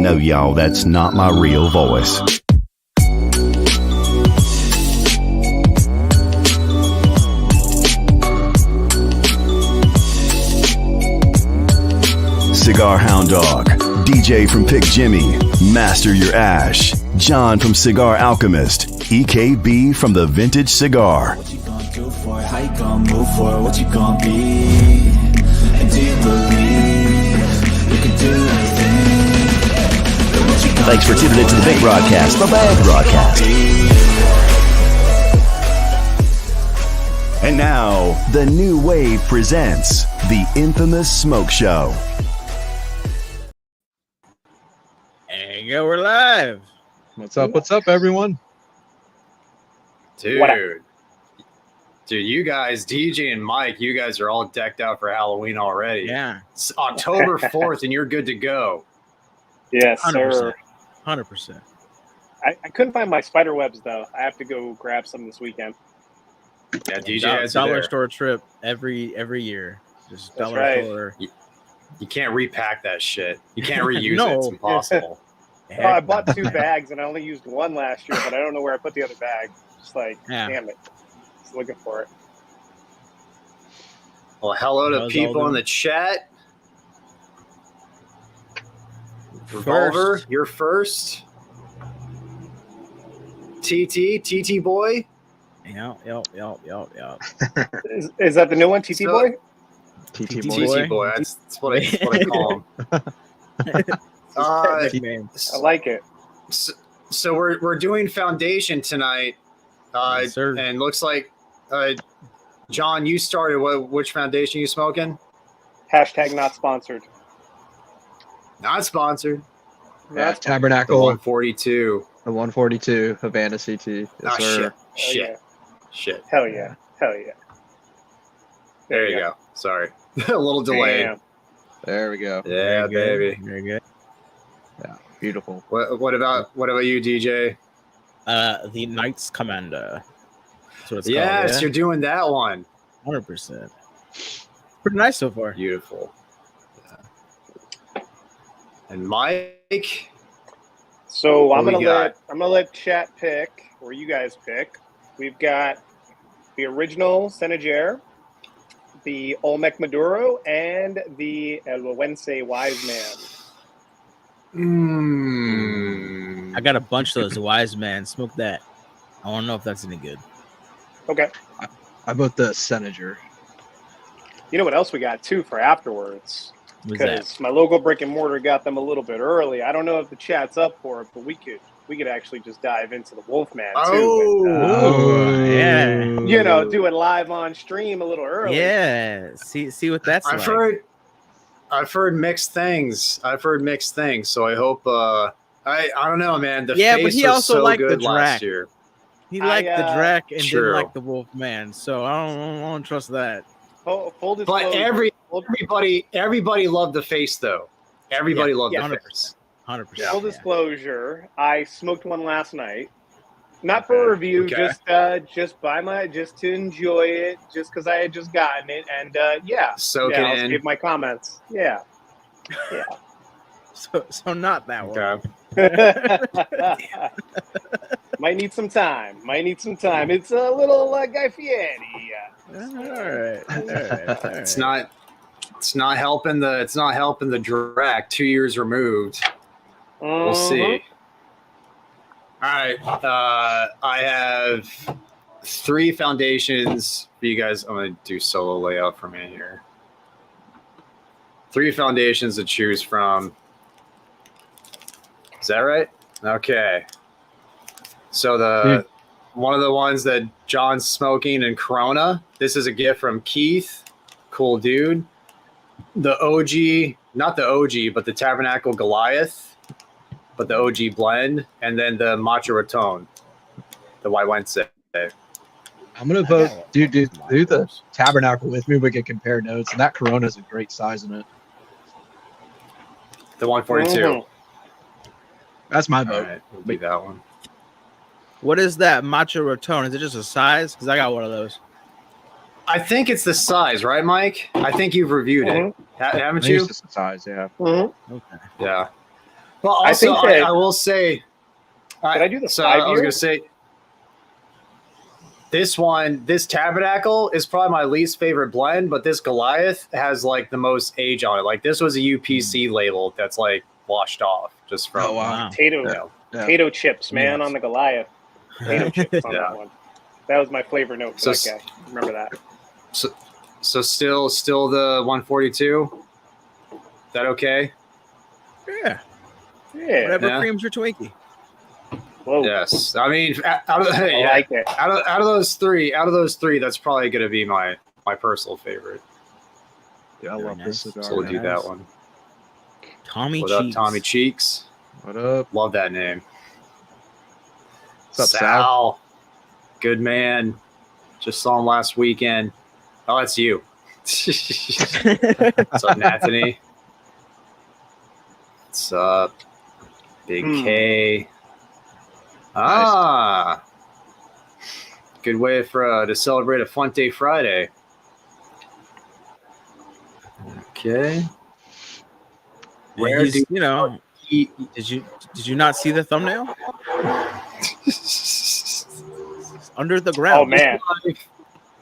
No, y'all, that's not my real voice. Cigar Hound Dog, DJ from Pick Jimmy, Master Your Ash, John from Cigar Alchemist, EKB from the Vintage Cigar. What you gonna do for it? How you gonna move for it? What you gonna be? And do you believe you can do anything? Thanks for tuning into the big broadcast, the bad broadcast. And now, the New Wave presents the infamous Smoke Show. And go, we're live. What's up, everyone? Dude, you guys, DJ and Mike, you guys are all decked out for Halloween already. Yeah. It's October 4th, and you're good to go. Yes, 100%. sir. 100%. I couldn't find my spider webs, though. I have to go grab some this weekend. Yeah, DJ has dollar store trip every year. Just That's dollar right. store. You can't repack that shit. You can't reuse No. it. It's impossible. Oh, I bought 2 bags, and I only used 1 last year, but I don't know where I put the other bag. Just like, damn it. Just looking for it. Well, hello to How's people all in the chat. Revolver, you're first. TT boy. Yep. Is that the new one, TT Boy? TT TT boy. That's what I call him. I like it. So we're doing foundation tonight, Yes, sir. and looks like John, you started. Which foundation you smoking? Hashtag not sponsored. Not sponsored. Yeah, The Tabernacle, 142. the 142 Havana CT. Yes, Oh sir. shit. Hell yeah. Hell yeah. There you go. Sorry, a little delayed. Damn. There we go. Yeah, Very good. baby. Very good. Yeah, beautiful. What about you, DJ? The Knights Commander. That's what it's Yes, called. you're doing that one. 100%. Pretty nice so far. Beautiful. Yeah. And Mike. So What I'm we gonna got? let chat pick, or you guys pick. We've got the original Senager, the Olmec Maduro, and the El Loense Wise Man. I got a bunch of those wise man. Smoke that. I want to know if that's any good. Okay. How about the Senator? You know what else we got too for afterwards? What's that? Because my local brick and mortar got them a little bit early. I don't know if the chat's up for it, but we could actually just dive into the Wolfman too. Oh, yeah. You know, do it live on stream a little early. Yeah. See what that's like. I've heard mixed things. So I hope. I don't know, man. The Yeah, face but he was also so liked the good last Drac. year. He liked the Drac and True. didn't like the Wolfman, so I don't trust that. Full disclosure. But everybody loved the face, though. Everybody loved the 100%. face. 100%. Full disclosure, I smoked one last night. Not for a review, Okay. just to enjoy it, just because I had just gotten it, and Soak it I'll in. give my comments. Yeah. So not that one. Okay. Might need some time. It's a little Guy Fieri. All right. It's not helping the Drac. 2 years removed. We'll see. All right. I have 3 foundations for you guys. I'm going to do solo layout for me here. 3 foundations to choose from. Is that right? Okay. So one of the ones that John's smoking in Corona. This is a gift from Keith. Cool dude. The OG, not the OG, but the Tabernacle Goliath, but the OG blend, and then the Macho Raton, the Waiwense. I'm gonna vote, dude. Do the Tabernacle with me. We can compare notes, and that Corona's a great size in it. The 142. That's my All vote. right, we'll do that one. What is that Macho Raton? Is it just a size? Because I got one of those. I think it's the size, right, Mike? I think you've reviewed it, haven't I think you? it's just the size, yeah. Mm-hmm. Okay. Yeah. But also, I think that- I will say. Did I do the So 5 I was year? going to say. This Tabernacle is probably my least favorite blend, but this Goliath has like the most age on it. Like this was a UPC label that's like washed off just from. Oh, wow. Potato, You know, potato chips, man, Yes. on the Goliath. Potato chips on Yeah. that one. That was my flavor note for So that guy. Remember that? So still the 142. Is that okay? Yeah. Yeah. Whatever Yeah. creams your Twinkie. Whoa. Yes. I mean, out of, I yeah, like it. out of those three, that's probably going to be my personal favorite. Yeah, I Very love nice. this cigar. So we'll do nice. that one. Tommy What Cheeks. up, Tommy Cheeks? What up? Love that name. What's up, Sal? Good man. Just saw him last weekend. Oh, that's you. What's up, Anthony? What's up, Big K? Ah, good way to celebrate a Fuente Friday. Okay. Yeah, Where he's, do you know, he? did you not see the thumbnail? Under the ground. Oh man,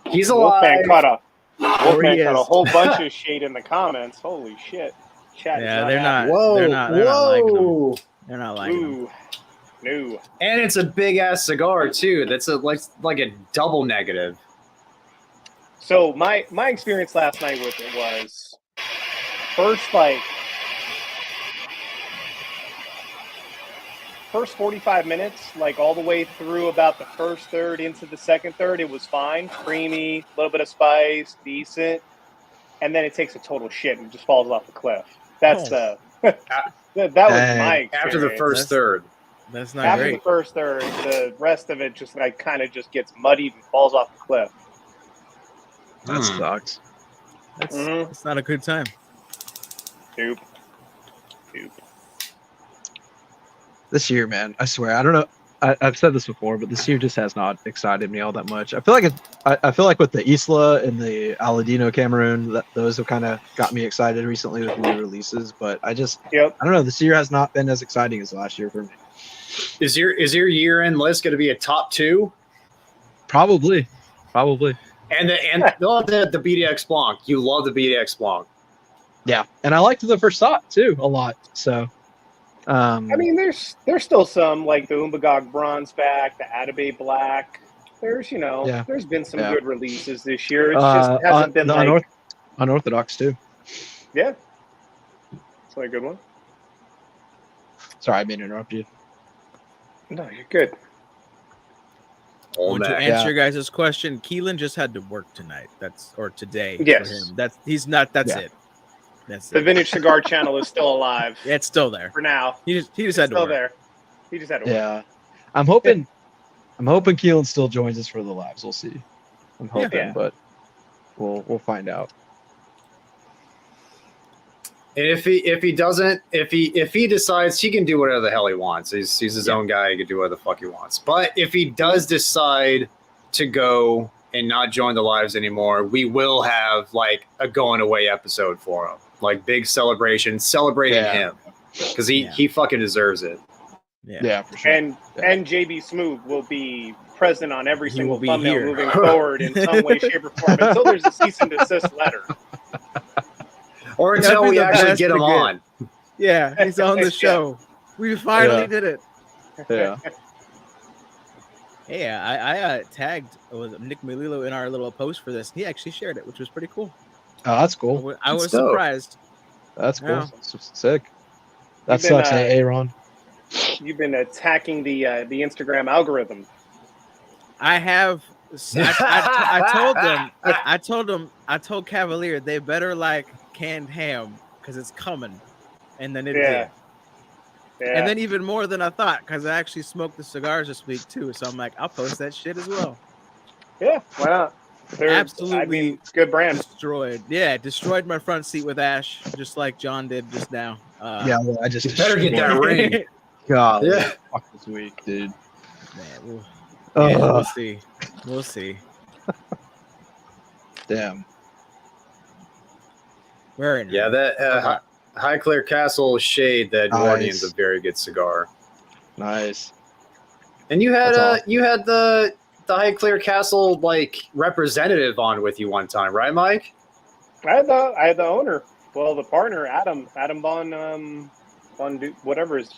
He's alive. Wolfman caught a There he is. whole bunch of shade in the comments. Holy shit! Chat Yeah, is they're happy. not. Whoa! They're not liking him. Whoa! They're not liking him. Ooh, no. And it's a big ass cigar too. That's like a double negative. So my experience last night with it was first 45 minutes, like all the way through about the first third into the second third, it was fine, creamy, a little bit of spice, decent, and then it takes a total shit and just falls off the cliff. That's that was my experience. After the first third. That's not After great. the first third, the rest of it just like kind of just gets muddied and falls off the cliff. That sucks. That's not a good time. Nope. This year, man, I swear, I don't know. I've said this before, but this year just has not excited me all that much. I feel like I feel like with the Isla and the Aladino Cameroon, those have kind of got me excited recently with new releases. But I don't know. This year has not been as exciting as last year for me. Is your year-end list going to be a top 2? Probably. And the BDX Blanc. You love the BDX Blanc. Yeah, and I liked the Versat too a lot. So, I mean, there's still some like the Umbagog Bronze back, the Atabey Black. There's there's been some good releases this year. It just hasn't been like unorthodox too. Yeah, it's like a good one. Sorry, I didn't interrupt you. No, you're good. To answer your guys' question, Keelan just had to work tonight. Today. Yes. For him. That's it. That's The it. Vintage Cigar channel is still alive. Yeah, it's still there. For now. He just had to Still work. there. He just had to work. Yeah, I'm hoping Keelan still joins us for the lives. We'll see. I'm hoping, but we'll find out. And if he decides, he can do whatever the hell he wants. He's his own guy. He can do whatever the fuck he wants. But if he does decide to go and not join the lives anymore, we will have like a going away episode for him, like big celebration celebrating him because he fucking deserves it. Yeah, for sure. And JB Smooth will be present on every single will be thumbnail here. moving forward in some way, shape, or form until there's a cease and desist letter. Or until That'd be we the actually best get him to on. Yeah, he's on the show. We finally did it. Yeah. Hey, I tagged Nick Melillo in our little post for this. He actually shared it, which was pretty cool. Oh, that's cool. I was That's dope. surprised. That's cool. Yeah. That's sick. That You've been, sucks, Aaron. You've been attacking the Instagram algorithm. I have. I told Cavalier they better like canned ham because it's coming, and then it did. Yeah. And then even more than I thought because I actually smoked the cigars this week too. So I'm like, I'll post that shit as well. Yeah, why not? Absolutely. I mean, it's a good brand. Destroyed my front seat with Ash, just like John did just now. Well, I just Better get that ring. God, Yeah. fuck this week, dude. Man, we'll see. We'll see. Damn. Very nice. Yeah, that Highclere Castle Shade, the Edwardian's Nice. a very good cigar. Nice. And you had That's awesome. you had the Highclere Castle like representative on with you one time, right, Mike? I had the owner, well, the partner, Adam Bond, whatever is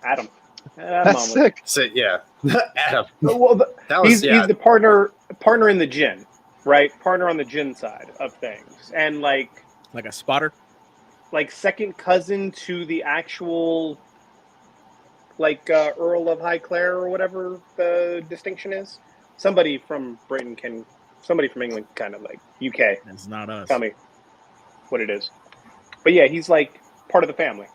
Adam. Adam That's on with sick. So yeah, Adam. Well, That was he's the partner in the gin, right? Partner on the gin side of things, and like Like a spotter. second cousin to the actual Earl of Highclere or whatever the distinction is. Somebody from England, kind of like UK. That's not us. Tell me what it is. But yeah, he's like part of the family.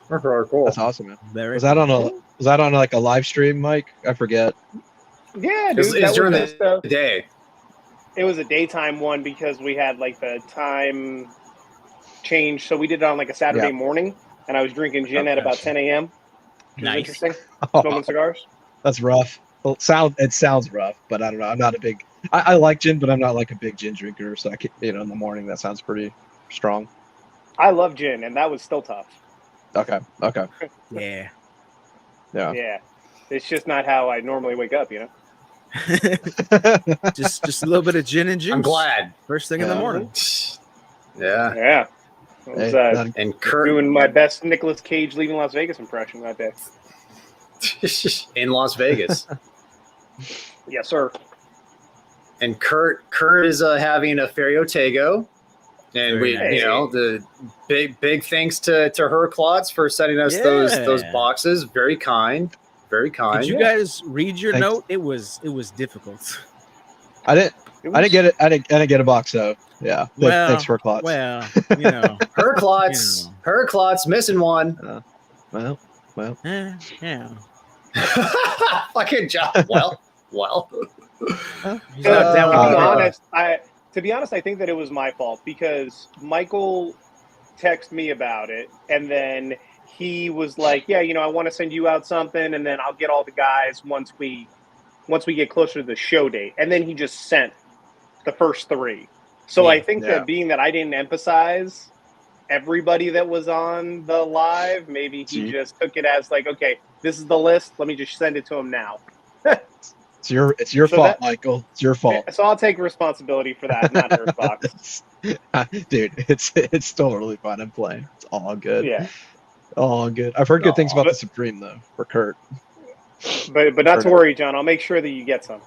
Cool. That's awesome, man. There Was that on like a live stream, Mike? I forget. Yeah, dude. It's during the just, day. it was a daytime one because we had like the time change, so we did it on like a Saturday morning, and I was drinking gin at about 10 a.m. Which was Nice. interesting. Oh, Smoking cigars. that's rough. Well, it sounds rough, but I don't know. I'm not a big. I like gin, but I'm not like a big gin drinker. So I can, in the morning that sounds pretty strong. I love gin, and that was still tough. Okay. Yeah. Yeah. Yeah, it's just not how I normally wake up. just a little bit of gin and juice. I'm glad. First thing in the Yeah. morning. Yeah. Yeah. I was, Hey, And Kurt doing my best Nicolas Cage leaving Las Vegas impression that day. in Las Vegas. Yes, sir. And Kurt is having a Ferriotego. And Very we, nice. the big thanks to her Klotz for sending us those Yeah. boxes. Very kind. Very kind. Did you guys read your Thanks. note? It was difficult. I didn't get it. I didn't get a box though. Yeah. Well, Thanks for Klotz. Well, you know. Her Klotz. You know. Her Klotz missing one. Well. Yeah. Fucking job. Well. He's not down with To be honest, I think that it was my fault because Michael texted me about it, and then he was like, "Yeah, I want to send you out something, and then I'll get all the guys once we get closer to the show date." And then he just sent the first 3. So I think that being that I didn't emphasize everybody that was on the live, maybe he just took it as like, "Okay, this is the list. Let me just send it to him now." It's your So fault, Michael. It's your fault. So I'll take responsibility for that, not her box. Dude, it's still really fun. I'm playing. It's all good. Yeah. All good. I've heard good things about the Supreme though, for Kurt. But not to worry, John. I'll make sure that you get some.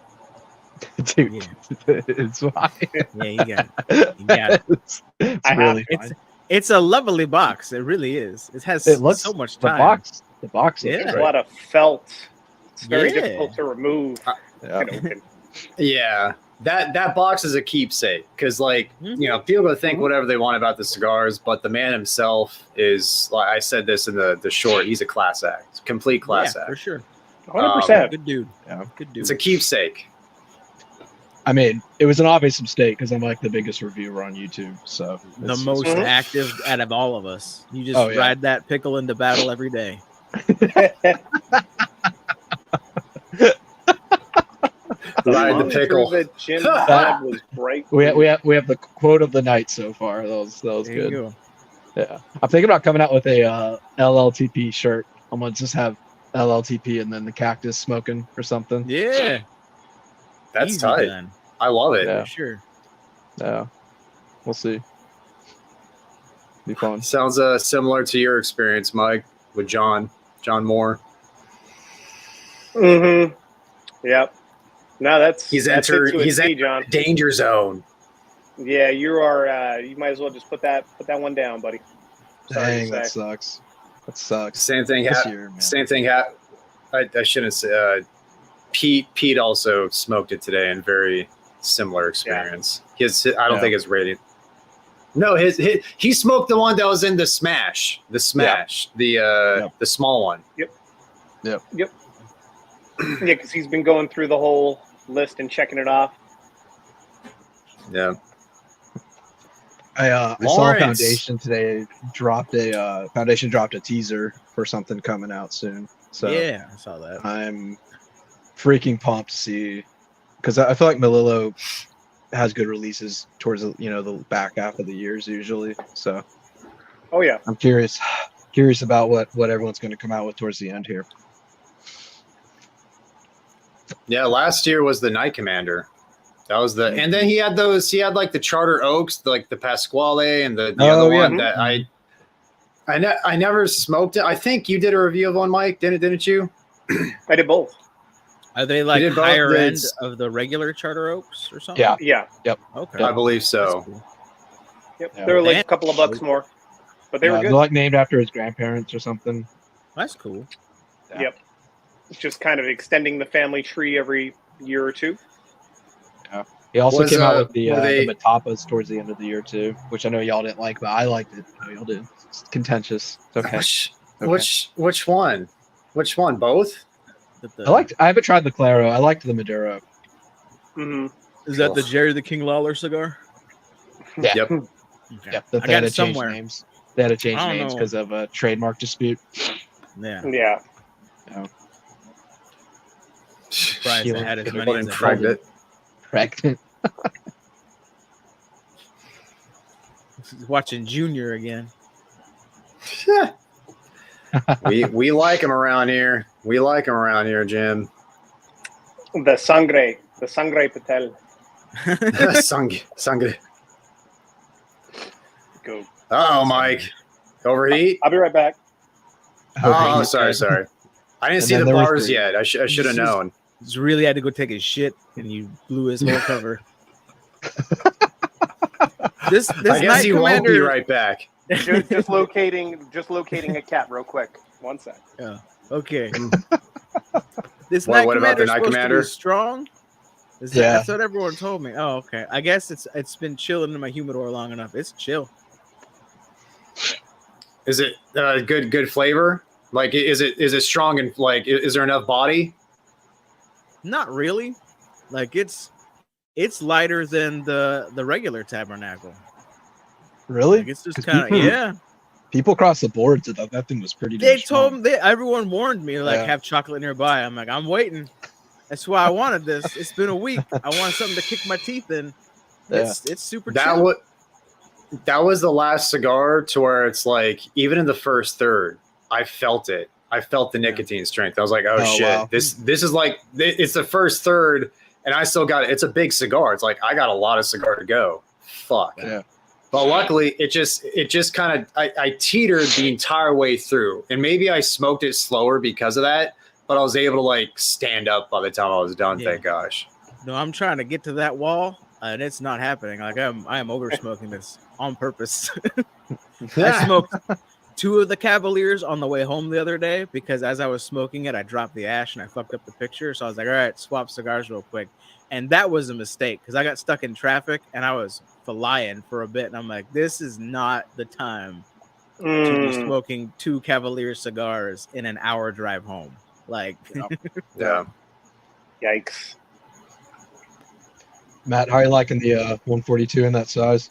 Dude, Yeah. it's fine. Yeah, you got it. It's really fine. It's a lovely box. It really is. It has Looks so much the time. box looks Yeah. There's great. a lot of felt. It's very Yeah. difficult to remove Yeah. and open. Yeah. That box is a keepsake because, people can think whatever they want about the cigars, but the man himself is, like I said this in the short, he's a class act, complete class Yeah, act. for sure. 100%. Good dude. Yeah. Good dude. It's a keepsake. I mean, it was an obvious mistake because I'm like the biggest reviewer on YouTube. So the it's most Mhm. active out of all of us. You just Oh, yeah. ride that pickle into battle every day. Ride the pickle. The gym vibe was bright. we have the quote of the night so far. That was There good. you go. Yeah, I'm thinking about coming out with a LLTP shirt. I'm gonna just have LLTP and then the cactus smoking or something. Yeah. That's Easy tight. done, I love it. Yeah. for sure. Yeah, we'll see. Be fun. Sounds similar to your experience, Mike, with John Moore. Mm-hmm. Yep. No, that's He's that's entered- it to a he's T, John. Danger zone. Yeah, you are. You might as well just put that one down, buddy. Sorry Dang, to that say. sucks. That sucks. Same thing. This year, man. Same thing. I shouldn't say. Pete also smoked it today, and very similar experience. I don't think his rating. No, he smoked the one that was in the Smash, the small one. Yeah, because he's been going through the whole list and checking it off. Yeah. I saw Lawrence. Foundation today dropped a teaser for something coming out soon. So Yeah, I saw that. I'm freaking pumped to see, because I feel like Melillo has good releases towards the back half of the years usually. So Oh yeah. I'm curious about what everyone's going to come out with towards the end here. Yeah, last year was the Night Commander. That was and then he had like the Charter Oaks, like the Pasquale and the other one that I never smoked it. I think you did a review of one, Mike, didn't you? I did both. Are they like did both? higher end It's- of the regular Charter Oaks or something? Yeah. Yeah. Yep. Okay. I believe so. That's cool. Yep. Yeah. They were like Man. a couple of bucks more, but they were They're good. like named after his grandparents or something. That's cool. Yeah. Yep. It's just kind of extending the family tree every year or two. He also Was, came out with the were they- Matapas towards the end of the year too, which I know y'all didn't like, but I liked it. I know y'all did. It's contentious. It's okay. Which one? Which one? Both? I haven't tried the Claro. I liked the Maduro. Mm-hmm. Is that the Jerry the King Lawler cigar? Yeah. Yep. Okay. Yep. I got it change somewhere. names. They had to change I don't names know. because of a trademark dispute. Yeah. Yeah. Surprised She I had as was many Getting as I pregnant. Pregnant. did. Watching Junior again. we like him around here. We like him around here, Jim. The sangre patel. Sangre. Go. Oh, Mike. Overheat? I'll be right back. Oh, sorry. I didn't see then the there was bars the- yet. I should have known. Just really had to go take his shit, and you blew his whole cover. this I guess Night he won't be Commander, right back. Just locating a cat real quick. 1 sec. Okay. This What Night about the Commander is Night supposed Commander? to be strong. That's what everyone told me. Oh, okay. I guess it's been chilling in my humidor long enough. It's chill. Is it good flavor? Like, is it strong and like is there enough body? Not really. Like it's lighter than the regular Tabernacle. Really? Like it's just 'Cause kind people- of People across the board said that thing was pretty. They damn strong. told me everyone warned me like Yeah. have chocolate nearby. I'm like I'm waiting. That's why I wanted this. It's been a week. I want something to kick my teeth in. It's super chill. That was the last cigar to where it's like even in the first third, I felt it. I felt the nicotine strength. I was like, oh shit, wow. this is like it's the first third, and I still got it. It's a big cigar. It's like I got a lot of cigar to go. Fuck. Yeah. But luckily, it just kind of I teetered the entire way through, and maybe I smoked it slower because of that. But I was able to like stand up by the time I was done. Yeah. Thank gosh. No, I'm trying to get to that wall, and it's not happening. Like I am over smoking this on purpose. I smoked 2 of the Cavaliers on the way home the other day because as I was smoking it, I dropped the ash and I fucked up the picture. So I was like, all right, swap cigars real quick. And that was a mistake because I got stuck in traffic and I was flying for a bit. And I'm like, this is not the time to be smoking 2 Cavalier cigars in an hour drive home. Like, Yeah. Yikes. Matt, how are you liking the 142 in that size?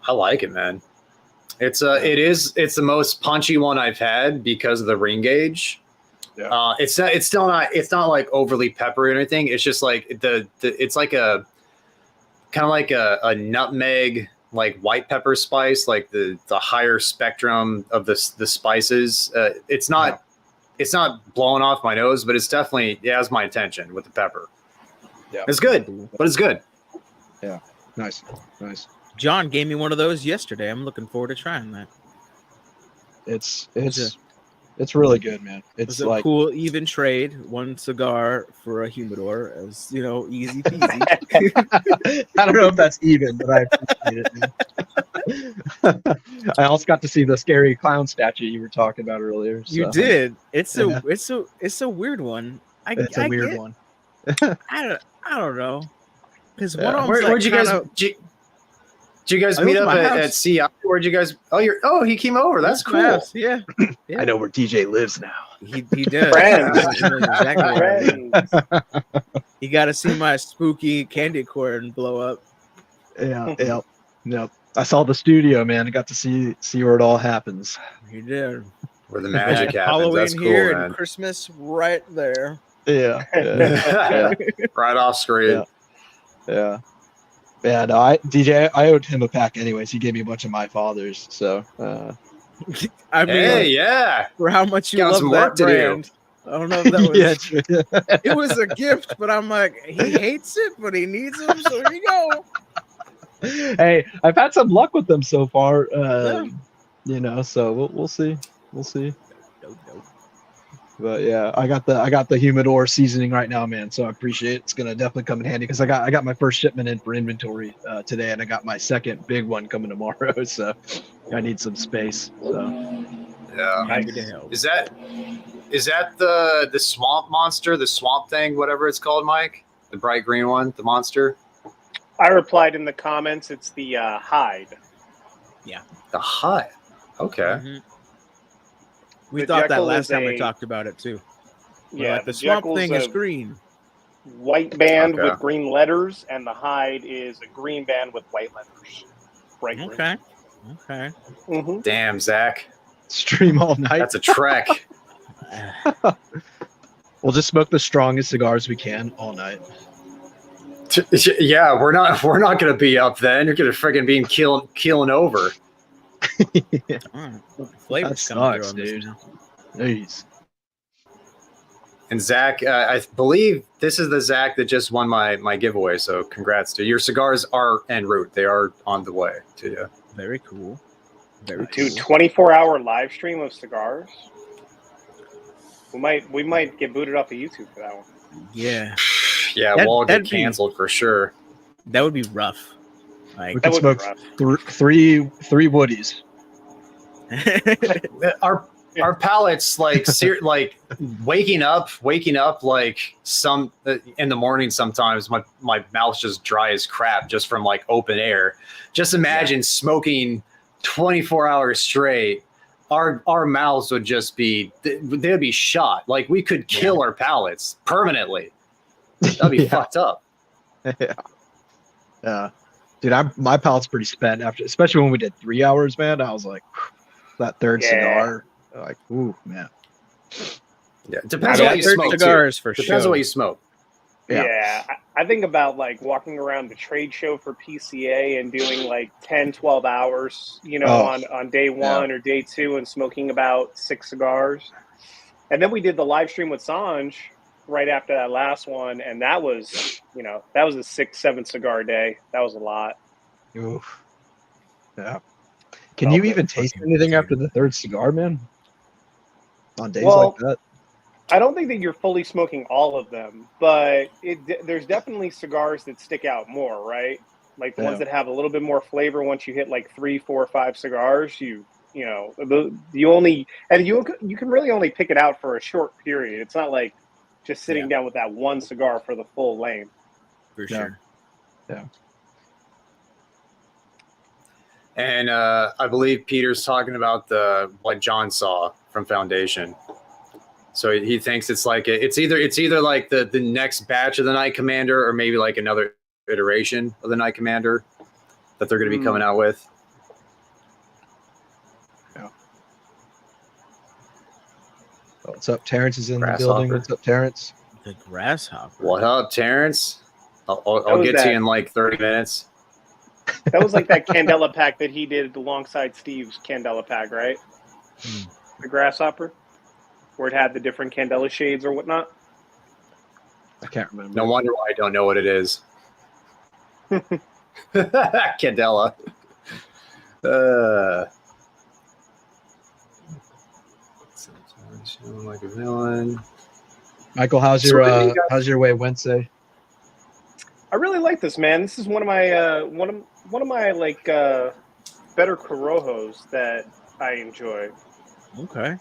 I like it, man. It's the most punchy one I've had because of the ring gauge. Yeah. It's not like overly peppery or anything. It's just like it's like a kind of like a nutmeg, like white pepper spice, like the higher spectrum of the spices. It's not blowing off my nose, but it's definitely it has my attention with the pepper. Yeah. It's good, but it's good. Yeah. Nice. John gave me one of those yesterday. I'm looking forward to trying that. It's really good, man. It's It's a like cool even trade. 1 cigar for a humidor. It was, easy peasy. I don't know if that's even, but I appreciate it. Man. I also got to see the scary clown statue you were talking about earlier. You so- did. It's Yeah. a weird one. It's a weird one. I don't know. Because Yeah. one of them's Where'd you guys? Did you guys I meet moved up my at house. CI? Where'd you guys? Oh, he came over. That's cool. Yeah. Yeah. I know where DJ lives now. He does. Friends. He knows exactly where I am. Friends. You got to see my spooky candy corn blow up. Yeah. I saw the studio, man. I got to see where it all happens. He did. Where the magic happens. Halloween That's cool, here man. and Christmas right there. Yeah. Right off screen. Yeah. Yeah, no, DJ, I owed him a pack anyways. He gave me a bunch of my father's. So, I mean, Hey, yeah. for how much you Got love some that work to do. brand, I don't know if that was. yeah, true. It was a gift, but I'm like, he hates it, but he needs them, so here you go. Hey, I've had some luck with them so far. Yeah. You know, so we'll see. We'll see. Dope. But yeah, I got the humidor seasoning right now, man. So I appreciate it. It's gonna definitely come in handy because I got my first shipment in for inventory today, and I got my second big one coming tomorrow. So I need some space. So Yeah. Happy to help. Is that the swamp monster, the swamp thing, whatever it's called, Mike? The bright green one, the monster? I replied in the comments. It's the Hide. The hut. Okay. Mhm. We The thought that Jekyll last is time we a- talked about it too. We're Yeah, like, the the swamp Jekyll's thing is a green. white band Okay. with green letters, and the Hide is a green band with white letters. Bright green. Okay. Mm-hmm. Damn, Zach. stream all night. That's a trek. We'll just smoke the strongest cigars we can all night. Yeah, we're not gonna be up then. You're gonna friggin' be keeling over. Flavors That coming sucks, through on this dude. now. Jeez. And Zach, I believe this is the Zach that just won my giveaway. So congrats to you. Your cigars are en route. They are on the way to you. Very cool. Very Dude, cool. 24-hour live stream of cigars. We might get booted off of YouTube for that one. Yeah, Yeah, That- we'll all get that'd be- canceled for sure. that would be rough. Like, We That could would be smoke rough. three Woodies. Our palates like like waking up like some in the morning. Sometimes my mouth's just dry as crap just from like open air. Just imagine smoking 24 hours straight. Our mouths would just be they'd be shot. Like we could kill our palates permanently. That'd be Yeah. fucked up. Yeah. Dude, my palate's pretty spent after, especially when we did 3 hours, man. I was like, that third Yeah. cigar, like, ooh, man. Yeah, depends Yeah, on what you third smoke. cigars Too. for Depends on sure. what you smoke. Yeah. Yeah, I think about like walking around the trade show for PCA and doing like 10, 12 hours, on day one or day two and smoking about 6 cigars. And then we did the live stream with Sanj right after that last one. And that was, that was a 6, 7 cigar day. That was a lot. Oof. Yeah. Can Felt you it. even taste anything after the third cigar, man? On days Well, like that? I don't think that you're fully smoking all of them, but there's definitely cigars that stick out more, right? Like the ones that have a little bit more flavor. Once you hit like 3, 4, 5 cigars, you can really only pick it out for a short period. It's not like just sitting down with that one cigar for the full length. For sure. Yeah. And I believe Peter's talking about what John saw from Foundation. So he thinks it's like it's either like the next batch of the Night Commander or maybe like another iteration of the Night Commander that they're going to be coming out with. Yeah. What's up? Terrence is in the Grasshopper. building. What's up, Terrence? The grasshopper. What up, Terrence? I'll was get to that? you in like 30 minutes. That was like that Candela pack that he did alongside Steve's Candela pack, right? The grasshopper, where it had the different Candela shades or whatnot. I can't remember. No wonder why I don't know what it is. Candela. Like a villain. Michael, how's So your what do you got- how's your way Wednesday? I really like this, man. This is one of my like better Corojos that I enjoy. Okay.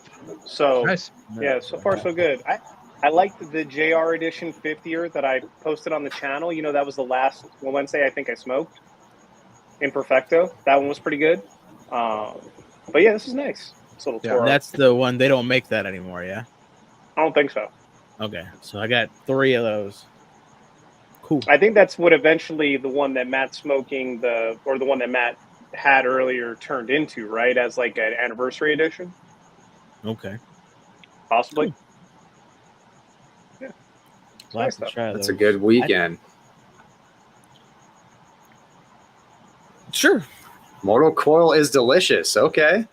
So Nice. yeah, so far so good. I liked the JR edition 50er that I posted on the channel. That was the last Wednesday I think I smoked. Imperfecto. That one was pretty good. But yeah, this is nice. This little Toro. That's the one. They don't make that anymore, yeah? I don't think so. Okay. So I got 3 of those. Cool. I think that's what eventually the one that Matt's smoking the one that Matt had earlier turned into, right? As like an anniversary edition, Okay. possibly. Cool. Yeah. We'll have nice to stuff. try That's those. a good weekend. Sure. Mortal Coil is delicious. Okay.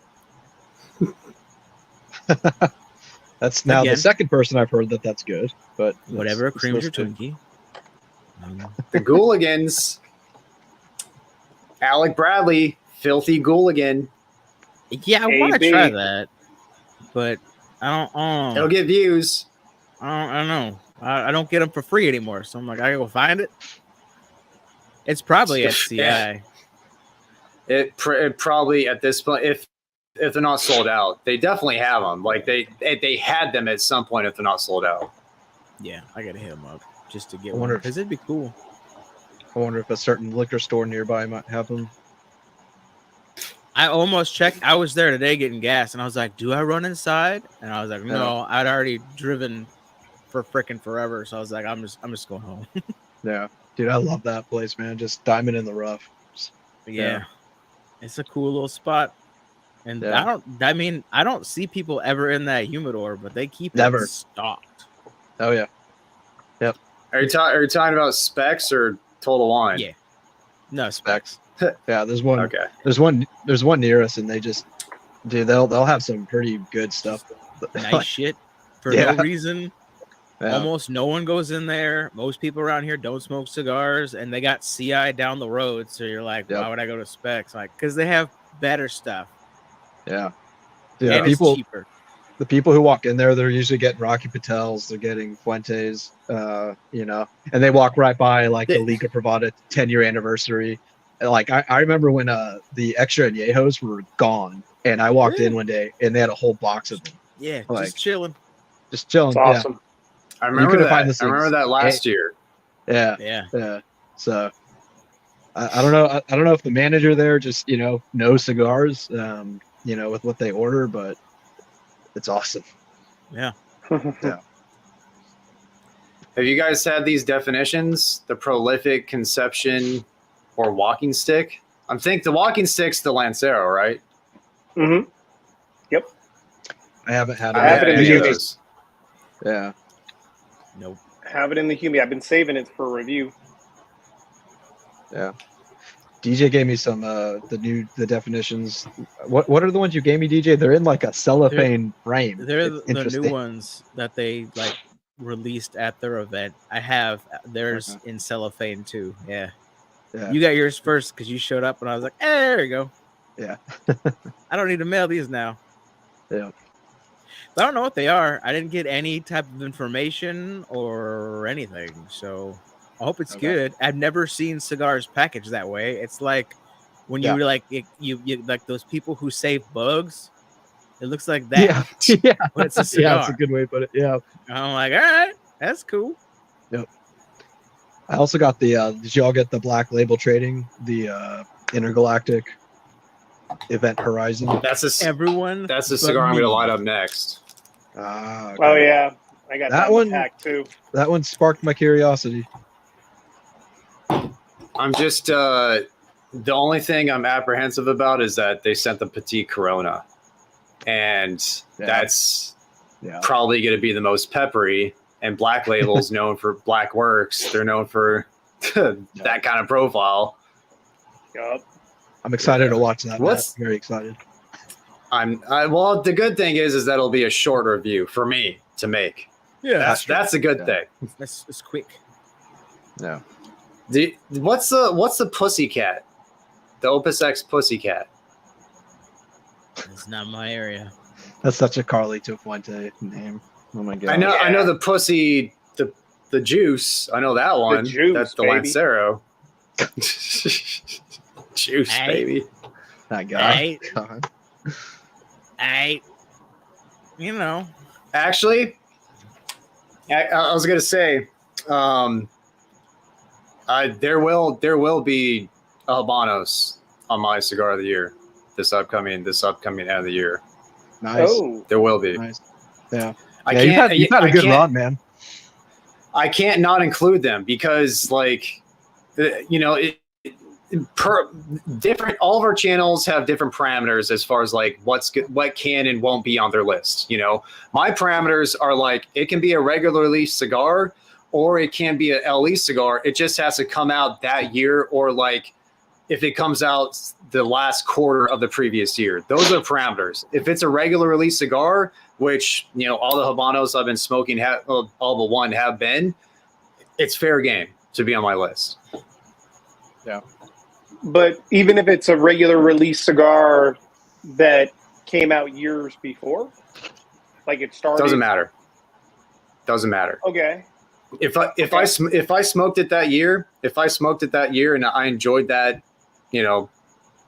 That's now the Again. second person I've heard that's good. But Whatever it's creams your listed. Twinkie. The Gooligans. Alec Bradley, filthy Gooligan. Yeah, I want to AB. try that, but I don't. It'll get views. I don't know. I don't get them for free anymore, so I'm like, I gotta go find it. It's probably at CI. Yeah. It probably at this point, if they're not sold out, they definitely have them. Like they had them at some point if they're not sold out. Yeah, I gotta hit them up just to get I one wonder- because it'd be cool. I wonder if a certain liquor store nearby might have them. I almost checked. I was there today getting gas, and I was like, "Do I run inside?" And I was like, "No, I'd already driven for freaking forever." So I was like, "I'm just going home." Yeah, dude, I love that place, man. Just diamond in the rough. But yeah, it's a cool little spot. And Yeah. I don't see people ever in that humidor, but they keep Never. it stocked. Oh yeah, Are you talking about Specs or Total Wine? Yeah. No, specs. yeah. There's one. Okay. There's one near us, and they just, dude, they'll have some pretty good stuff. Nice shit for Yeah. no reason. Yeah. Almost no one goes in there. Most people around here don't smoke cigars, and they got CI down the road. So you're like, Yep. why would I go to Specs? Like, because they have better stuff Yeah. Dude, and people, it's cheaper. the people who walk in there, they're usually getting Rocky Patels, they're getting Fuentes, and they walk right by like the Liga Privada 10-year anniversary. And, like I remember when the extra añejos were gone, and I walked in one day and they had a whole box of them, Yeah, like, just chilling. just chilling. It's awesome. I remember couldn't that. find this I remember things. that last year. Yeah, Yeah. yeah. So I don't know. I don't know if the manager there just knows cigars, with what they order, but it's awesome. Yeah. Have you guys had these definitions? The prolific conception or walking stick? I think the walking stick's the Lancero, right? Mm-hmm. I haven't had. I have it in the any of Humi. those. Yeah. Nope. Have it in the Humi. I've been saving it for review. Yeah. DJ gave me some the definitions. What are the ones you gave me, DJ? They're in like a cellophane frame. They're It's the new interesting. ones that they like released at their event. I have theirs in cellophane too. Yeah. Yeah. You got yours first because you showed up, and I was like, there you go. Yeah. I don't need to mail these now. Yeah. I don't know what they are. I didn't get any type of information or anything, so I hope it's Okay. good. I've never seen cigars packaged that way. It's like when Yeah. you like you like those people who save bugs. It looks like that. Yeah. Yeah. But it's a Yeah, cigar. that's a good way to put it. Yeah. I'm like, all right, that's cool. I also got the did y'all get the black label trading, the Intergalactic Event Horizon? That's a Everyone. that's the but cigar I'm me. going to light up next. Ah, Oh okay. yeah, I got That that one- one pack too. That one sparked my curiosity. I'm just the only thing I'm apprehensive about is that they sent the Petite Corona, and Yeah. that's Yeah. probably going to be the most peppery. And Black Label's known for black works. They're known for that kind of profile. Yup. I'm excited to watch that. What's- Matt. Very excited. Well, the good thing is that it'll be a short review for me to make. Yeah, That's a good Yeah. thing. that's quick. Yeah. What's the Pussycat? The Opus X Pussycat. It's not my area. That's such a Carlito Fuente name. Oh my god. I know Yeah. the pussy, the juice. I know that one. juice, That's the baby. Lancero. Juice, Hey. baby. That guy. Hey. God. Actually, I was gonna say, there will be a Habanos on my cigar of the year this upcoming end of the year. Nice. Oh, There will be. Nice. Yeah. I Yeah, can't. you've had a I good can't- run, man. I can't not include them because, like, different. All of our channels have different parameters as far as like what can and won't be on their list. My parameters are like it can be a regular leaf cigar, or it can be a LE cigar. It just has to come out that year, or like if it comes out the last quarter of the previous year. Those are parameters. If it's a regular release cigar, which, you know, all the Habanos I've been smoking, all but one have been, it's fair game to be on my list. Yeah. But even if it's a regular release cigar that came out years before, like it started, Doesn't matter. Okay. If I smoked it that year, and I enjoyed that, you know,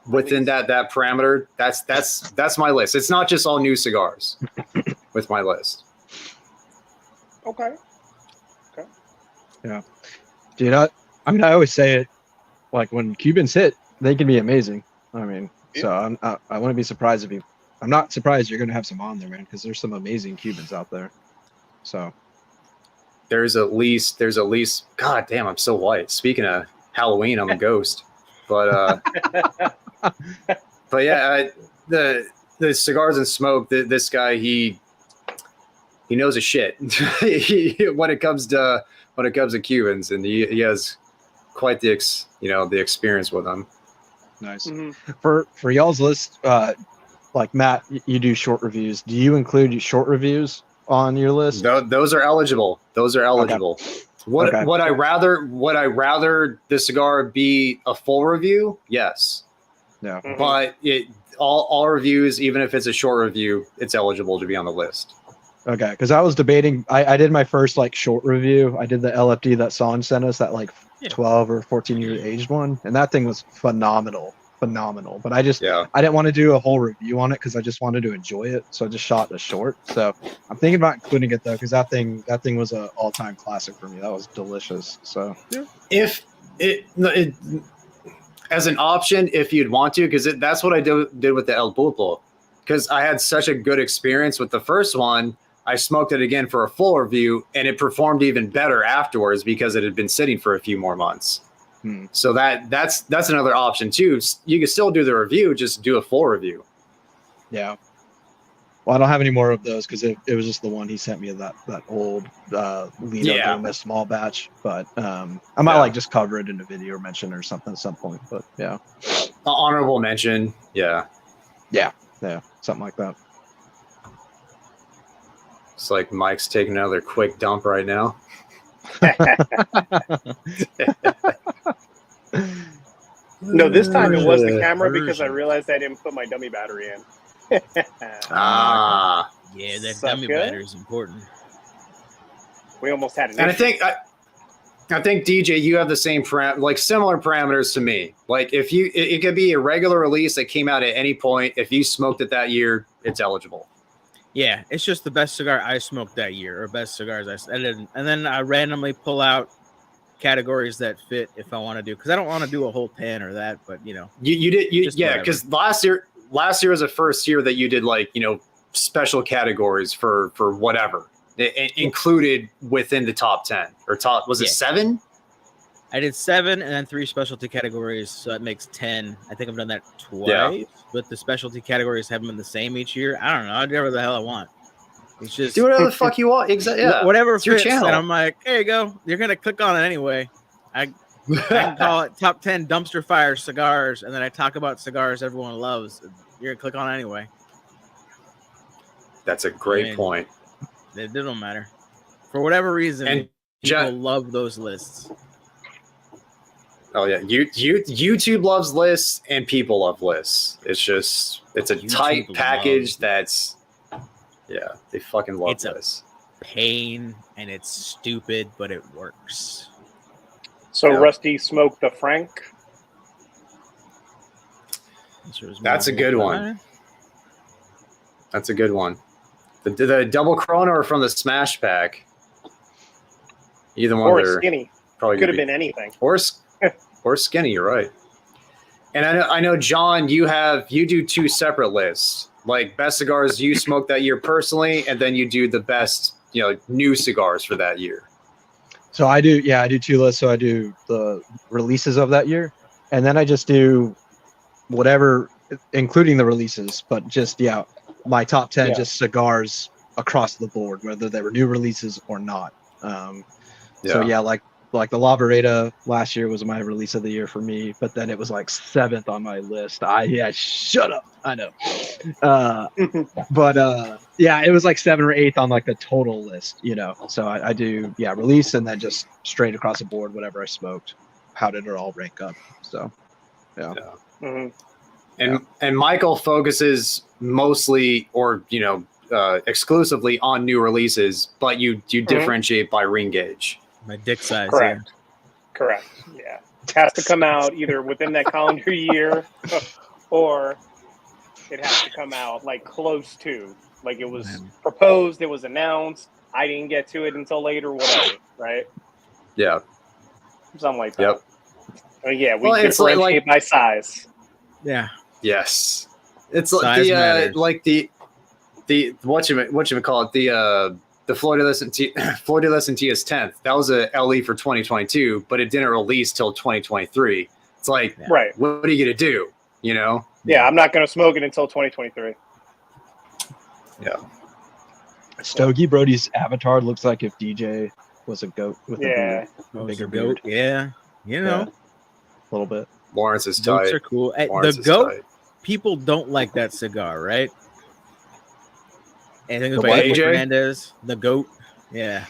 within that parameter, that's my list. It's not just all new cigars with my list. Okay. Yeah, dude. I mean, I always say it. Like when Cubans hit, they can be amazing. I mean, so I wouldn't be surprised if you. I'm not surprised you're gonna have some on there, man, because there's some amazing Cubans out there. So there's at least. God damn, I'm so white. Speaking of Halloween, I'm a ghost. But yeah, the cigars and smoke. This guy, he knows his shit when it comes to Cubans, and he has quite the experience with them. nice. Mm-hmm. For y'all's list, like Matt, you do short reviews. Do you include short reviews on your list? Those are eligible. Okay. Would I rather the cigar be a full review? Yes. Yeah. Mm-hmm. But all reviews, even if it's a short review, it's eligible to be on the list. Okay, because I was debating. I did my first like short review. I did the LFD that Sanj sent us, that like 12 or 14-year aged one, and that thing was phenomenal. But I didn't want to do a whole review on it because I just wanted to enjoy it. So I just shot a short. So I'm thinking about including it though, because that thing was an all-time classic for me. That was delicious. So If it as an option, if you'd want to, because that's what I did with the El Pulpo, because I had such a good experience with the first one. I smoked it again for a full review, and it performed even better afterwards because it had been sitting for a few more months. So that's another option too. You can still do the review, just do a full review. yeah. Well, I don't have any more of those because it was just the one he sent me of that old lead up to a small batch. But I might like just cover it in a video or mention it or something at some point. But yeah, Honorable mention. Yeah, something like that. It's like Mike's taking another quick dump right now. No, this time it was the camera because I realized I didn't put my dummy battery in. Yeah, that dummy battery is important. We almost had an And issue. I think DJ, you have the same similar parameters to me. Like it could be a regular release that came out at any point. If you smoked it that year, it's eligible. Yeah, it's just the best cigar I smoked that year, or best cigars I did, and then I randomly pull out categories that fit if I want to do, because I don't want to do a whole 10 or that, but you did because last year was the first year that you did special categories for whatever it included within the top 10 or top, was it 7? I did 7 and then 3 specialty categories, so that makes 10. I think I've done that twice, but the specialty categories haven't been the same each year. I don't know. I do whatever the hell I want. It's just do whatever the fuck you want. Exactly. Yeah. Whatever it's your fits. channel. And I'm like, there you go. You're gonna click on it anyway. I can call it top 10 dumpster fire cigars, and then I talk about cigars everyone loves. You're gonna click on it anyway. That's a great point. It doesn't matter. For whatever reason, and people love those lists. Oh yeah, YouTube loves lists and people love lists. It's a YouTube tight package that's they fucking love this. Pain and it's stupid, but it works. So Rusty smoked the Frank. That's a good one. That's a good one. The double Corona or from the Smash Pack? Either one. Or skinny. Probably could have been anything. Or skinny. You're right. And I know, John, you do 2 separate lists, like best cigars you smoked that year personally, and then you do the best, new cigars for that year. So I do 2 lists. So I do the releases of that year, and then I just do whatever, including the releases, but just my top 10 just cigars across the board, whether they were new releases or not. So like like the La Vereda last year was my release of the year for me, but then it was like 7th on my list. Shut up. I know. But yeah, it was like 7th or 8th on like the total list, you know. So I do release and then just straight across the board whatever I smoked. How did it all rank up? So yeah. And Michael focuses mostly or exclusively on new releases, but you differentiate by ring gauge. My dick size. Correct. Correct. Yeah. It has to come out either within that calendar year or it has to come out like close to. Like it was proposed, it was announced. I didn't get to it until later, whatever, right? Yeah. Something like that. Yep. Yeah, we differentiate by size. Yeah. Yes. It's Size matters. like the what you call it, the Florida Lesson TS 10th. That was a LE for 2022, but it didn't release till 2023. It's like, right. What are you gonna do? You know? Yeah, I'm not gonna smoke it until 2023. Yeah. Stogie Brody's avatar looks like if DJ was a goat with a bigger beard. Yeah, you know, a little bit. Lawrence is goats tight. are cool. Lawrence The is goat tight. people don't like that cigar, right? Anything The by what, April AJ? Fernandez, the goat. Yeah,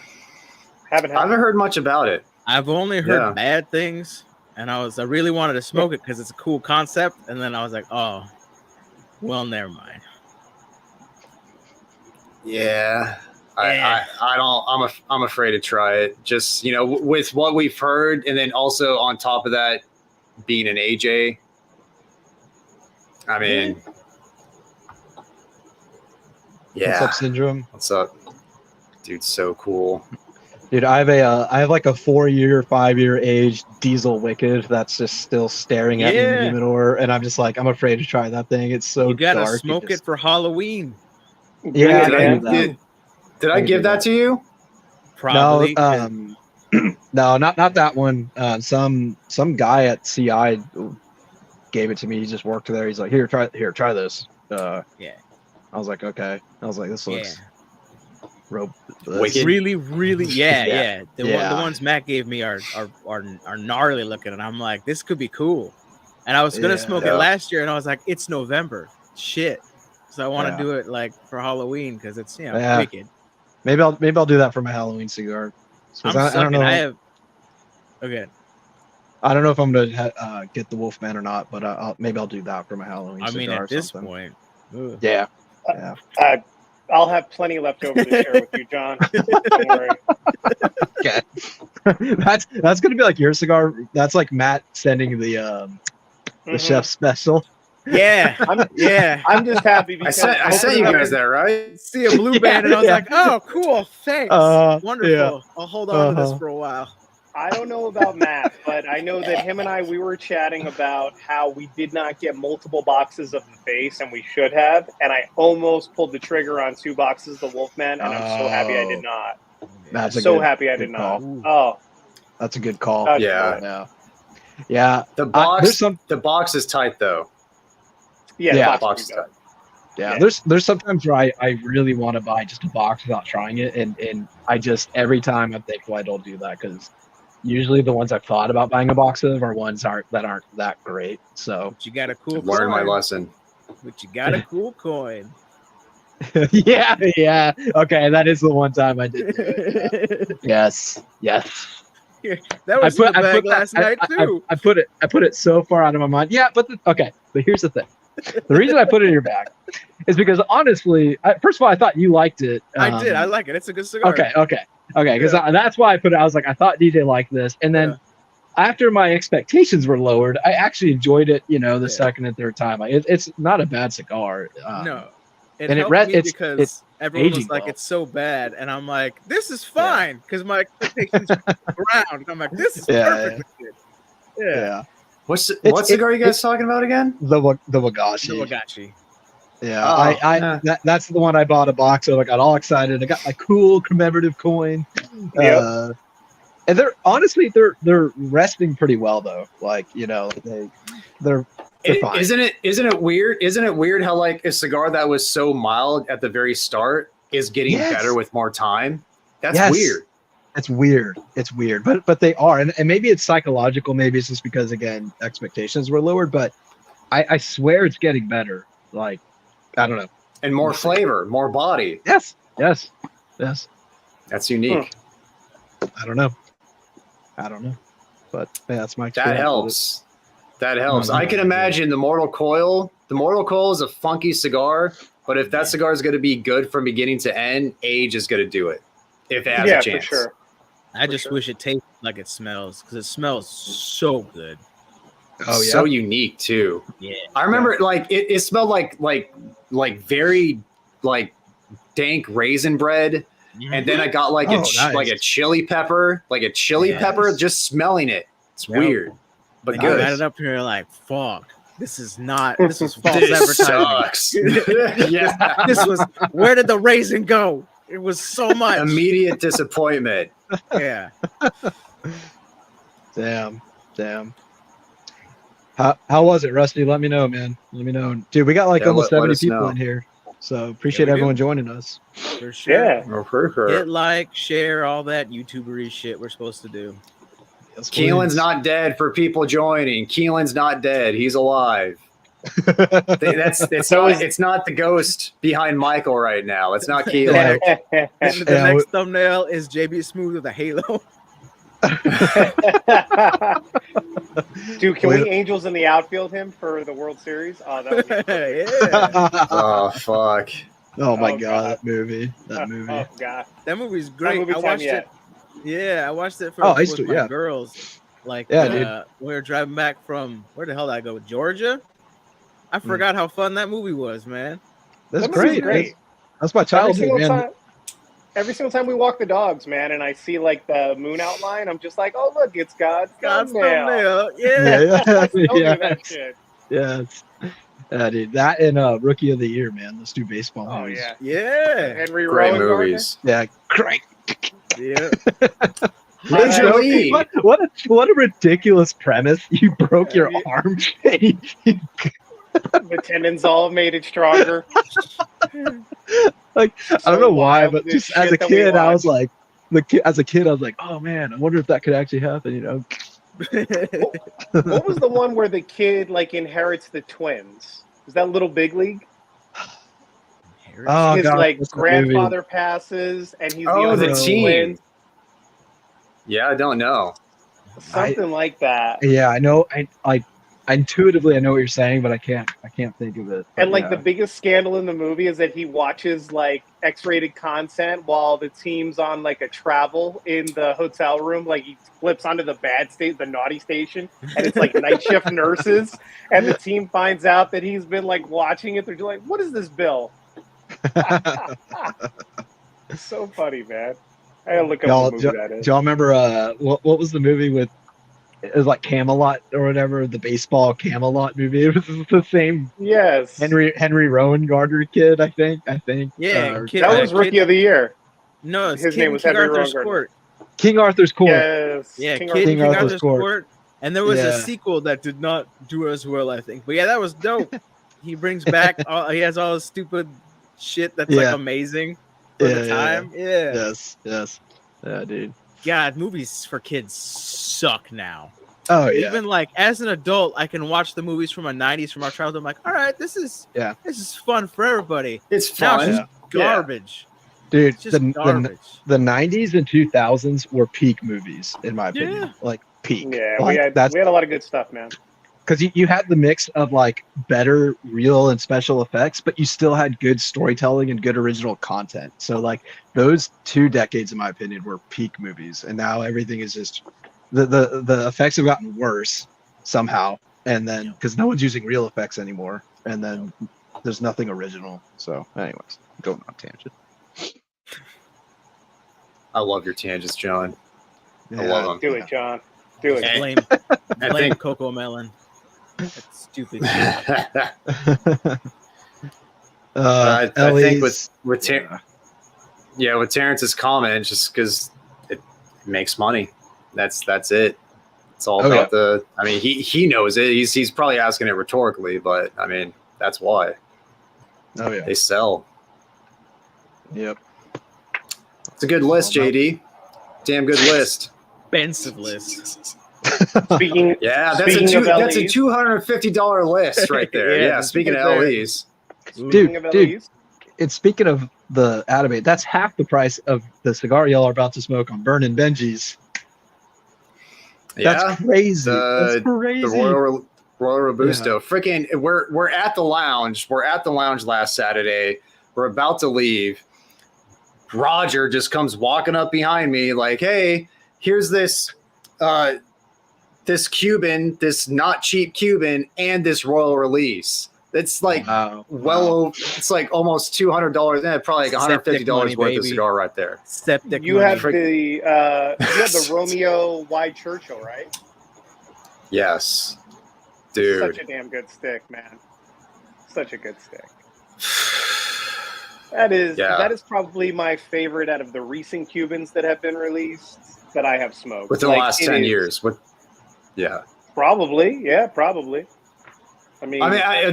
I haven't heard much about it. I've only heard bad things, and I really wanted to smoke it because it's a cool concept, and then I was like, oh, well, never mind. Yeah. I'm afraid to try it. Just, with what we've heard, and then also on top of that, being an AJ. I mean, yeah. What's up, Syndrome? What's up, dude? So cool, dude. I have like a 4-year, 5-year aged diesel Wicked that's just still staring at me in the humidor, and I'm just like, I'm afraid to try that thing. It's so you gotta dark. smoke it for Halloween. Yeah, did I give that to you? Probably. No, no, not that one. Some guy at CI gave it to me. He just worked there. He's like, here, try this. Yeah. I was like, okay. I was like, this looks wicked. Really, really, yeah. The ones Matt gave me are gnarly looking, and I'm like, this could be cool. And I was gonna smoke it last year, and I was like, it's November, shit. So I want to do it like for Halloween because it's wicked. Maybe I'll do that for my Halloween cigar. I don't know. Okay. I don't know if I'm gonna get the Wolfman or not, but maybe I'll do that for my Halloween. I mean, cigar at this something. point, yeah. I'll have plenty left over to share with you, John. Don't worry. Okay. that's gonna be like your cigar. That's like Matt sending the chef special. Yeah, I'm just happy because I sent you guys there, right? See a blue band, and I was like, "Oh, cool, thanks, wonderful." Yeah. I'll hold on to this for a while. I don't know about Matt, but I know that him and we were chatting about how we did not get multiple boxes of the base, and we should have. And I almost pulled the trigger on 2 boxes of the Wolfman, and I'm so happy I did not. That's happy I did not. Oh, that's a good call. Yeah. The box is tight though. Yeah, the box is tight. Yeah, there's sometimes where I really want to buy just a box without trying it, and I just every time I think, well, I don't do that because usually the ones I've thought about buying a box of are ones that aren't that great. So but you got a cool learn coin. My lesson. But you got a cool coin. yeah. Okay, that is the one time I did do it. Yeah. Yes. That was in the bag last night too. I put it so far out of my mind. Yeah, but here's the thing. The reason I put it in your bag is because honestly, first of all, I thought you liked it. I did. I like it. It's a good cigar. Okay. Because that's why I put it. I was like, I thought DJ liked this, and then after my expectations were lowered, I actually enjoyed it. The second and third time. It's not a bad cigar. No, and it's because everyone was like, well. it's so bad, and I'm like, this is fine because my expectations were around. I'm like, this is perfect. Yeah. What cigar are you guys talking about again? The Wagashi. The Wagashi. Yeah, that's the one I bought a box of. I got all excited. I got my cool commemorative coin. And they're resting pretty well though. Like they're fine. Isn't it weird? Isn't it weird how like a cigar that was so mild at the very start is getting better with more time? That's weird. It's weird. It's weird, but they are, and maybe it's psychological. Maybe it's just because again expectations were lowered. But I swear it's getting better. Like I don't know. And more flavor, more body. Yes. That's unique. I don't know, but yeah, that's my That experience helps. That helps. Mhm. I can imagine the Mortal Coil. The Mortal Coil is a funky cigar, but if that cigar is going to be good from beginning to end, age is going to do it. If it has a chance. for sure. I just wish it tasted like it smells because it smells so good. Oh yeah, So unique too. Yeah, I remember like it smelled like very like dank raisin bread, and then I got like nice. like a chili pepper, Yes. just smelling it. It's Yep. weird, but I good. got it up here like, fuck. This is not. This was false This advertising. sucks. Yeah, This was. Where did the raisin go? It was so much. immediate disappointment. Yeah. damn. How was it, Rusty? Let me know, man. Let me know, dude. We got like Yeah, almost let 70 us people know. in here, so appreciate we do. everyone joining us. For sure. Yeah. Oh, for sure. Hit like, share, all that YouTubery shit we're supposed to do. Yes, Keelan's please. not dead for people joining. Keelan's not dead. He's alive. It's not the ghost behind Michael right now. It's not Keelan. The Yeah, next thumbnail is JB Smooth with a halo. Dude, can we Angels in the Outfield him for the World Series? Oh, that would be Yeah. Oh fuck! Oh my Oh, god, God. that movie. That movie. Oh, God. That movie's That great. movie I time watched yet. it. Yeah, I watched it for Oh, I used with to, my yeah. girls. Like, Yeah, dude. we were driving back from where the hell did I go? Georgia. I forgot how fun that movie was, man. That's That movie's great. great. That's my Every childhood, single man. time. Every single time we walk the dogs, man, and I see like the moon outline, I'm just like, oh look, it's God's God's thumbnail. thumbnail. Yeah. I still do yeah. that shit. Yes. Yeah, dude. That and Rookie of the Year, man. Those two baseball Oh movies. yeah. Yeah. Henry Great Rowan movies. Yeah, great. Yeah. Major So, League. what a ridiculous premise. You broke your Yeah. arm. The tendons all made it stronger. I don't know why, wild, but this just as a shit that we kid, I was watch. like, as a kid, I was like, oh man, I wonder if that could actually happen. You know? What was the one where the kid like inherits the twins? Is that Little Big League? Oh His god, like what's the grandfather passes and he's Oh, the the only team. twin. Yeah, I don't know. Something like that. movie? Yeah, I know. I intuitively I know what you're saying, but I can't think of it. And But, like yeah. the biggest scandal in the movie is that he watches like X-rated content while the team's on like a travel in the hotel room. Like he flips onto the the naughty station, and it's like night shift nurses. And the team finds out that he's been like watching it. They're just like, "What is this bill?" It's so funny, man. I gotta look up Y'all, what movie do that is. y'all remember what was the movie with? It was like Camelot or whatever, the baseball Camelot movie. It was the same Yes, Henry Rowan Gardner kid, I think. Yeah, or- kid- that was Rookie of the Year. No, it's His King, name was King Henry Arthur's Rowan Court. King Arthur's Court. Yes, Yeah, King King Arthur. Arthur's Court. And there was Yeah. a sequel that did not do as well, I think. But yeah, that was dope. He brings back he has all his stupid shit that's Yeah. like amazing for the time. Yeah. Yes. Yeah, dude. God, movies for kids suck now. Oh yeah. Even like as an adult, I can watch the movies from our 90s from our childhood. I'm like, all right, this is fun for everybody. It's Now fun. it's just garbage. Dude, It's just garbage. the 90s and 2000s were peak movies in my opinion. Yeah. Like peak. Yeah, Like, we had a lot of good stuff, man. because you had the mix of like better real and special effects, but you still had good storytelling and good original content. So like those 2 decades, in my opinion, were peak movies, and now everything is just the effects have gotten worse somehow, and then because no one's using real effects anymore, and then there's nothing original. So, anyways, going on tangent. I love your tangents, John. I love them. Do it, John. Do it. Blame think- Coco Melon. That's stupid shit. I think Ellie's- with Terrence's comment, just because it makes money. That's it. It's all Oh, about the. I mean, he knows it. He's probably asking it rhetorically, but I mean, that's why Oh yeah. they sell. Yep. It's a good list, Well, JD. Damn good list. Expensive list. Speaking, Yeah, speaking of that's a LEs, $250 list right there. Yeah, Yeah, that's speaking of right there. LEs. speaking of Dude, LEs, it's speaking of the Atabate, that's half the price of the cigar y'all are about to smoke on Burnin' Benji's. Yeah, That's crazy. That's the crazy. Royal Robusto. Yeah. Freaking, we're at the lounge. We're at the lounge last Saturday. We're about to leave. Roger just comes walking up behind me like, "Hey, here's this this Cuban, this not cheap Cuban, and this Royal Release. It's like over. It's like almost $200. Probably like $150 worth of cigar right there. Septic you money. have the Romeo Wide Churchill, right? Yes, dude. Such a damn good stick, man. Such a good stick. That is probably my favorite out of the recent Cubans that have been released that I have smoked Within the last 10 years. Probably. I mean,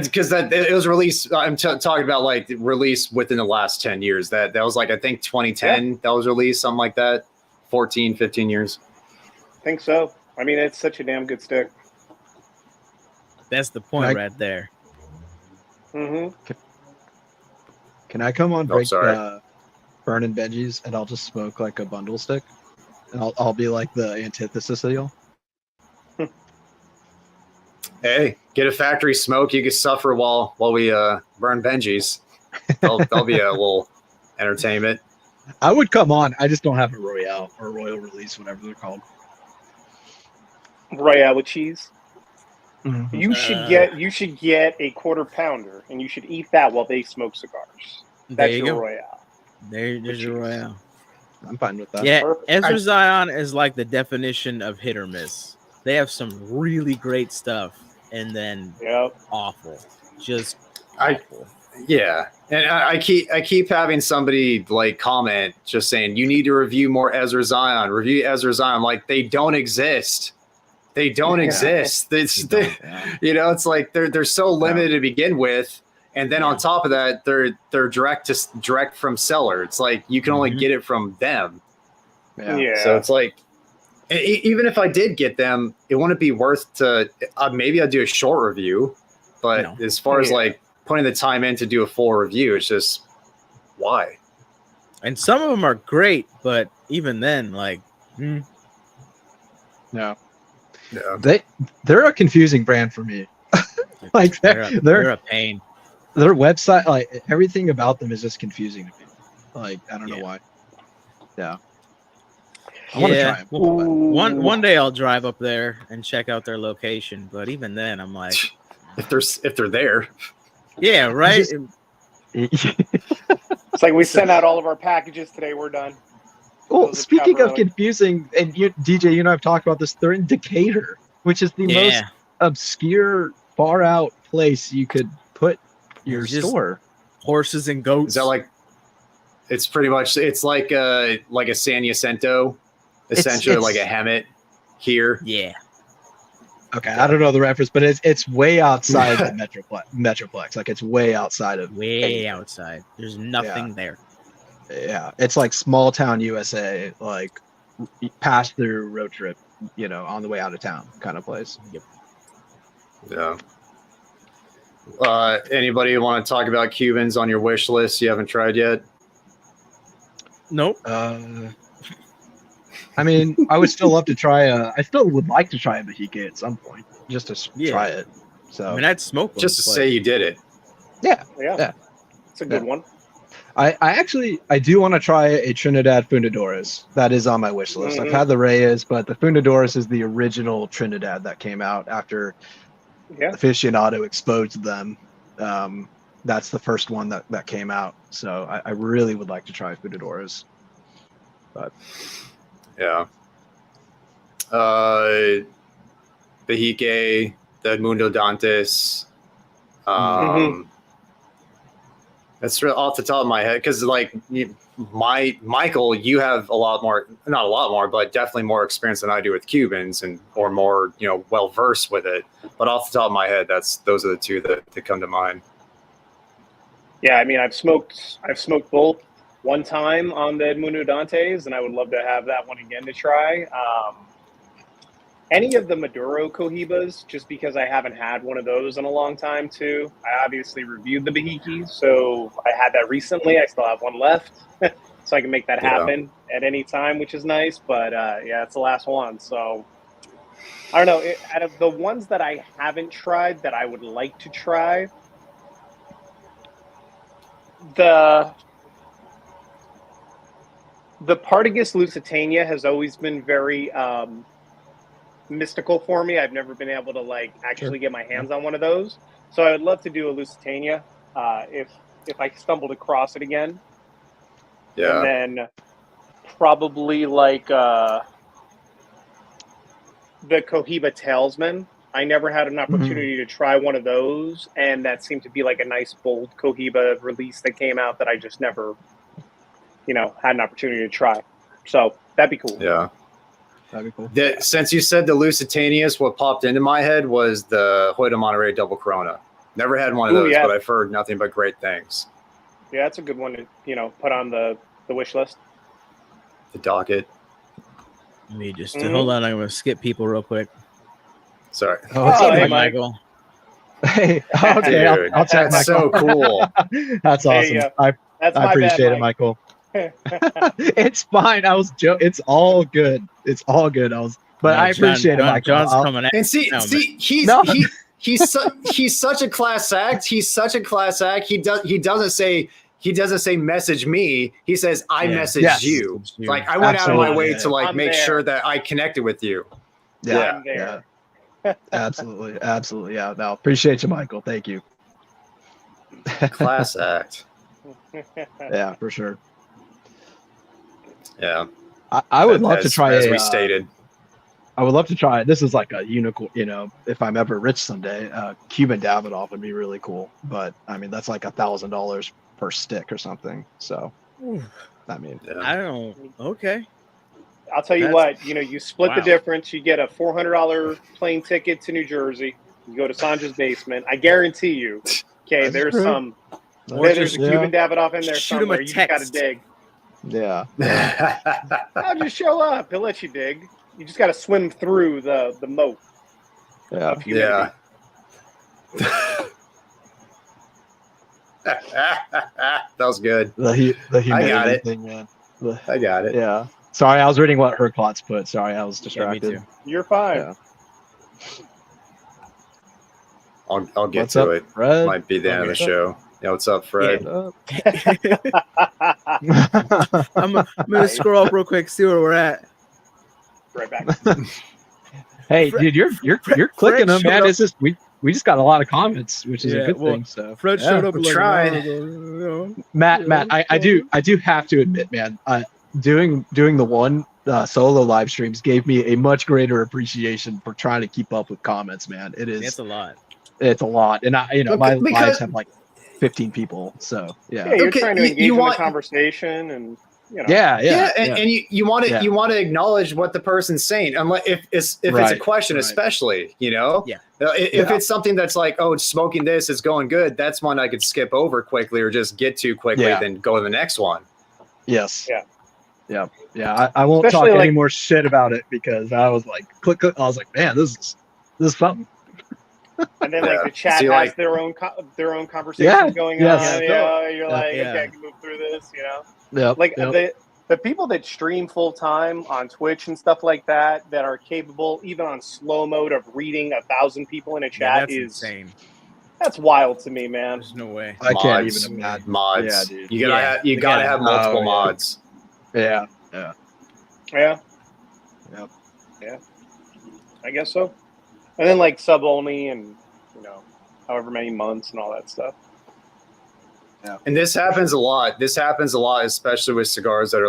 because it was released. I'm talking about like released within the last 10 years. That was like, I think 2010 that was released, something like that. 14, 15 years. I think so. I mean, it's such a damn good stick. That's the point right there. Mm-hmm. Can I come on break Burnin' Benji's and I'll just smoke like a bundle stick? And I'll be like the antithesis of y'all. Hey, get a factory smoke. You can suffer while we burn Benji's. That'll be a little entertainment. I would come on. I just don't have a Royale or Royal Release, whatever they're called. Royale with cheese. Mm-hmm. You should get a quarter pounder and you should eat that while they smoke cigars. That's your Royale. There's your Royale. I'm fine with that. Yeah, Ezra Zion is like the definition of hit or miss. They have some really great stuff and then awful. Just awful. Yeah. And I keep having somebody like comment just saying you need to review more Ezra Zion. Review Ezra Zion. Like they don't exist. They don't exist. You know, it's like they're so limited to begin with, and then on top of that, they're direct from seller. It's like you can only get it from them. Yeah. So it's like even if I did get them, it wouldn't be worth to. Maybe I'd do a short review, but as far as like putting the time in to do a full review, it's just why. And some of them are great, but even then, like, no. Yeah. They're a confusing brand for me. Like they're a pain. Their website, like everything about them is just confusing to me. Like I don't know why. Yeah. I want to try them. One day I'll drive up there and check out their location, but even then I'm like, if they're there. Yeah, right. It's like we sent out all of our packages today. We're done. Well, speaking of confusing, and DJ, you and I have talked about this. They're in Decatur, which is the most obscure, far out place you could put your store. Horses and goats. Is that like? It's pretty much. It's like a San Jacinto, essentially like a Hemet here. Yeah. Okay, I don't know the reference, but it's way outside the Metroplex. Like it's way outside of. Outside. There's nothing there. Yeah, it's like small town USA, like pass through road trip, you know, on the way out of town kind of place. Yep. Yeah. Anybody want to talk about Cubans on your wish list you haven't tried yet? Nope. I mean, I would still love to try I still would like to try a Bahique at some point, just to try it. So I mean, I'd smoke just to say you did it. Yeah. It's a good one. I do want to try a Trinidad Fundadores. That is on my wish list. I've had the Reyes, but the Fundadores is the original Trinidad that came out after Aficionado exposed them. That's the first one that came out. So I really would like to try Fundadores. But yeah. Bahique, the Mundo Dantes. That's real off the top of my head because, like, Michael, you have not a lot more, but definitely more experience than I do with Cubans or more, well versed with it. But off the top of my head, those are the two that come to mind. Yeah, I mean, I've smoked both one time on the Edmundo Dantes, and I would love to have that one again to try. Any of the Maduro Cohibas, just because I haven't had one of those in a long time too. I obviously reviewed the Bahiki, so I had that recently. I still have one left, so I can make that happen at any time, which is nice. But yeah, it's the last one. So I don't know. Out of the ones that I haven't tried that I would like to try, the Partagas Lusitania has always been very mystical for me. I've never been able to like actually get my hands on one of those. So I would love to do a Lusitania if I stumbled across it again. Yeah. And then probably like the Cohiba Talesman. I never had an opportunity to try one of those, and that seemed to be like a nice bold Cohiba release that came out that I just never, had an opportunity to try. So that'd be cool. Yeah. That'd be cool. Since you said the Lusitanias, what popped into my head was the Hoyt de Monterey Double Corona. Never had one of those, but I've heard nothing but great things. Yeah, that's a good one to, put on the wish list. The docket. Let me just hold on. I'm going to skip people real quick. Sorry. Hey, Michael. Hey, okay, I'll check. That's Michael. so cool. That's awesome. I appreciate it, Michael. It's fine. I was joking. It's all good. It's all good. I appreciate it, Michael. John's coming at And see, he's such a class act. He's such a class act. He doesn't say message me. He says I message you. Like I went out of my way to like make sure that I connected with you. Yeah. Absolutely. Yeah. No, appreciate you, Michael. Thank you. Class act. Yeah, for sure. Yeah. I would love to try as we stated. I would love to try it. This is like a unicorn, if I'm ever rich someday, Cuban Davidoff would be really cool. But I mean, that's like $1,000 per stick or something. So, I mean, I don't. Okay. I'll tell you what, you split the difference. You get a $400 plane ticket to New Jersey. You go to Sanja's basement. I guarantee you, there's true. There's a Cuban Davidoff in there somewhere. You just got to dig. Yeah. I'll just show up. He'll let you dig. You just got to swim through the moat. Yeah. That was good. The humidity thing, man. I got it. Yeah. Sorry, I was reading what Herklotz put. Sorry, I was distracted. Yeah, me too. You're fine. Yeah. I'll get What's to up, it. Fred? Might be the end of the show. Yeah, what's up, Fred? I'm gonna scroll up real quick, see where we're at. Right back. Hey, dude, you're clicking them, man. It's just we just got a lot of comments, which is a good thing. So Fred showed up. Trying. Matt, I do have to admit, man, doing the one solo live streams gave me a much greater appreciation for trying to keep up with comments, man. It's a lot. It's a lot, and my lives have like 15 people, so yeah. You're trying to engage in the conversation, and and you want to acknowledge what the person's saying, unless if it's a question, especially if it's something that's like, oh, it's smoking this, it's going good, that's one I could skip over quickly or just get to quickly, then go to the next one. Yes. Yeah. I won't talk any more shit about it because I was like, click. I was like, man, this is something. And then the chat has their own conversations going on. You're like, okay, I can move through this. The people that stream full time on Twitch and stuff like that are capable, even on slow mode, of reading 1,000 people in a chat that's is insane. That's wild to me, man. There's no way. I can't even imagine mods. Yeah, dude. You gotta have multiple mods. Yeah. I guess so. And then sub only, and however many months and all that stuff. Yeah. And this happens a lot. Especially with cigars that are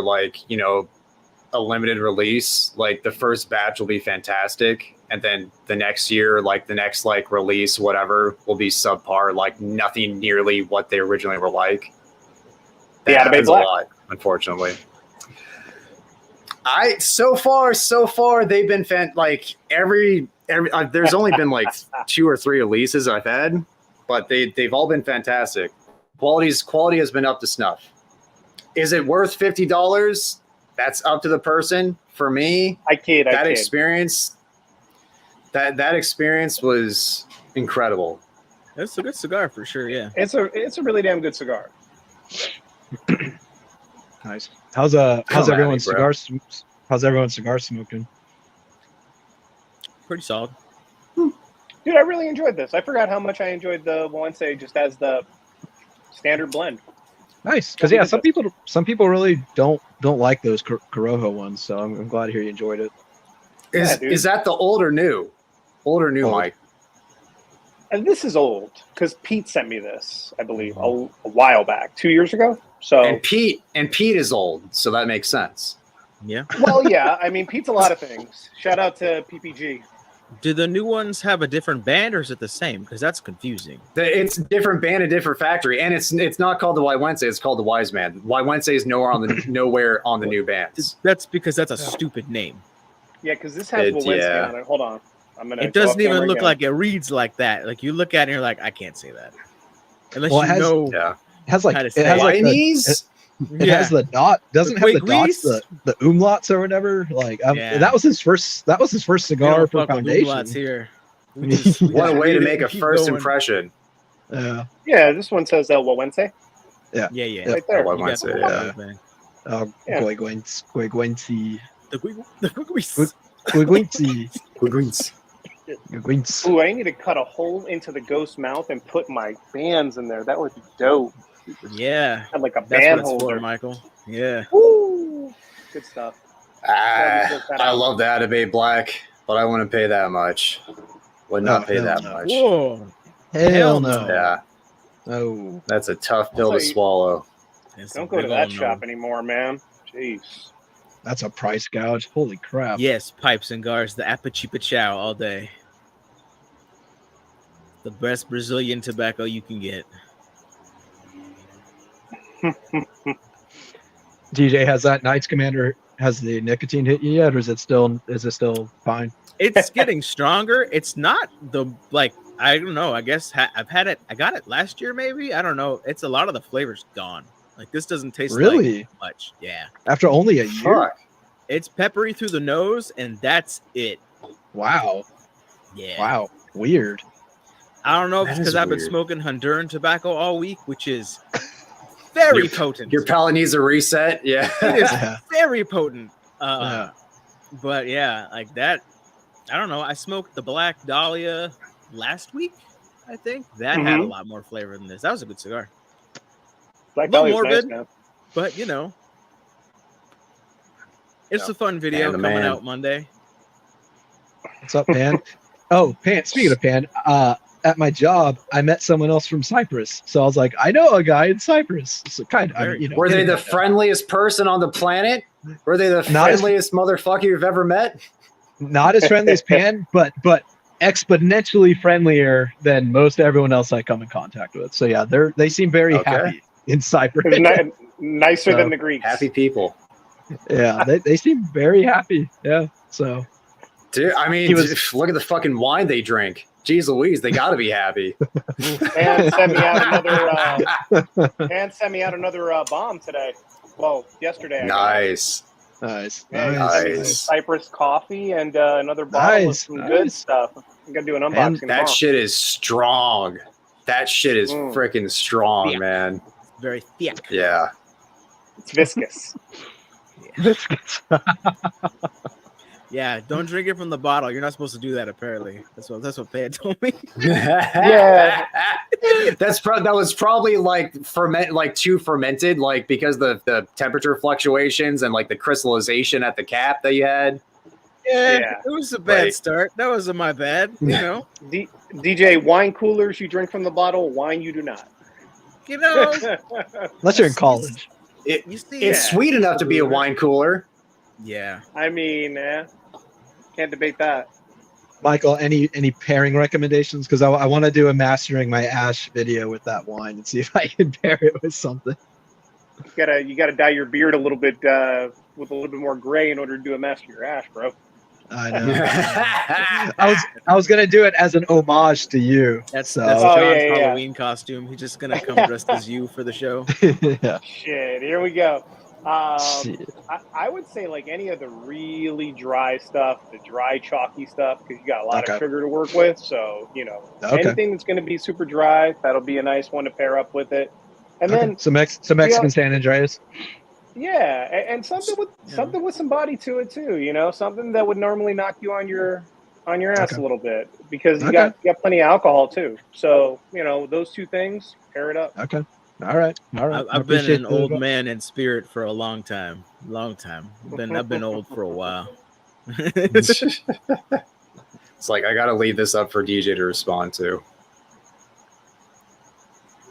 a limited release. Like the first batch will be fantastic, and then the next year, the next release, whatever, will be subpar. Nothing nearly what they originally were like. That happens a lot, unfortunately. So far they've been every there's only been 2 or 3 releases I've had, but they've all been fantastic. Quality has been up to snuff. Is it worth $50? That's up to the person. For me, I kid. experience that experience was incredible. It's a good cigar for sure. Yeah. It's a really damn good cigar. Nice. How's everyone's cigar smoking? Pretty solid. Dude, I really enjoyed this. I forgot how much I enjoyed the Valencia just as the standard blend. Nice, because yeah, some people really don't like those Corojo ones. So I'm glad to hear you enjoyed it. Is that the old or new? Old or new, Old. Mike? And this is old because Pete sent me this, I believe, a while back, 2 years ago. So And Pete is old, so that makes sense. Yeah. well, yeah. I mean, Pete's a lot of things. Shout out to PPG. Do the new ones have a different band or is it the same? Because that's confusing. It's a different band, a different factory, and it's not called the White Wednesday. It's called the Wise Man. White Wednesday is nowhere on the new bands. That's because that's a stupid name. Yeah, because this has Valencia yeah. on it. Hold on. I'm gonna. It go doesn't off even camera look again. like it reads like that. Like you look at it and you're like, I can't say that. Unless Well, it you has- know. Yeah, It has like How to it say has it. like Chinese. it has the dot. Doesn't have the dots, Grease? the umlauts or whatever. Like Yeah. that was his first We cigar don't for fuck with Foundation. umlauts here. We Yeah. just- we What a just way to read it make and a keep first going. impression. Yeah. Yeah, this one says Valencia Yeah. right there. White You got Wednesday, the yeah. whole thing. Yeah. Guiguensi. The grease. Guiguensi. Guiguensi. Ooh, I need to cut a hole into the ghost mouth and put my bands in there. That would be dope. Yeah. Had like a That's band what it's for, holder. Michael. Yeah. Woo! Good stuff. I love the Atabey Black, but I wouldn't pay that much. Would not Oh, pay hell that no. much. Whoa. Hell no. no. Yeah, Oh. that's a tough pill tell to you- swallow. It's Don't a go to big that old shop no. anymore, man. Jeez. That's a price gouge. Holy crap. Yes, pipes and cigars, the Apachipa Chow all day. The best Brazilian tobacco you can get. DJ, has that Knights Commander, has the nicotine hit you yet, or is it still fine? It's getting stronger. It's not the like I don't know. I guess I've had it. I got it last year, maybe. I don't know. It's a lot of the flavors gone. Like this doesn't taste Really? like much. Yeah, After only a year? Fuck. it's peppery through the nose, and that's it. Wow. Yeah. Wow. Weird. I don't know if That it's is because I've been weird. smoking Honduran tobacco all week, which is very potent. Your palate needs a reset. Yeah. It is Yeah. very potent. Yeah. But yeah, like that. I don't know. I smoked the Black Dahlia last week. I think that had a lot more flavor than this. That was a good cigar. Black Little Dahlia's nice, morbid. man. But you know, it's Yeah. a fun video And the coming man. out Monday. What's up, Pan? Oh, Pan. Speaking of Pan, at my job, I met someone else from Cyprus. So I was like, I know a guy in Cyprus. So kind of, you know. Were they getting the that down. friendliest person on the planet? Were they the Not as- friendliest motherfucker you've ever met? Not as friendly as Pan, but exponentially friendlier than most everyone else I come in contact with. So yeah, they seem very Okay. happy in Cyprus. It's nicer So, than the Greeks. Happy people. Yeah, they seem very happy. Yeah. So Dude, I mean, He was- look at the fucking wine they drink. Jeez Louise, they got to be happy. And sent me out another bomb today. Well, yesterday. I got it. Nice. nice. Yeah, Nice. Cypress coffee and another bottle of Nice, some good nice. stuff. I'm gonna do an And unboxing. That tomorrow. shit is strong. That shit is freaking strong, Yeah. man. Very thick. Yeah. It's viscous. Yeah, don't drink it from the bottle. You're not supposed to do that. Apparently, that's what Pan told me. Yeah. That was probably like too fermented, like because the temperature fluctuations and like the crystallization at the cap that you had. Yeah. It was a bad Like- start. That wasn't my bad. You know, DJ, wine coolers you drink from the bottle, wine you do not. you know. Unless you're in college. You see, It's sweet enough to be a wine cooler. Yeah. I mean, can't debate that. Michael, any pairing recommendations? Because I want to do a mastering my ash video with that wine and see if I can pair it with something. You gotta dye your beard a little bit with a little bit more gray in order to do a master your ash, bro. I know. I was gonna do it as an homage to you. That's so. John's Oh, yeah. Halloween costume. He's just gonna come dressed as you for the show. Yeah. Shit, here we go. Shit. I would say like any of the really dry stuff, the dry chalky stuff, because you got a lot of sugar to work with. So anything that's going to be super dry, that'll be a nice one to pair up with it. And then some Mexican San Andreas. Yeah, and something with some body to it too. Something that would normally knock you on your ass a little bit because you got plenty of alcohol too. So those two things, pair it up. Okay. All right. I've been an old man in spirit for a long time. I've been old for a while. It's like I gotta leave this up for DJ to respond to.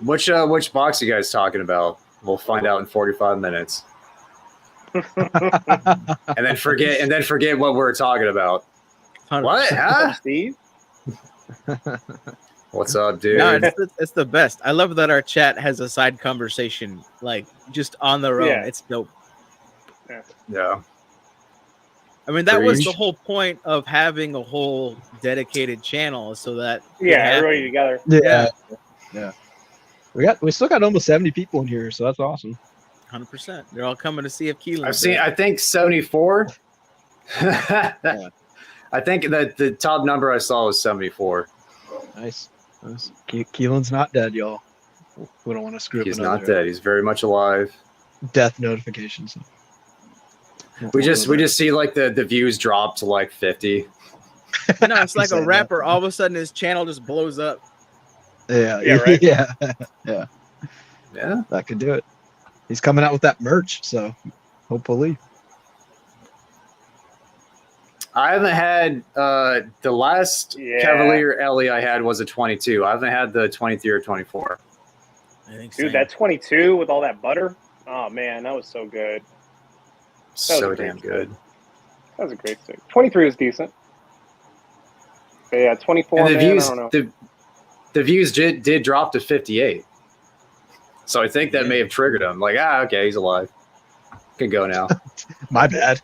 Which box are you guys talking about? We'll find out in 45 minutes. and then forget what we're talking about. 100%. What? Huh? Steve? What's up, dude? No, it's the best. I love that our chat has a side conversation, like just on their own. Yeah. It's dope. Yeah. I mean, that was the whole point of having a whole dedicated channel, so that everybody together. Yeah. We still got almost 70 people in here, so that's awesome. 100%. They're all coming to see if Keelan. I think 74. I think that the top number I saw was 74. Nice. Keelan's not dead, y'all. We don't want to screw up. He's not dead. He's very much alive. Death notifications. We just see like the views drop to like 50. It's like a rapper. All of a sudden, his channel just blows up. Yeah. Right? Yeah. Yeah. That could do it. He's coming out with that merch, so hopefully. I haven't had the last Cavalier Ellie I had was a 22. I haven't had the 23 or 24. I think Dude, that 22 with all that butter. Oh man, that was so good. So damn good. That was a great stick. 23 was decent. But yeah, 24. And the views, I don't know. the views did drop to 58. So I think that may have triggered him. Like, okay, he's alive. Can go now. My bad.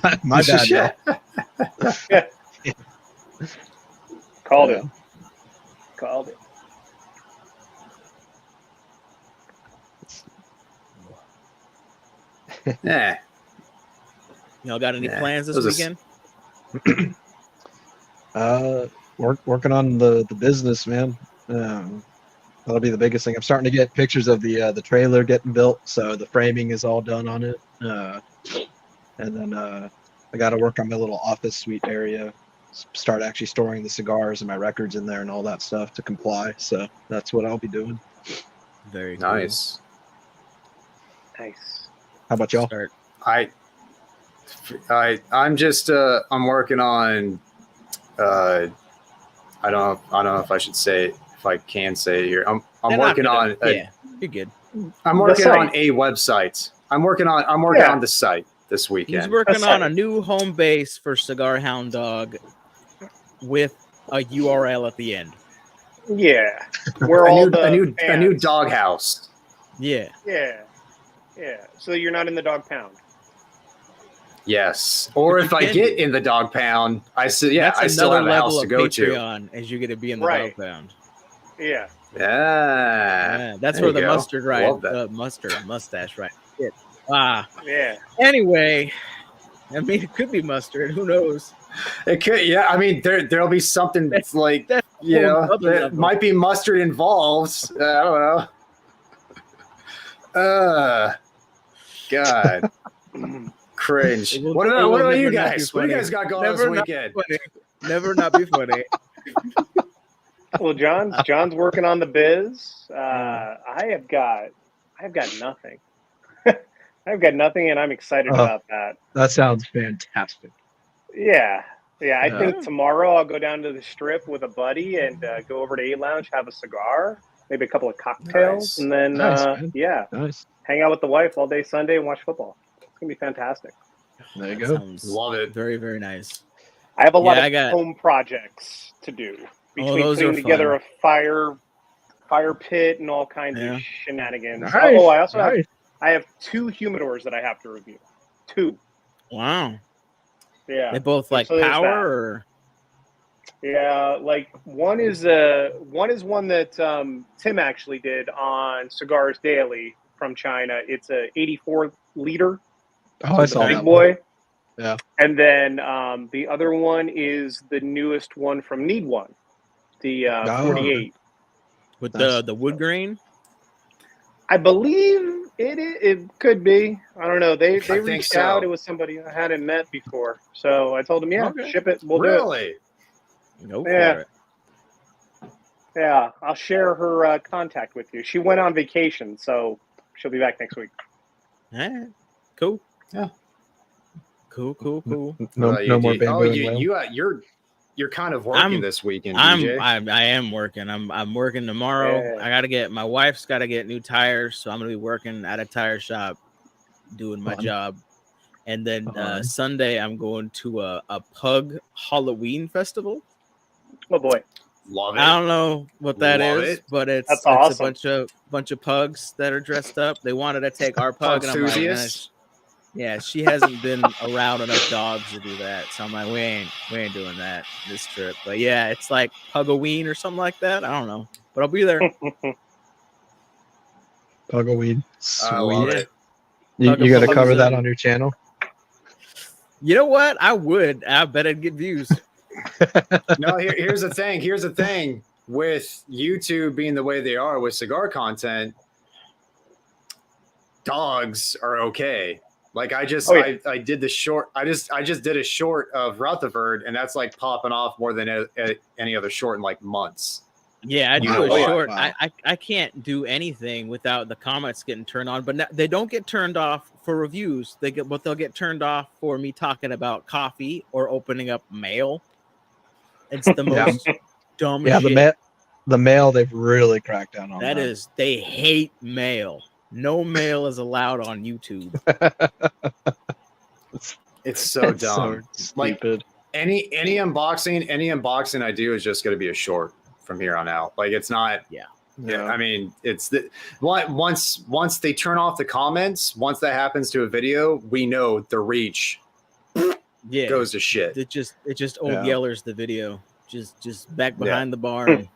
My bad. Yeah. Called it. Yeah. Y'all got any plans this weekend? Working on the business, man. That'll be the biggest thing. I'm starting to get pictures of the trailer getting built, so the framing is all done on it. And then I got to work on my little office suite area. Start actually storing the cigars and my records in there and all that stuff to comply. So that's what I'll be doing. Very nice. Cool. Nice. How about y'all? I'm just I'm working on I don't know if I should say it, if I can say it here. I'm working on you're good. I'm working on a website. I'm working on the site this weekend. He's working on a new home base for Cigar Hound Dog with a URL at the end. Yeah. We're a new doghouse. Yeah. Yeah. So you're not in the dog pound. Yes. Or if I get in the dog pound, I still have a house to go to. As you're going to be in the dog pound. Yeah. Yeah. That's where the mustard mustache right. Yeah. Anyway, I mean, it could be mustard. Who knows? It could. Yeah. I mean, there'll be something that's like, there might be mustard involved. I don't know. God. Cringe. What about you guys? What do you guys got going this weekend? Never not be funny. Well, John's working on the biz. I have got nothing. I've got nothing, and I'm excited about that. That sounds fantastic. Yeah. I think tomorrow I'll go down to the strip with a buddy and go over to A Lounge, have a cigar, maybe a couple of cocktails, and then hang out with the wife all day Sunday and watch football. It's gonna be fantastic. There you go. Love it. Very, very nice. I have a lot of home projects to do between putting together a fire pit and all kinds of shenanigans. Nice. I also have 2 humidors that I have to review. 2. Wow. Yeah. They both like So there's power, that. or Yeah, like one is one that Tim actually did on Cigars Daily from China. It's a 84 liter, Oh, so I it's a saw big that boy. one. Yeah. And then the other one is the newest one from Need One, the Oh. 48. with Nice. the wood grain. I believe it could be. I don't know. They think reached so. out. It was somebody I hadn't met before, so I told them, yeah, Okay. ship it. We'll do it. Really? Go Yeah. for it. Yeah, I'll share her contact with you. She went on vacation, so she'll be back next week. All right. Cool. Yeah. Cool. No, What about no you, more D? bamboo. Oh, and whale. you're kind of working I'm- this weekend, DJ. I am working. I'm working tomorrow. Yeah. I gotta get my wife's got to get new tires, so I'm gonna be working at a tire shop, doing my Fun. job. And then Fun. Sunday I'm going to a pug Halloween festival. Oh boy. Love I it. don't know what that Love is, it. but it's That's a awesome. bunch of pugs that are dressed up. They wanted to take our pug, and I'm like, Enthusiasts. yeah, she hasn't been around enough dogs to do that. So I'm like, we ain't doing that this trip. But yeah, it's like Pugoween or something like that. I don't know, but I'll be there. Puggleweed. I love Yeah. it. You got to Puggle cover that Zone. on your channel. You know what? I would. I bet I'd get views. No, here's the thing. Here's the thing with YouTube being the way they are with cigar content. Dogs are okay. Like I just Oh, yeah. I did the short. I just did a short of Rutherford, and that's like popping off more than any other short in like months. Yeah, I do Wow. a Oh, yeah. short. Wow. I can't do anything without the comments getting turned on. But they don't get turned off for reviews. They'll get turned off for me talking about coffee or opening up mail. It's the Yeah. most dumb Yeah, shit. the male they've really cracked down on. That is, they hate mail. No mail is allowed on YouTube. It's so dumb. Like stupid. any unboxing I do is just going to be a short from here on out. Like it's not. Yeah. Yeah, I mean, it's the once they turn off the comments, once that happens to a video, we know the reach Yeah, goes to shit. it just old Yeah. yellers the video. Just back Yeah. behind the bar. And,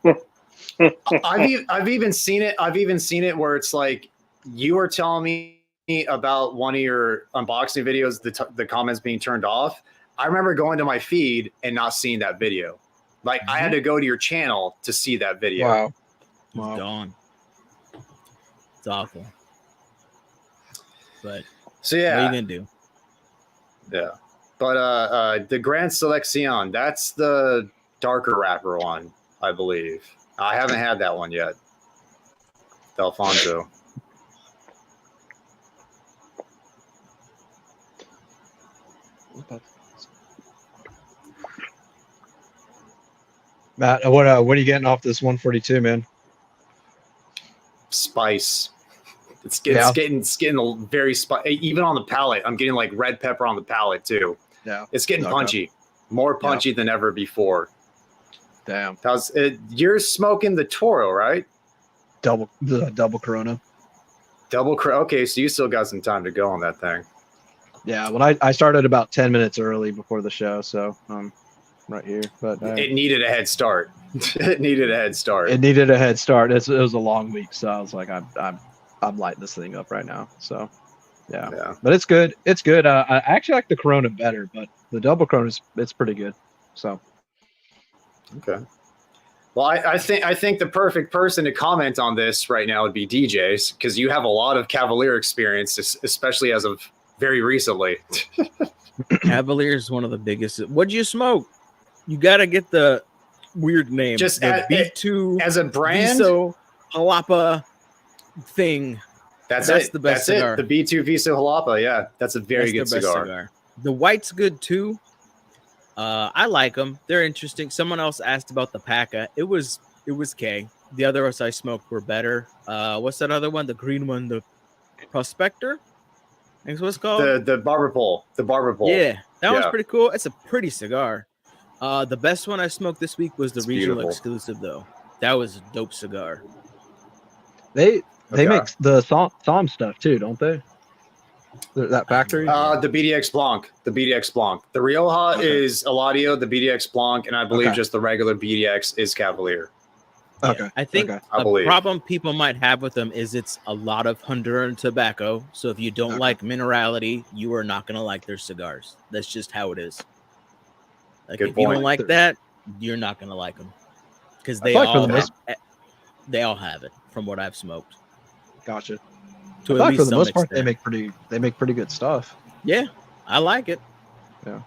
I've even seen it. I've even seen it where it's like you were telling me about one of your unboxing videos, the comments being turned off. I remember going to my feed and not seeing that video. Like I had to go to your channel to see that video. Wow. He's Wow. gone. It's awful. But So what are you yeah, gonna do? yeah. But the Grand Selection, that's the darker wrapper one, I believe. I haven't had that one yet. Alfonso. Matt, what are you getting off this 142, man? Spice. It's Yeah. getting a very spicy. Even on the palate, I'm getting like red pepper on the palate too. Yeah. It's getting Okay. punchy, more punchy than ever before. Damn. You're smoking the Toro, right? The double Corona. Okay, so you still got some time to go on that thing. Yeah. Well, I started about 10 minutes early before the show, so right here. But It needed a head start. It needed a head start. it needed a head start. It was a long week, so I was like, I'm lighting this thing up right now. So yeah. Yeah. But it's good. It's good. I actually like the Corona better, but the double Corona it's pretty good. So Okay. Well, I think the perfect person to comment on this right now would be DJs, because you have a lot of Cavalier experience, especially as of very recently. Cavalier is one of the biggest. What'd you smoke? You gotta get the weird name. Just the B2 as a brand, Viso Jalapa thing. that's the best that's cigar. it. The B2 Viso Jalapa, yeah, that's a very good That's the best cigar. The white's good too. I like them. They're interesting. Someone else asked about the Paca. It was K. The others I smoked were better. What's that other one? The green one, the Prospector. I think what it's called. The barber pole. The barber pole. Yeah, that one's Yeah. pretty cool. It's a pretty cigar. The best one I smoked this week was the It's regional beautiful. exclusive, though. That was a dope cigar. they Okay. make the Psalm stuff too, don't they? That factory? The BDX Blanc. The BDX Blanc. The Rioja is Eladio, the BDX Blanc, and I believe just the regular BDX is Cavalier. Okay. I think I a believe. problem people might have with them is it's a lot of Honduran tobacco. So if you don't like minerality, you are not going to like their cigars. That's just how it is. Like Good if you point. don't like that, you're not going to like them because they feel like for the all have it from what I've smoked. Gotcha. To I at feel like least for the some most part, extent. they make pretty good stuff. Yeah, I like it. Yeah.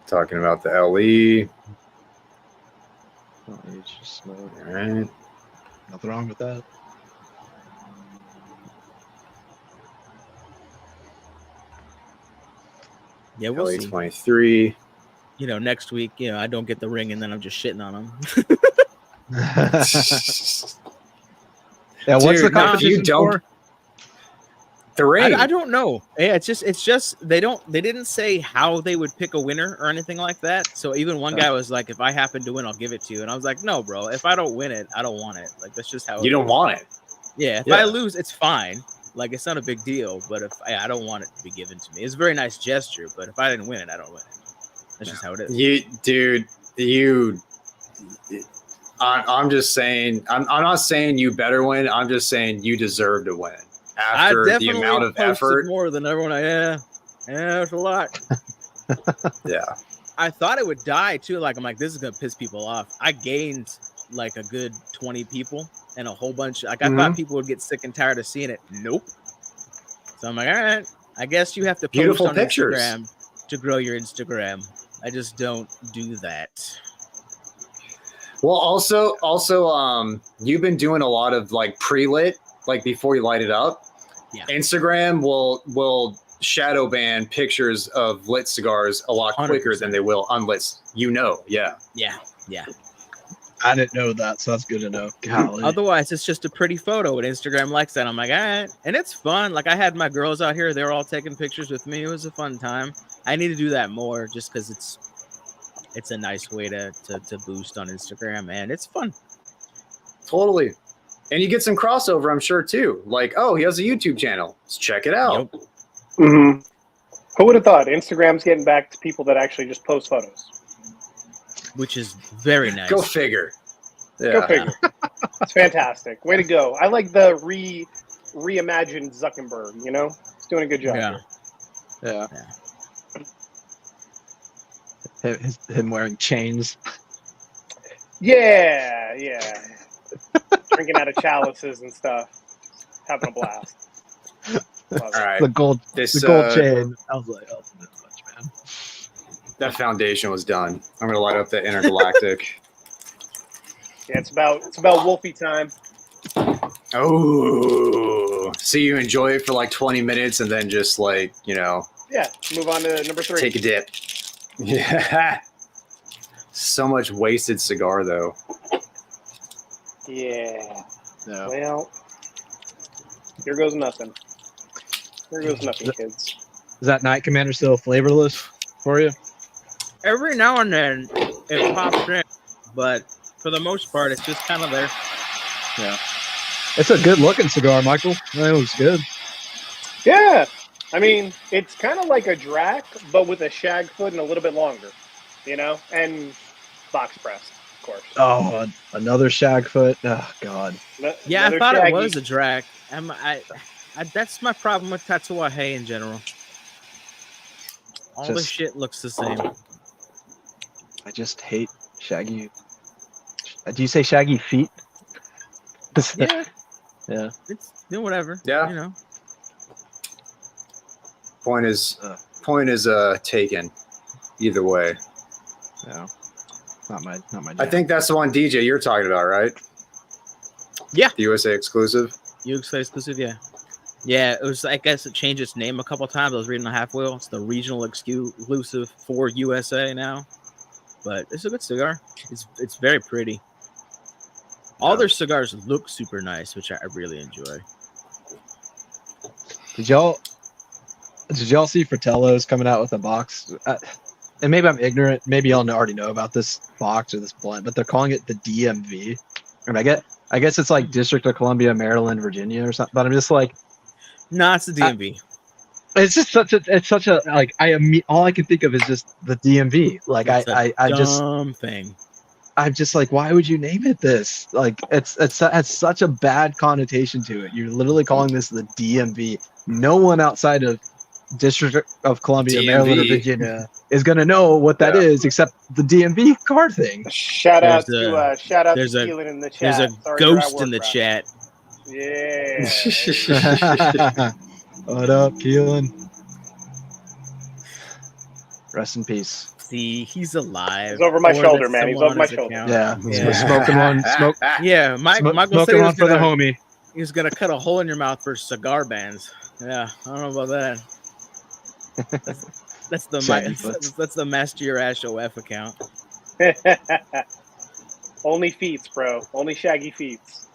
Talking about the LE. Don't age, just smoke. All right. Nothing wrong with that. Yeah, we'll LE see. 23. Next week, I don't get the ring and then I'm just shitting on them. Yeah, what's Dude, the competition you don't. for? The ring. I don't know. Yeah, it's just they didn't say how they would pick a winner or anything like that. So even one guy was like, if I happen to win, I'll give it to you. And I was like, no, bro, if I don't win it, I don't want it. Like that's just how You don't want it. Yeah, if I lose, it's fine. Like it's not a big deal. But if I don't want it to be given to me, it's a very nice gesture. But if I didn't win it, I don't win it. That's just how it is. I'm just saying. I'm not saying you better win. I'm just saying you deserve to win after the amount of effort. More than everyone. Yeah, it's a lot. Yeah. I thought it would die too. Like I'm like, this is gonna piss people off. I gained like a good 20 people and a whole bunch. Like I thought people would get sick and tired of seeing it. Nope. So I'm like, all right, I guess you have to post Beautiful on pictures Instagram to grow your Instagram. I just don't do that. Well, also, you've been doing a lot of like pre-lit, like before you light it up. Yeah. Instagram will shadow ban pictures of lit cigars a lot quicker 100%. than they will unlit. Yeah. Yeah. I didn't know that, so that's good to know. Golly. Otherwise, it's just a pretty photo, and Instagram likes that. I'm like, all right, and it's fun. Like I had my girls out here; they were all taking pictures with me. It was a fun time. I need to do that more, just because it's a nice way to boost on Instagram, and it's fun. Totally. And you get some crossover, I'm sure, too. Like, oh, he has a YouTube channel. Let's check it out. Yep. Mm-hmm. Who would have thought Instagram's getting back to people that actually just post photos? Which is very nice. Go figure. Yeah. Go figure. It's fantastic. Way to go. I like the reimagined Zuckerberg, He's doing a good job. Yeah. Yeah. Him wearing chains. Yeah. Drinking out of chalices and stuff. Having a blast. All right. The gold chain. I was like, oh, that's much, man. That foundation was done. I'm gonna light up the intergalactic. Yeah, it's about Wolfie time. Oh, so you enjoy it for like 20 minutes and then just like, Yeah, move on to number 3. take a dip. Yeah. So much wasted cigar though. Yeah. Yeah. Well, here goes nothing. Here goes nothing, kids. Is that Night Commander still flavorless for you? Every now and then it pops in, but for the most part, it's just kind of there. Yeah. It's a good looking cigar, Michael. That looks good. Yeah. I mean, it's kind of like a Drac, but with a shag foot and a little bit longer, and box pressed, of course. Oh, another shag foot. Oh, God. Yeah, I Another thought shaggy. it was a Drac. That's my problem with Tatuaje in general. All the Just- shit looks the same. I just hate shaggy. Do you say shaggy feet? Yeah, Yeah. it's whatever. Yeah. Point is taken. Either way. Yeah. Not my I jam. think that's the one DJ you're talking about, right? Yeah. The USA exclusive. USA exclusive, yeah. Yeah, it was. I guess it changed its name a couple times. I was reading the half wheel. It's the regional exclusive for USA now, but it's a good cigar. It's very pretty. All their cigars look super nice, which I really enjoy. Did y'all see Fratello's coming out with a box? And maybe I'm ignorant. Maybe y'all already know about this box or this blend, but they're calling it the DMV. And I get I guess it's like District of Columbia, Maryland, Virginia, or something. But I'm just like, Nah, it's the DMV. it's just such a like all I can think of is just the DMV. Like It's a I just dumb thing. I'm just like, why would you name it this? Like it has such a bad connotation to it. You're literally calling this the DMV. No one outside of District of Columbia, Maryland, or DMV. Virginia is gonna know what that is, except the DMV card thing. Shout out There's to there's a- Keelan in the chat. There's a Sorry you're at ghost work, in the bro. chat. Yeah. What up, Keelan? Rest in peace. See, he's alive. He's over my Or shoulder, that's man. He's someone over my on his shoulder. account. Yeah, Yeah. smoking one, Yeah, Michael said smoking he one was for the gonna, homie. he was gonna cut a hole in your mouth for cigar bands. Yeah, I don't know about that. That's the Shaggy foots. that's the Master Your Ash OF account. Only feats, bro. Only shaggy feats.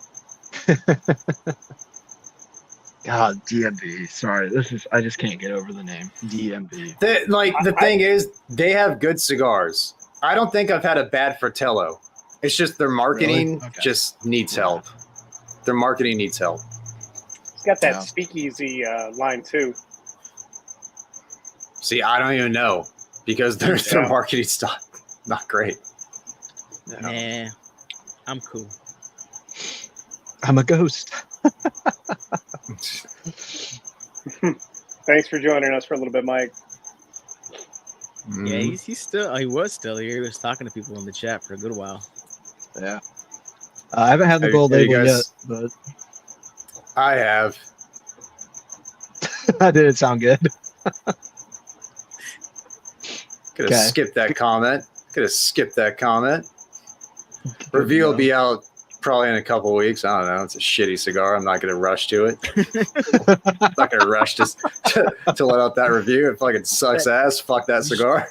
God, DMV. Sorry, I just can't get over the name DMV. The thing is, they have good cigars. I don't think I've had a bad Fratello. It's just their marketing Really? Okay. just needs help. Their marketing needs help. He's got that Yeah. speakeasy line too. See, I don't even know because their Yeah. marketing stuff not great. Nah, I'm cool. I'm a ghost. Thanks for joining us for a little bit, Mike. Yeah, he was still here. He was talking to people in the chat for a good while. Yeah. I haven't had the Have gold you label yet, guys- but I have. that didn't sound good. Could have skipped that comment. Review will be out probably in a couple of weeks. I don't know. It's a shitty cigar. I'm not going to rush to it. I'm not going to rush to let out that review. It fucking sucks ass. Fuck that cigar.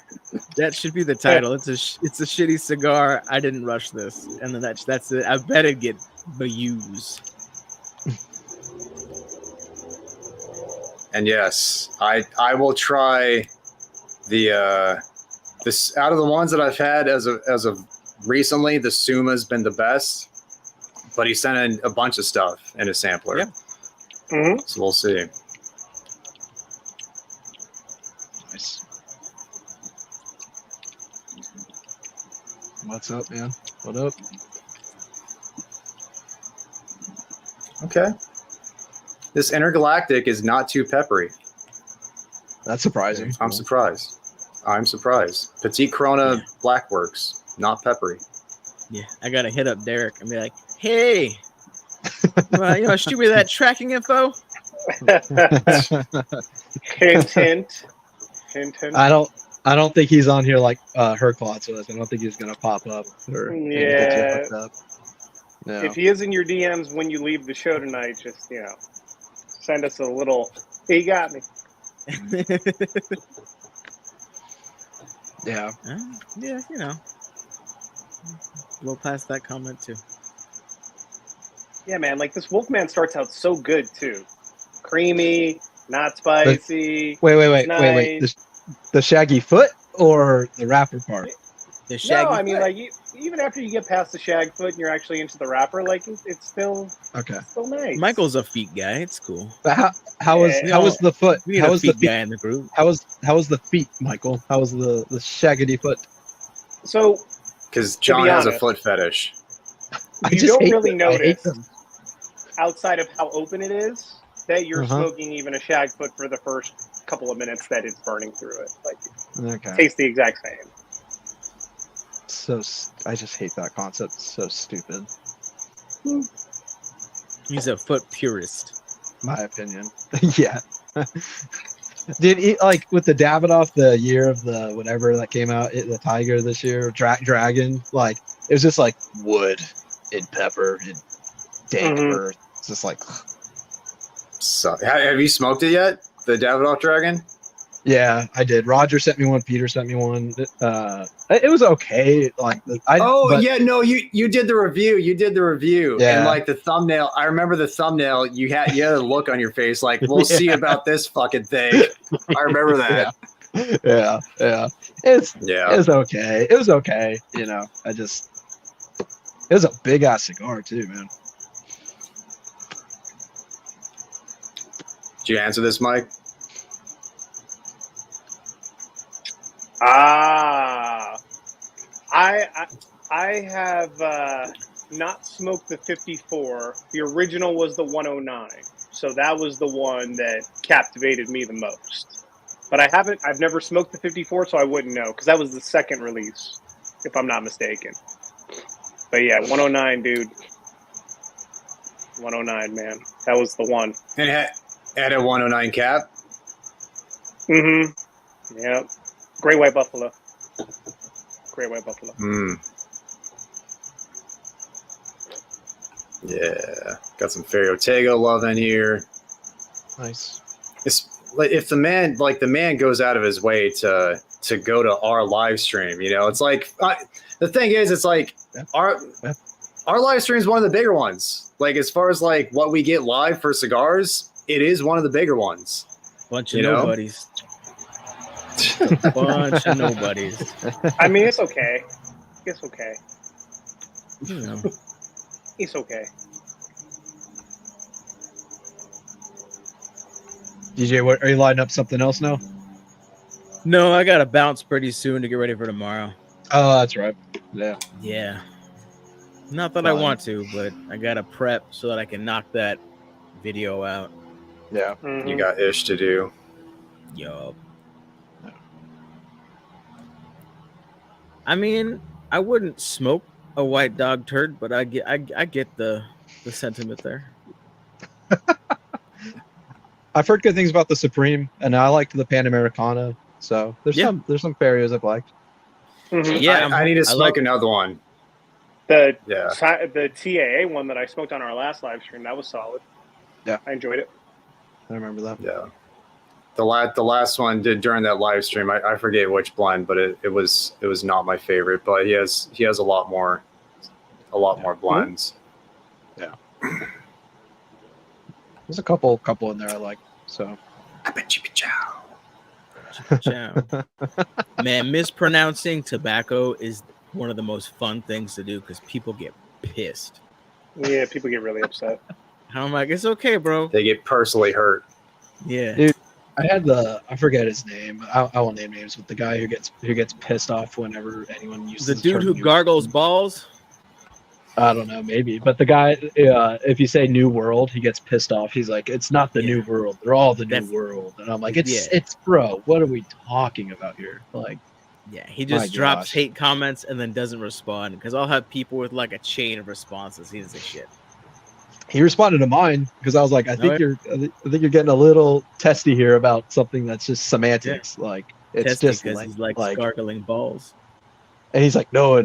That should be the title. It's a shitty cigar. I didn't rush this, and then that's it. I bet it'd get views. And yes, I will try this out of the ones that I've had as of recently. The Suma's been the best, but he sent in a bunch of stuff in a sampler. Yeah. Mm-hmm. So we'll see. Nice. What's up, man? What up? Okay. This Intergalactic is not too peppery. That's surprising. I'm surprised. Petite Corona Blackworks, not peppery. Yeah, I gotta hit up Derek and be like, "Hey, you know, shoot me that tracking info." Hint, hint. Hint, hint. I don't think he's on here like Herclots with us. I don't think he's gonna pop up or get you Yeah. hooked up. No. If he is in your DMs when you leave the show tonight, just send us a little. Hey, you got me. Yeah. Yeah, you know, we'll pass that comment too. Yeah, man. Like this Wolfman starts out so good too. Creamy, not spicy. Wait. Nice. The shaggy foot or the wrapper part? The shaggy. No, I mean, foot. like even after you get past the shag foot and you're actually into the wrapper, like it's still Okay. nice. Michael's a feet guy. It's cool. But how was the foot? We need How a was the feet feet? guy in the group. How was the feet, Michael? How was the shaggedy foot? So Because John be has a honest, foot fetish. you just don't hate really them. I hate notice them. outside of how open it is that you're Uh-huh. smoking even a shag foot for the first couple of minutes that it's burning through it. Like Okay. it tastes the exact same. I just hate that concept. It's so stupid. He's a foot purist. My opinion. Yeah. Did he like with the Davidoff, the year of the whatever that came out, the Tiger this year, Dragon? Like it was just like wood and pepper and dank Mhm. earth. It's just like, So, have you smoked it yet? The Davidoff Dragon? yeah, I did. Roger sent me one. Peter sent me one. It was okay. Like, You did the review. Yeah. And like the thumbnail, I remember the thumbnail. You had a look on your face like, we'll see about this fucking thing. I remember that. yeah. It was okay. It was okay. It was a big ass cigar too, man. Did you answer this, Mike? I have not smoked the 54. The original was the 109, so that was the one that captivated me the most. But I've never smoked the 54, so I wouldn't know because that was the second release, if I'm not mistaken. But yeah, 109, dude. 109, man. That was the one. And it had a 109 cap. Mm-hmm. Yeah. Great White Buffalo. Great White Buffalo. Yeah. Got some Ferriotego love in here. Nice. It's like if the man goes out of his way to go to our live stream, you know, it's like the thing is, it's like our live stream is one of the bigger ones. Like as far as like what we get live for cigars, it is one of the bigger ones. Bunch of nobodies. Bunch of nobodies. I mean, it's okay. It's okay. You know. It's okay. DJ, what are you lining up something else now? No, I gotta bounce pretty soon to get ready for tomorrow. Oh, that's right. Yeah. Yeah. Not that I want to, but I gotta prep so that I can knock that video out. Yeah. Mm-hmm. You got ish to do. Yup. I mean, I wouldn't smoke a white dog turd, but I get the sentiment there. I've heard good things about the Supreme, and I liked the Panamericana. So there's some Ferios I've liked. Mm-hmm. Yeah, I need to smoke another one. The TAA one that I smoked on our last live stream, that was solid. Yeah, I enjoyed it. I remember that. Yeah, the last one did during that live stream. I forget which blend, but it was not my favorite. But he has a lot more blends. Yeah, there's a couple in there I like. So I bet you chow. Man, mispronouncing tobacco is one of the most fun things to do because people get pissed. Yeah, people get really upset. I'm like, it's okay, bro. They get personally hurt. Yeah. Dude, I forget his name. I won't name names, but the guy who gets pissed off whenever anyone uses the dude who gargles balls. I don't know, maybe. But the guy, if you say New World, he gets pissed off. He's like, it's not the New World. They're all the New World. And I'm like, it's bro, what are we talking about here? Like, yeah, he just drops hate comments and then doesn't respond because I'll have people with like a chain of responses. He doesn't shit. He responded to mine because I was like, I think you're getting a little testy here about something that's just semantics. Yeah. Like it's testy just because he's like gargling balls. And he's like, no,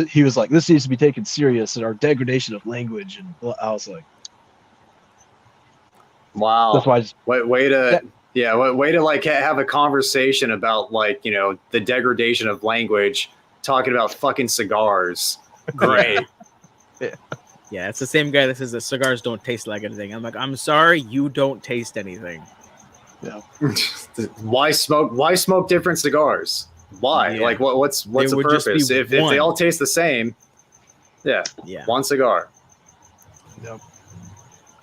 he was like, this needs to be taken serious and our degradation of language. And I was like, wow, that's why I just way to like have a conversation about like, you know, the degradation of language, talking about fucking cigars. Great. Yeah, it's the same guy that says that cigars don't taste like anything. I'm like, I'm sorry, you don't taste anything. Yeah. Why smoke different cigars? Why? Yeah. Like what's the purpose? If they all taste the same, yeah. One cigar. Yep.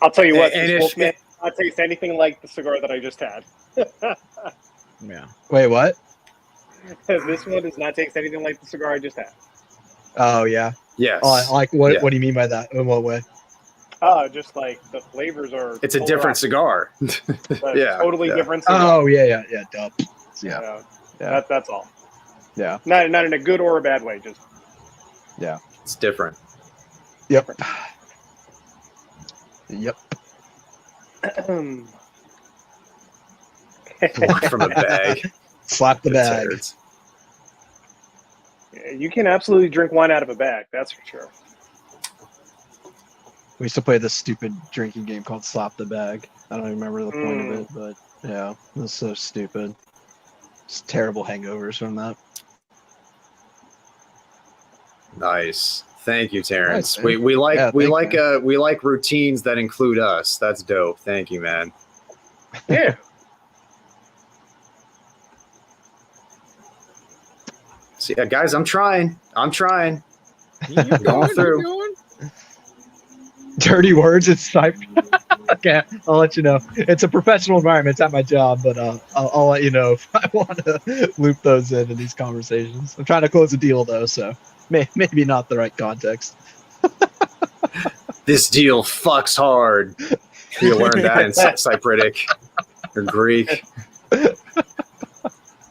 I'll tell you what, Wolfman not taste anything like the cigar that I just had. Yeah. Wait, what? This one does not taste anything like the cigar I just had. Oh yeah. Yes. Oh, like what? Yeah. What do you mean by that? In what way? Just like the flavors are. It's a different cigar. Yeah. Totally different cigar. Oh yeah. Duh. Yeah. That's all. Yeah. Not in a good or a bad way. Just. Yeah. It's different. Yep. Yep. From a bag. Slap the bag. Yeah, you can absolutely drink wine out of a bag. That's for sure. We used to play this stupid drinking game called Slap the Bag. I don't even remember the point of it, but yeah, it was so stupid. Just terrible hangovers from that. Nice. Thank you, Terrence. Nice, we like routines that include us. That's dope. Thank you, man. Yeah. See, guys, I'm trying. You're going through. Dirty words. It's type. Okay, I'll let you know. It's a professional environment. It's at my job, but I'll let you know if I want to loop those into these conversations. I'm trying to close a deal though, so maybe not the right context. This deal fucks hard. You learned that in Cypritic or Greek.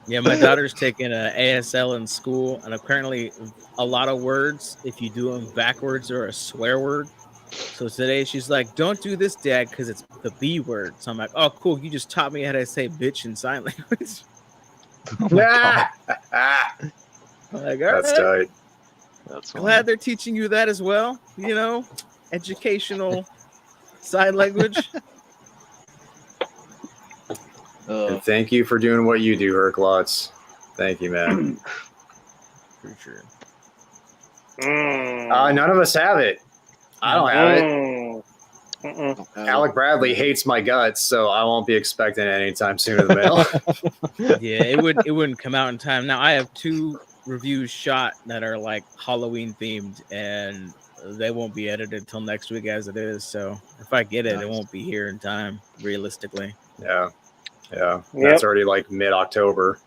Yeah, my daughter's taking an ASL in school, and apparently a lot of words, if you do them backwards, are a swear word. So today she's like, "Don't do this, Dad, because it's the B word." So I'm like, "Oh, cool! You just taught me how to say bitch in sign language." Oh my God. I'm like, all That's right. tight. That's Glad they're teaching you that as well. You know, educational sign language. And thank you for doing what you do, Herklots. Thank you, man. For sure. None of us have it. I don't have it. Alec Bradley hates my guts, so I won't be expecting it anytime soon in the mail. Yeah, it wouldn't come out in time. Now I have 2 reviews shot that are like Halloween themed, and they won't be edited until next week as it is. So if I get it, it won't be here in time, realistically. Yeah. That's already like mid-October.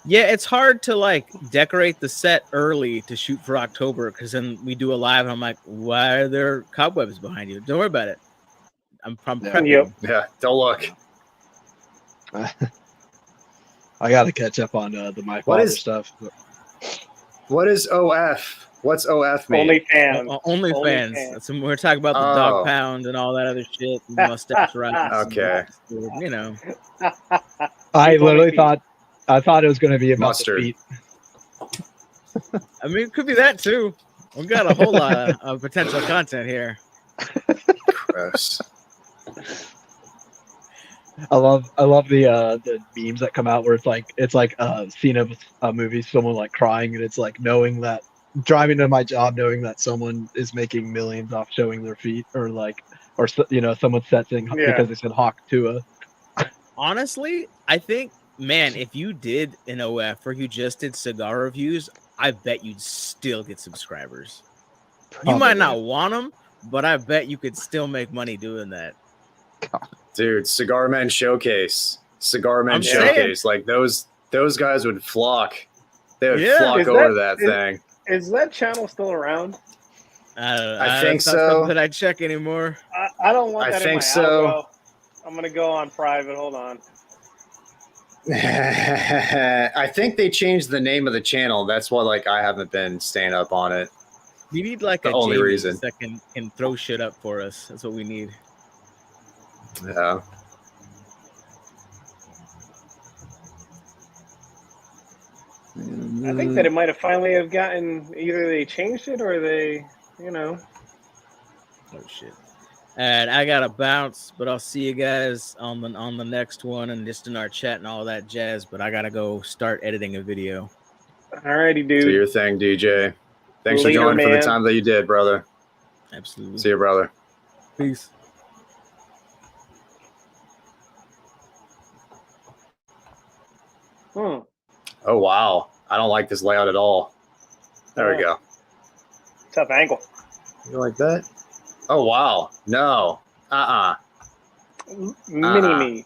Yeah, it's hard to like decorate the set early to shoot for October, because then we do a live and I'm like, why are there cobwebs behind you? Don't worry about it. I'm prepping. Yep. Yeah, don't look. I got to catch up on the My Father stuff. What is OF? What's OF mean? OnlyFans. That's when we're talking about the dog pound and all that other shit. Mustache rides. Okay. You know. I literally thought it was going to be about mustard. The feet. I mean, it could be that too. We've got a whole lot of potential content here. Gross. I love the memes that come out where it's like a scene of a movie, someone like crying, and it's like knowing that driving to my job, knowing that someone is making millions off showing their feet, or someone setting because they said Hawk Tua. Honestly, I think, man, if you did an OF or you just did cigar reviews, I bet you'd still get subscribers. Probably. You might not want them, but I bet you could still make money doing that. Dude, Cigar Men Showcase. Like those guys would flock. They would flock over that thing. Is that channel still around? I think so. Not something I check anymore. I don't want that in my so. algo. I'm gonna go on private. Hold on. I think they changed the name of the channel. That's why, like, I haven't been staying up on it. We need like the only reason that can throw shit up for us. That's what we need. Yeah. I think that it might have finally have gotten, either they changed it or they, Oh shit. And I gotta bounce, but I'll see you guys on the next one and just in our chat and all that jazz. But I gotta go start editing a video. Alrighty, dude. Do your thing, DJ. Thanks for joining for the time that you did, brother. Absolutely. See you, brother. Peace. Oh wow, I don't like this layout at all. There we go. Tough angle. You like that? Oh wow, no. Mini me.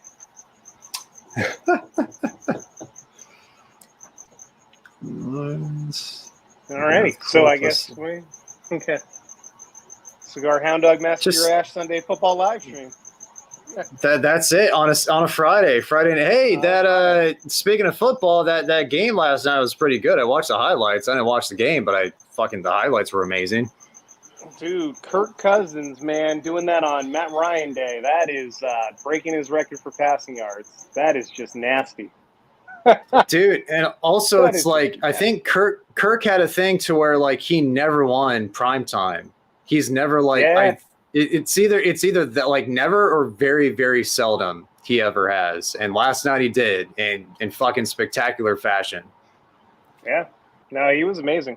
Alrighty, so I guess okay. Cigar Hound Dog Master Your Ash Sunday football live stream. That's it on a Friday. Hey, speaking of football, that game last night was pretty good. I watched the highlights. I didn't watch the game, but the highlights were amazing. Dude, Kirk Cousins, man, doing that on Matt Ryan Day. That is breaking his record for passing yards. That is just nasty. Dude, and also it's like I think Kirk had a thing to where like he never won primetime. He's never like it's either that like never or very, very seldom he ever has. And last night he did in fucking spectacular fashion. Yeah. No, he was amazing.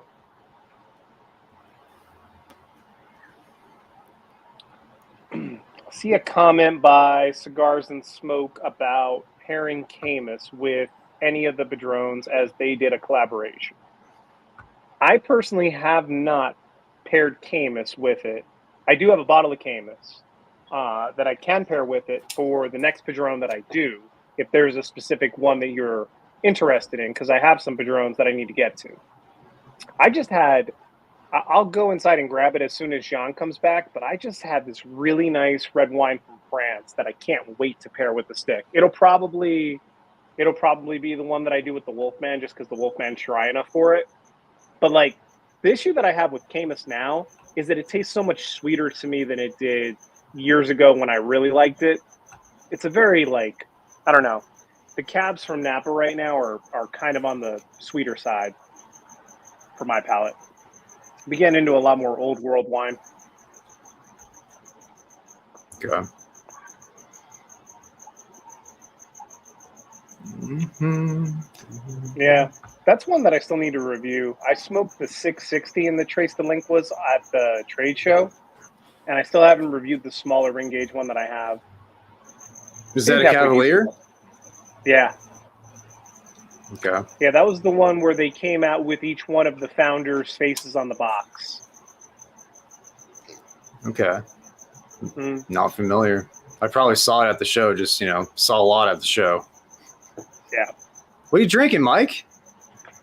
I see a comment by Cigars and Smoke about pairing Camus with any of the Padrones as they did a collaboration. I personally have not paired Camus with it. I do have a bottle of Camus. that I can pair with it for the next Padron that I do, if there's a specific one that you're interested in, because I have some Padrones that I need to get to. I'll go inside and grab it as soon as Jean comes back, but I just had this really nice red wine from France that I can't wait to pair with the stick. It'll probably be the one that I do with the Wolfman, just because the Wolfman's dry enough for it. But like, the issue that I have with Camus now is that it tastes so much sweeter to me than it did years ago when I really liked it. It's a very, like, I don't know. The cabs from Napa right now are kind of on the sweeter side for my palate. We get into a lot more old world wine. Okay. Mm-hmm. Yeah, that's one that I still need to review. I smoked the 660 in the Trace Delinquas at the trade show, and I still haven't reviewed the smaller ring gauge one that I have. Is that a Cavalier? Yeah. Okay. Yeah, that was the one where they came out with each one of the founders' faces on the box. Okay. Mm-hmm. Not familiar. I probably saw it at the show, just, saw a lot at the show. Yeah. What are you drinking, Mike?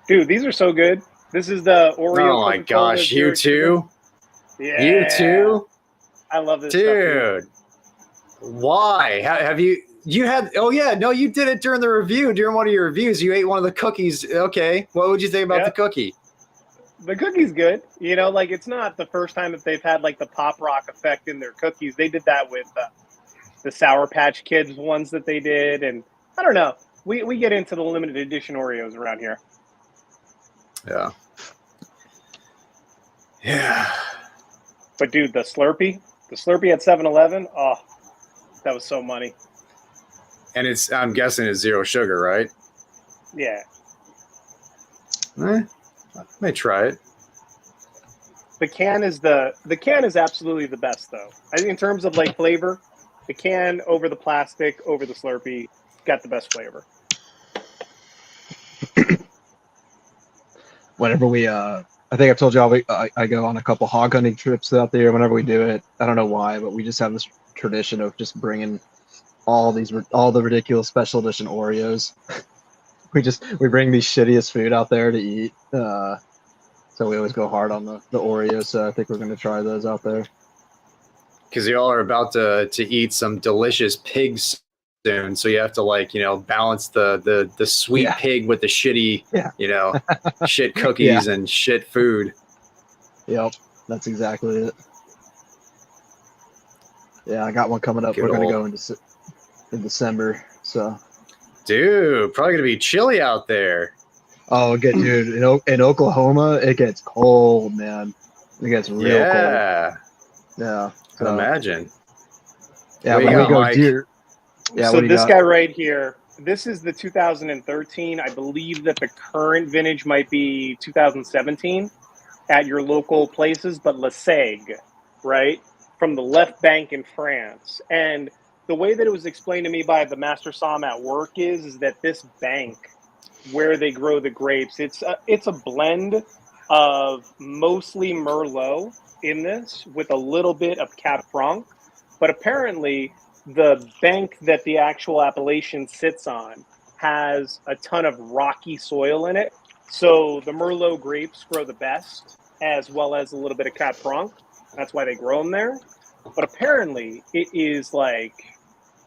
Dude, these are so good. This is the Oreo. Oh my gosh, you too? Yeah. You too? I love this dude. stuff, Why? Have you had, oh yeah, no, you did it during the review, during one of your reviews. You ate one of the cookies. Okay. What would you think about the cookie? The cookie's good. Like, it's not the first time that they've had like the pop rock effect in their cookies. They did that with the Sour Patch Kids ones that they did. And I don't know. We get into the limited edition Oreos around here. Yeah. Yeah. But dude, the Slurpee at 7-Eleven, oh, that was so money. And I'm guessing it's zero sugar, right? Yeah. I may try it. The can is absolutely the best though. I think in terms of like flavor, the can over the plastic, over the Slurpee, got the best flavor. Whenever we, I think I've told y'all, I go on a couple hog hunting trips out there. Whenever we do it, I don't know why, but we just have this tradition of just bringing all the ridiculous special edition Oreos. we bring the shittiest food out there to eat. So we always go hard on the Oreos. So I think we're going to try those out there. Because y'all are about to eat some delicious pigs soon, so you have to balance the sweet pig with the shitty shit cookies and shit food. Yep, that's exactly it. Yeah, I got one coming up. We're gonna go in December. So, dude, probably gonna be chilly out there. Oh, dude, in Oklahoma, it gets cold, man. It gets real cold. Yeah, I can imagine. Yeah, when we go deer. Yeah, so this guy right here, this is the 2013. I believe that the current vintage might be 2017 at your local places, but La Segue, right? From the left bank in France. And the way that it was explained to me by the master somm at work is that this bank where they grow the grapes, it's a blend of mostly Merlot in this with a little bit of Cab Franc, but apparently the bank that the actual appellation sits on has a ton of rocky soil in it. So the Merlot grapes grow the best, as well as a little bit of Cab Franc. That's why they grow them there. But apparently it is like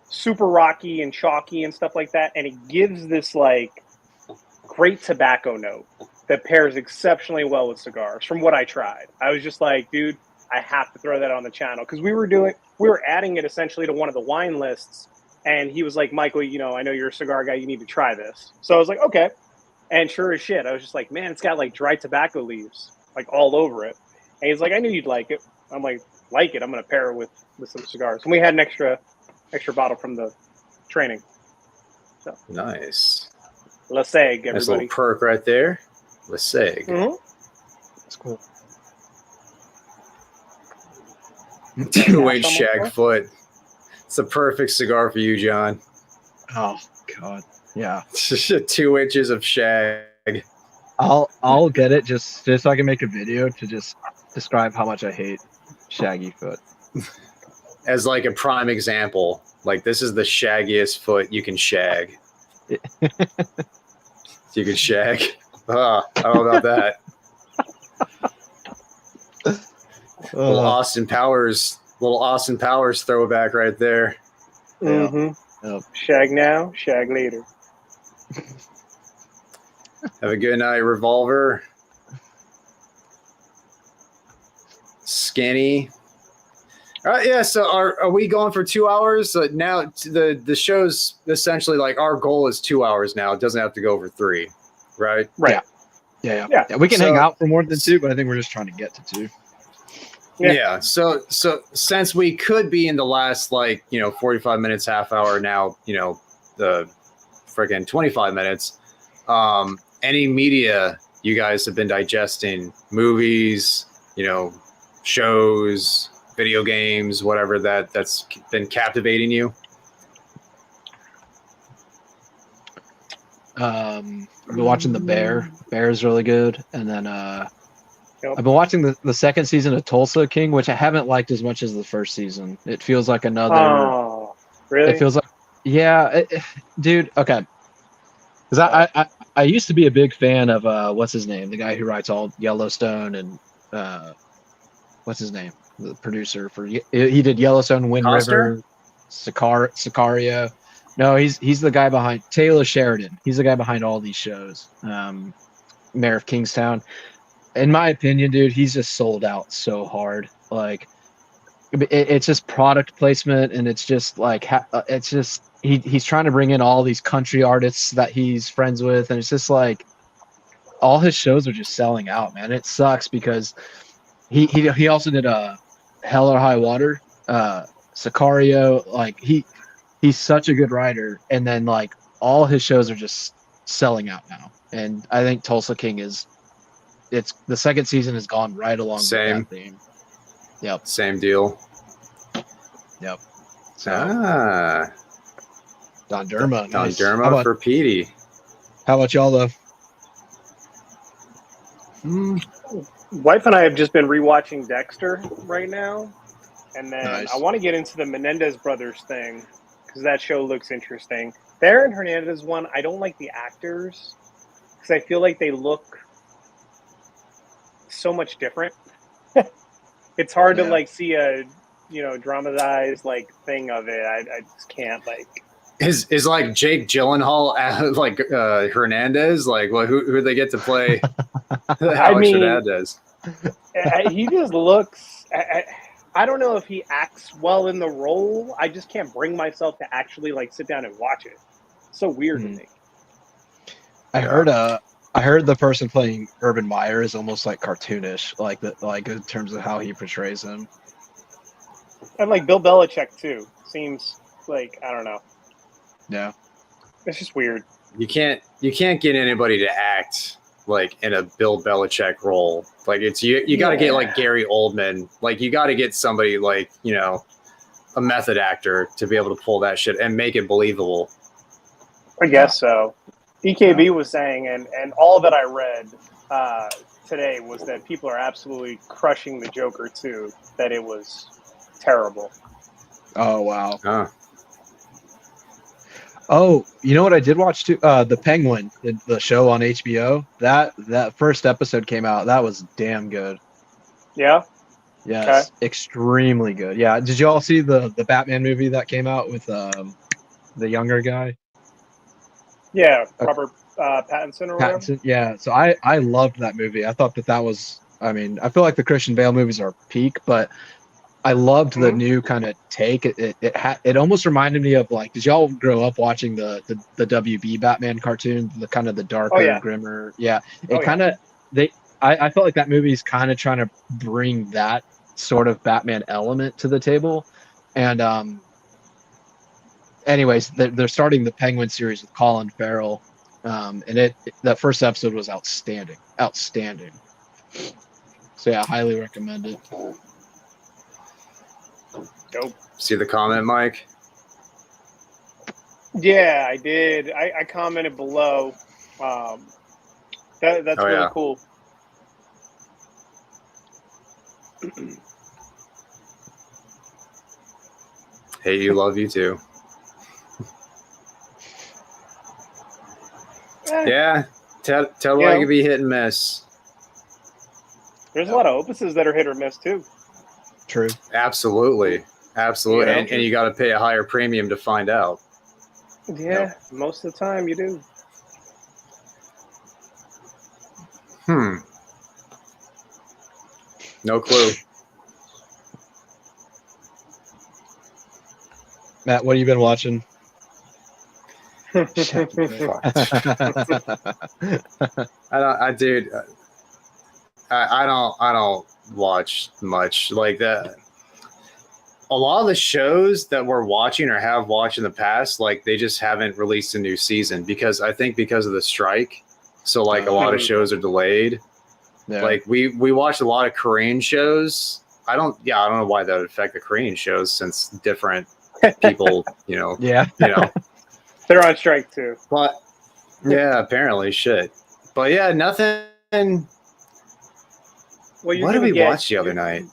super rocky and chalky and stuff like that. And it gives this like great tobacco note that pairs exceptionally well with cigars from what I tried. I was just like, dude, I have to throw that on the channel. Because we were adding it essentially to one of the wine lists. And he was like, Michael, I know you're a cigar guy. You need to try this. So I was like, okay. And sure as shit, I was just like, man, it's got like dry tobacco leaves like all over it. And he's like, I knew you'd like it. I'm like it. I'm going to pair it with some cigars. And we had an extra bottle from the training. So nice. La Segue, everybody. Nice little perk right there. La Segue. Mm-hmm. That's cool. 2-inch shag foot. It's the perfect cigar for you, John. Oh God, yeah. 2 inches of shag. I'll get it just so I can make a video to just describe how much I hate shaggy foot. as like a prime example. Like this is the shaggiest foot you can shag. You can shag. I don't know about that. Little Austin Powers throwback right there. Mm-hmm. Yep. Shag now, shag later. Have a good night, Revolver. Skinny. All right, yeah. So are we going for 2 hours? Now the show's essentially like our goal is 2 hours now. It doesn't have to go over 3, right? Right. Yeah. Yeah. We can So- hang out for more than 2, but I think we're just trying to get to 2. Yeah. So since we could be in the last 45 minutes, half hour now, the friggin' 25 minutes. Any media you guys have been digesting, movies, shows, video games, whatever that's been captivating you? I've been watching The Bear. Bear is really good, and then Yep. I've been watching the second season of Tulsa King, which I haven't liked as much as the first season. It feels like another. Oh, really? It feels like, yeah, dude. Okay, because I used to be a big fan of what's his name, the guy who writes all Yellowstone and what's his name, the producer for he did Yellowstone, Wind Costner? River, Sicario. No, he's the guy behind Taylor Sheridan. He's the guy behind all these shows. Mayor of Kingstown. In my opinion, dude, he's just sold out so hard. Like, it's just product placement, and it's just like it's just he's trying to bring in all these country artists that he's friends with, and it's just like all his shows are just selling out, man. It sucks because he also did Hell or High Water, Sicario. Like he's such a good writer, and then like all his shows are just selling out now. And I think Tulsa King it's the second season has gone right along Same. with that theme. Yep. Same deal. Yep. So Don Derma. Don Nice. Derma for Petey. How about y'all though? Wife and I have just been rewatching Dexter right now, and then Nice. I want to get into the Menendez brothers thing because that show looks interesting. The Aaron Hernandez one, I don't like the actors because I feel like they look so much different. It's hard to Yeah. like see a dramatized like thing of it. I just can't like. Is like Jake Gyllenhaal like Hernandez? Like, well, who they get to play Alex mean- Hernandez? He just looks. I don't know if he acts well in the role. I just can't bring myself to actually like sit down and watch it. It's so weird to me. I heard the person playing Urban Meyer is almost like cartoonish, like in terms of how he portrays him. And like Bill Belichick too seems like I don't know. Yeah. It's just weird. You can't get anybody to act like in a Bill Belichick role. Like it's you got to get like Gary Oldman. Like you got to get somebody like a method actor to be able to pull that shit and make it believable. I guess so. EKB was saying, and all that I read today was that people are absolutely crushing the Joker too. That it was terrible. Oh wow. Huh. Oh, you know what I did watch too? The Penguin, the show on HBO. That first episode came out. That was damn good. Yeah. Yes, extremely good. Yeah. Did you all see the Batman movie that came out with the younger guy? Yeah. Robert Pattinson or whatever. Pattinson. Yeah. So I loved that movie. I thought that was. I mean, I feel like the Christian Bale movies are peak, but I loved the new kind of take. It almost reminded me of like, did y'all grow up watching the WB Batman cartoon, the kind of the darker, grimmer? Yeah, I felt like that movie's kind of trying to bring that sort of Batman element to the table. And anyways, they're starting the Penguin series with Colin Farrell, and that first episode was outstanding. So yeah, highly recommend it. Dope. See the comment, Mike? Yeah, I did. I commented below. That's really cool. Hate you, love you too. Yeah, Ted White could be hit and miss. There's a lot of opuses that are hit or miss too. True. Absolutely. You know? And you got to pay a higher premium to find out. Yeah, most of the time you do. No clue. Matt, what have you been watching? I don't watch much like that. A lot of the shows that we're watching or have watched in the past, like they just haven't released a new season because of the strike. So like a lot of shows are delayed. Yeah. Like we watched a lot of Korean shows. I don't know why that would affect the Korean shows since different people, Yeah. They're on strike too. But yeah, apparently shit. But yeah, nothing. Well, What did we watch the other night?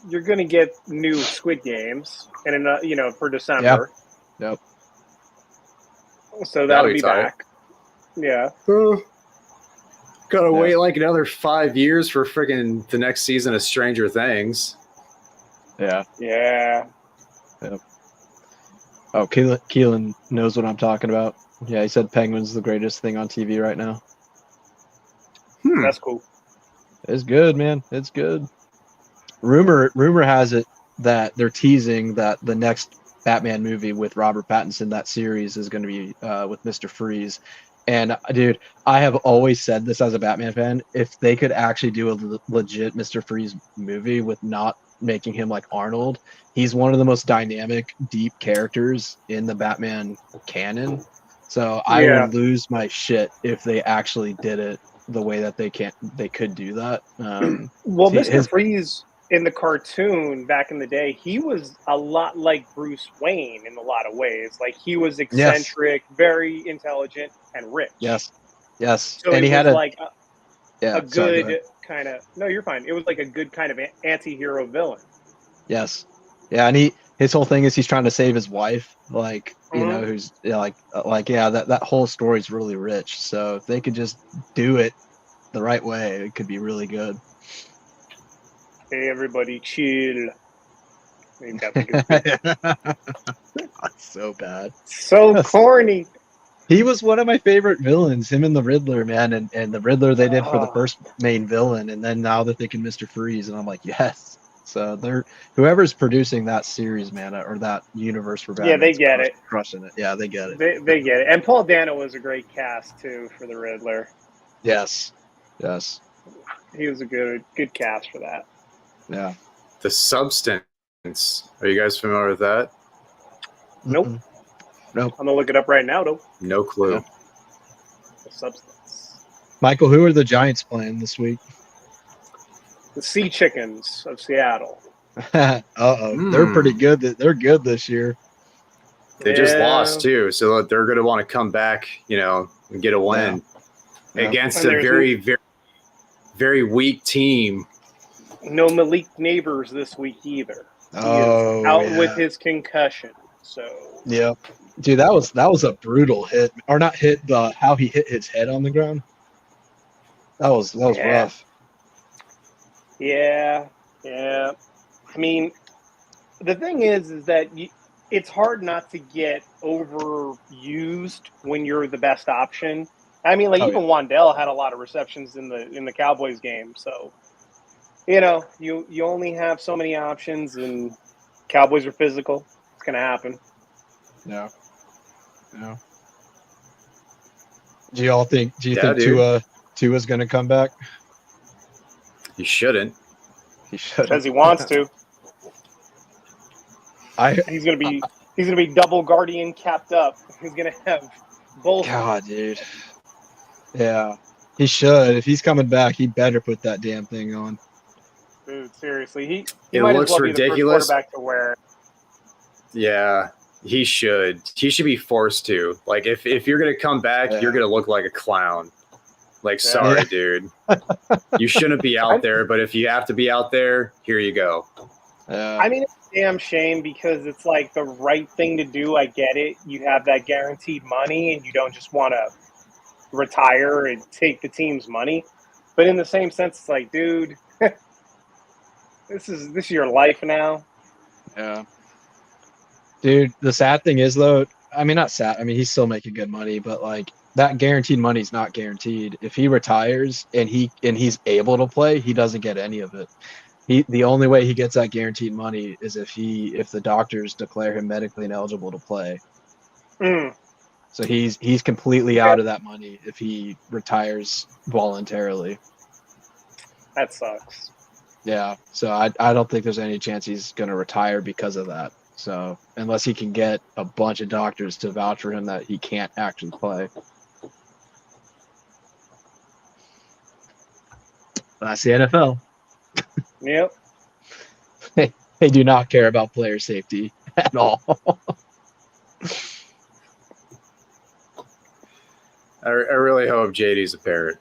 You're going to get new Squid Games, and for December. Yep. So that'll be back. Yeah. Gotta wait like another 5 years for freaking the next season of Stranger Things. Yeah. Yeah. Yep. Oh, Keelan knows what I'm talking about. Yeah, he said Penguin's the greatest thing on TV right now. That's cool. It's good, man. It's good. Rumor has it that they're teasing that the next Batman movie with Robert Pattinson, that series, is going to be with Mr. Freeze. And dude, I have always said this as a Batman fan. If they could actually do a legit Mr. Freeze movie with not making him like Arnold, he's one of the most dynamic, deep characters in the Batman canon. So I would lose my shit if they actually did it the way that they could do that. Well, Mr. Freeze in the cartoon back in the day, he was a lot like Bruce Wayne in a lot of ways. Like he was eccentric, very intelligent, and rich. Yes. So and he had a go good kind of. No, you're fine. It was like a good kind of anti-hero villain. Yes. Yeah, and his whole thing is he's trying to save his wife, who's that whole story's really rich. So if they could just do it the right way, it could be really good. Hey, everybody, chill. That's so bad. So corny. He was one of my favorite villains, him and the Riddler, man. And the Riddler they did for the first main villain, and then now that they can Mr. Freeze, and I'm like, yes. So whoever's producing that series, man, or that universe for Batman, they get it. Crushing it. Yeah, they get it. They get it. And Paul Dano was a great cast too for the Riddler. Yes. He was a good cast for that. Yeah. The Substance. Are you guys familiar with that? Nope. Nope. I'm gonna look it up right now, though. No clue. Yeah. The Substance. Michael, who are the Giants playing this week? The Sea Chickens of Seattle. They're pretty good. They're good this year. They just lost too, so they're going to want to come back, and get a win against a very, very, very weak team. No Malik Neighbors this week either. He is out with his concussion. So yeah, dude, that was a brutal hit, or not hit, how he hit his head on the ground. That was rough. Yeah. I mean, the thing is that it's hard not to get overused when you're the best option. I mean, even Wandell had a lot of receptions in the Cowboys game, so you only have so many options, and Cowboys are physical. It's gonna happen. Yeah. Do you think Tua's gonna come back? He shouldn't. He should, because he wants to. He's gonna be double guardian capped up. He's gonna have both. God, dude. Yeah, he should. If he's coming back, he better put that damn thing on. Dude, seriously, it might looks as well ridiculous. Be the first quarterback to wear it. Yeah, he should. He should be forced to. Like, if you're gonna come back, you're gonna look like a clown. Like, sorry, dude. You shouldn't be out there, but if you have to be out there, here you go. I mean, damn shame because it's like the right thing to do. I get it. You have that guaranteed money and you don't just want to retire and take the team's money. But in the same sense, it's like, dude, this is your life now. Yeah. Dude, the sad thing is though, I mean not sad, I mean he's still making good money, but like that guaranteed money is not guaranteed. If he retires and he's able to play, he doesn't get any of it. The only way he gets that guaranteed money is if the doctors declare him medically ineligible to play. Mm. So he's completely out of that money if he retires voluntarily. That sucks. Yeah. So I don't think there's any chance he's gonna retire because of that. So unless he can get a bunch of doctors to vouch for him that he can't actually play. That's the NFL. Yep. They do not care about player safety at all. I really hope JD's a parrot.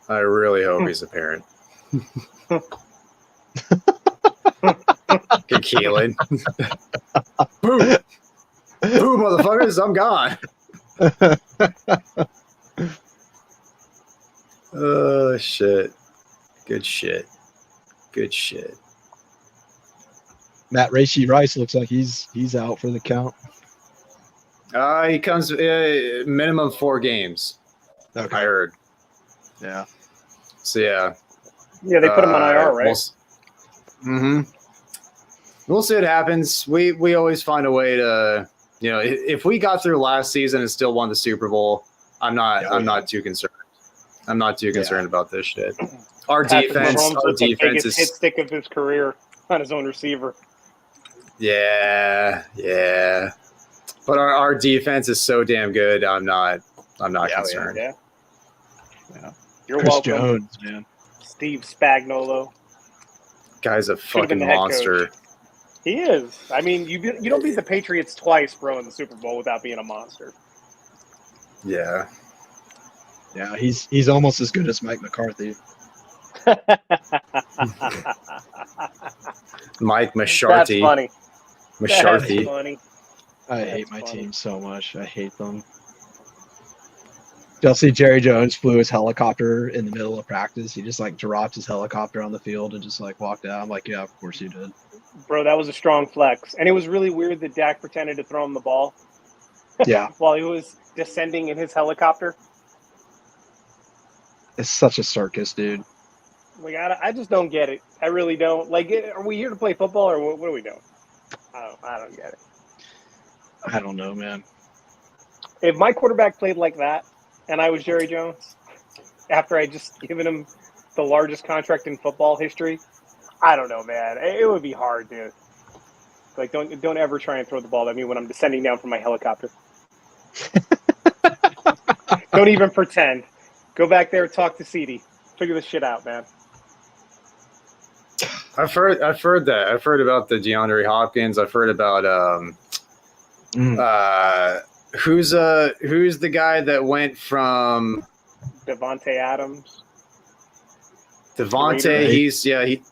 I really hope he's a parrot. Good Keelan. Boom. Boom, motherfuckers, I'm gone. Oh, shit. Good shit. Good shit. Matt Rashee Rice looks like he's out for the count. He comes minimum 4 games. Okay. I heard. Yeah. So yeah. Yeah, they put him on IR, right? We'll see what happens. We always find a way to, if we got through last season and still won the Super Bowl, I'm not too concerned. I'm not too concerned about this shit. Our defense is hit stick of his career on his own receiver. Yeah. But our defense is so damn good. I'm not concerned. Yeah. You're Chris welcome. Jones, man. Steve Spagnuolo. Guy's a Should've fucking been the head monster. coach. He is. I mean, you don't beat the Patriots twice, bro, in the Super Bowl without being a monster. Yeah. Yeah, he's almost as good as Mike McCarthy. Mike Masharty. That's funny. Masharty. That's funny. I hate my team so much. I hate them. You'll see Jerry Jones flew his helicopter in the middle of practice. He just like dropped his helicopter on the field and just like walked out. I'm like, yeah, of course you did. Bro, that was a strong flex. And it was really weird that Dak pretended to throw him the ball. Yeah. While he was descending in his helicopter. It's such a circus, dude. Like, I just don't get it. I really don't. Like, are we here to play football or what are we doing? I don't get it. I don't know, man. If my quarterback played like that and I was Jerry Jones, after I just given him the largest contract in football history, I don't know, man. It would be hard, dude. Like, don't ever try and throw the ball at me when I'm descending down from my helicopter. Don't even pretend. Go back there, talk to CD. Figure this shit out, man. I've heard that. I've heard about the DeAndre Hopkins. I've heard about who's the guy that went from Devontae Adams. Devontae,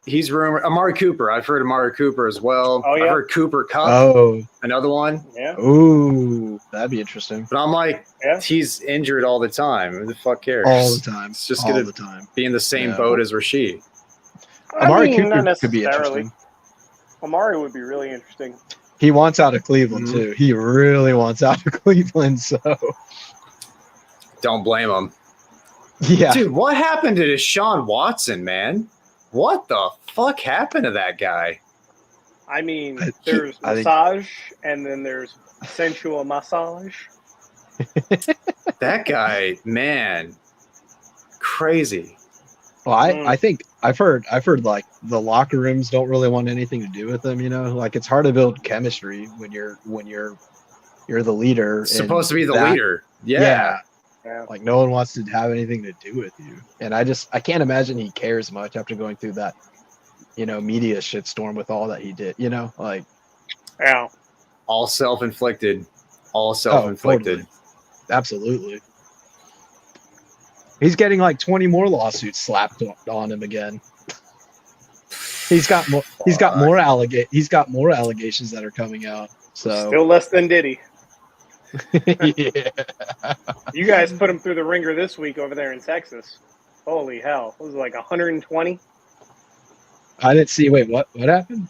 he's rumored. Amari Cooper. I've heard Amari Cooper as well. Oh, yeah? I've heard Cooper Kupp. Oh, Another one. Yeah. ooh, that'd be interesting. But I'm like, Yeah. he's injured all the time. Who the fuck cares? All the time. It's just all gonna the time. be in the same Yeah. boat as Rasheed. Amari not Cooper could be necessarily. interesting. Amari would be really interesting. He wants out of Cleveland Mhm. too. He really wants out of Cleveland. So Don't blame him. yeah, Dude, what happened to Deshaun Watson, man? What the fuck happened to that guy? I mean, I there's think- massage, and then there's sensual massage. That guy, man, crazy. well, I think I've heard like the locker rooms don't really want anything to do with him. You know, like it's hard to build chemistry when you're the leader. Supposed to be the that- leader. Yeah. Yeah. Like no one wants to have anything to do with you. And I can't imagine he cares much after going through that, media shitstorm with all that he did, like. Yeah. All self-inflicted. All self-inflicted. Totally. Absolutely. He's getting like 20 more lawsuits slapped on him again. He's got more. He's got more allegations that are coming out. So Still less than Diddy. yeah. You guys put him through the ringer this week over there in Texas. Holy hell! It was like 120. I didn't see. Wait, what? What happened?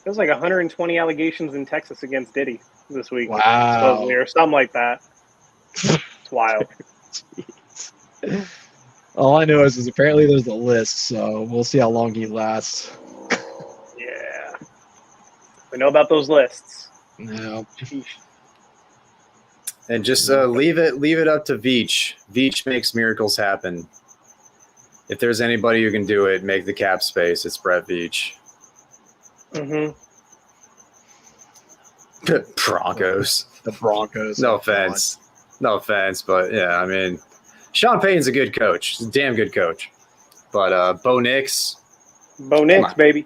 It was like 120 allegations in Texas against Diddy this week, Wow. supposedly, or something like that. It's wild. All I know is apparently there's a list, so we'll see how long he lasts. Yeah, we know about those lists. No. And just leave it up to Veach. Veach makes miracles happen. If there's anybody who can do it, make the cap space. It's Brett Veach. Mm-hmm. Broncos. The Broncos. No offense. No offense, but yeah, I mean, Sean Payton's a good coach. He's a damn good coach. But Bo Nix. Bo Nix, baby.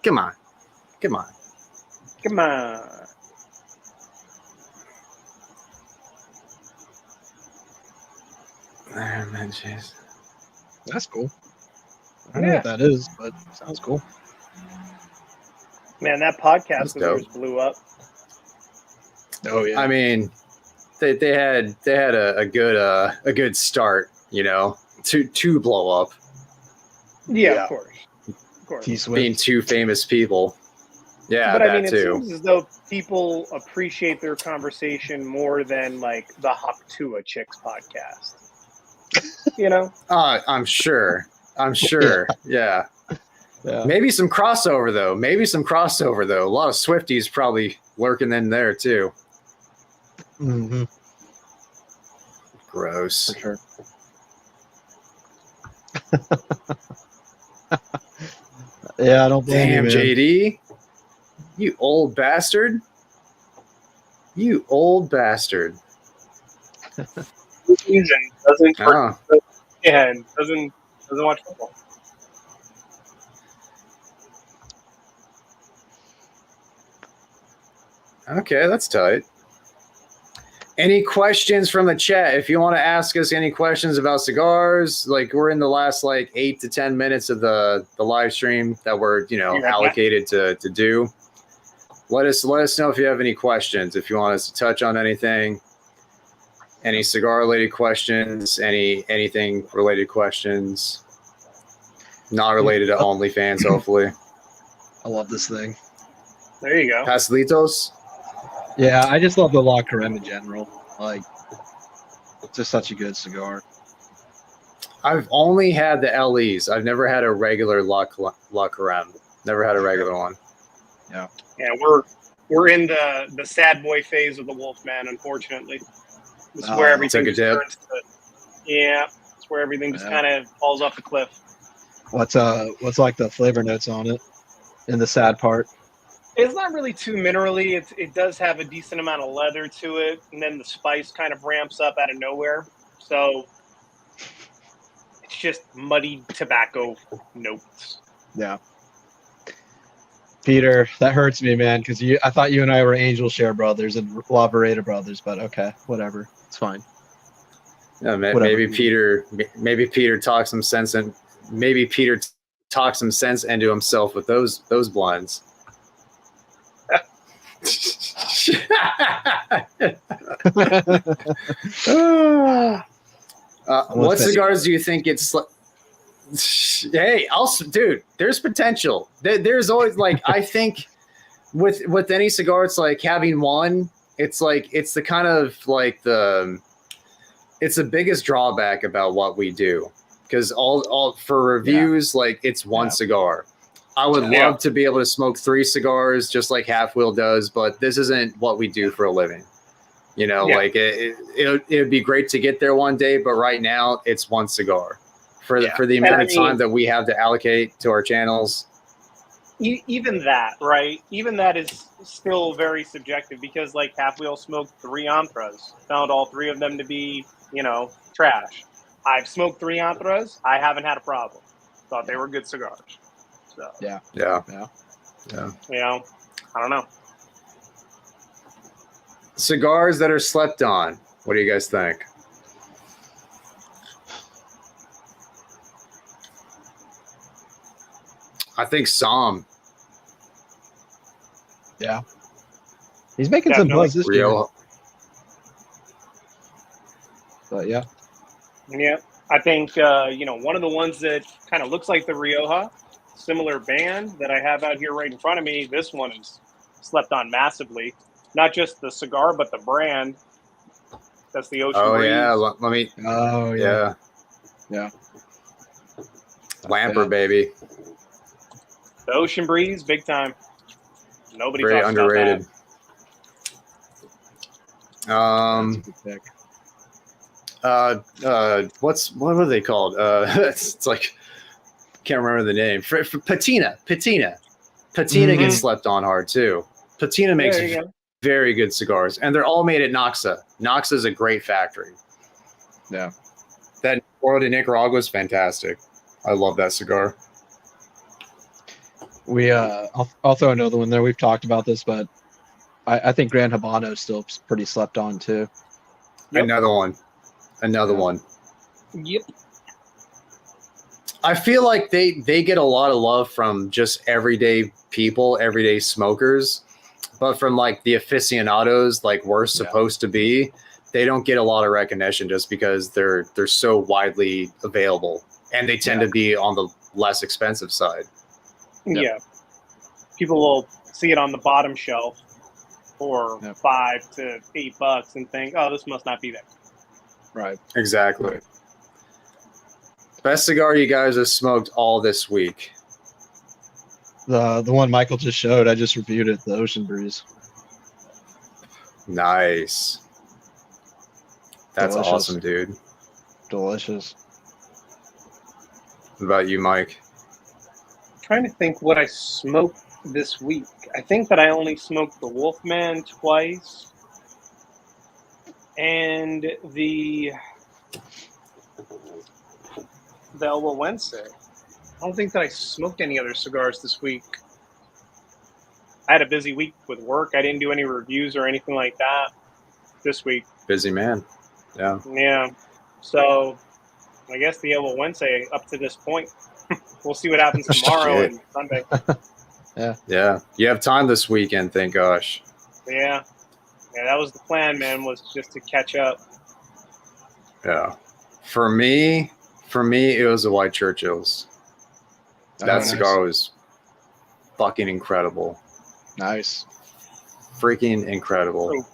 Come on. Come on. Come on. Oh, man, jeez. That's cool. I don't know what that is, but sounds cool. Man, that podcast of dope. yours blew up. Oh yeah. I mean, they had a good start, you know, to blow up. Yeah, of course. Of course. T-Swift. Being two famous people. Yeah, But that I mean, it too. seems as though people appreciate their conversation more than like the Hop to a Chicks podcast. You know? I'm sure. Yeah. Yeah. Maybe some crossover though. A lot of Swifties probably lurking in there too. Mm-hmm. Gross. For sure. Yeah, I don't blame Damn, you, man. JD. You old bastard. You old bastard. Season doesn't Oh. and doesn't watch football. Okay, that's tight. Any questions from the chat? If you want to ask us any questions about cigars, like we're in the last like 8 to 10 minutes of the live stream that we're allocated to do. Let us know if you have any questions. If you want us to touch on anything, any cigar related questions, anything related questions, not related to OnlyFans, hopefully. I love this thing. There you go. Pastelitos. Yeah, I just love the La Creme in general. Like, it's just such a good cigar. I've only had the LEs. I've never had a regular La Creme. Never had a regular one. Yeah, we're in the sad boy phase of the Wolfman, unfortunately. This is where everything took a dip. turns to, it's where everything just kind of falls off the cliff. What's like the flavor notes on it in the sad part? It's not really too minerally. It does have a decent amount of leather to it, and then the spice kind of ramps up out of nowhere. So it's just muddy tobacco notes. Yeah. Peter, that hurts me, man, because I thought you and I were angel share brothers and La Vereda brothers, but okay, whatever. It's fine. Yeah, maybe Peter talks some sense and maybe Peter talks some sense into himself with those blends. What cigars do you think it's? Hey, dude, there's potential. There's always like I think with any cigar, it's like having one. It's like it's the kind of like it's the biggest drawback about what we do because all for reviews like it's one cigar. I would love to be able to smoke 3 cigars just like Half Wheel does, but this isn't what we do for a living. Like it would be great to get there one day, but right now it's one cigar for the amount of time that we have to allocate to our channels. Even that, right? Even that is still very subjective because like Half Wheel smoked 3 Antras, found all 3 of them to be, trash. I've smoked 3 Antras. I haven't had a problem. Thought they were good cigars. So, Yeah. I don't know. Cigars that are slept on. What do you guys think? I think Som. Yeah. He's making some Definitely. buzz this year. Real. But yeah. Yeah, I think one of the ones that kind of looks like the Rioja, similar band that I have out here right in front of me. This one is slept on massively. Not just the cigar, but the brand. That's the Ocean Oh Breeze. yeah. Let me. Oh yeah. Yeah. Yeah. Lamper, Yeah. baby. The Ocean Breeze, big time. Nobody Very talks underrated. That's a good pick. What are they called? It's like can't remember the name. Patina gets slept on hard too. Patina makes There you go. very good cigars, and they're all made at Noxa. Noxa is a great factory. Yeah. That Oro de Nicaragua is fantastic. I love that cigar. We I'll throw another one there. We've talked about this, but I think Grand Habano is still pretty slept on too. Yep. Another one. Yep. I feel like they get a lot of love from just everyday people, everyday smokers, but from like the aficionados, like we're supposed to be, they don't get a lot of recognition just because they're so widely available, and they tend to be on the less expensive side. Yeah. People will see it on the bottom shelf for $5 to $8 and think, oh, this must not be that. Right. Exactly. Best cigar you guys have smoked all this week. The one Michael just showed, I just reviewed it, the Ocean Breeze. Nice. That's Delicious. awesome, dude. Delicious. What about you, Mike? I'm trying to think what I smoked this week. I think that I only smoked the Wolfman twice and the El Wednesday. I don't think that I smoked any other cigars this week. I had a busy week with work. I didn't do any reviews or anything like that this week. Busy man. Yeah. Yeah. So I guess the El Wednesday up to this point. We'll see what happens tomorrow and Sunday. Yeah. You have time this weekend, thank gosh. Yeah. Yeah, that was the plan, man, was just to catch up. Yeah. For me, it was the White Churchills. That cigar was fucking incredible. Nice. Freaking incredible.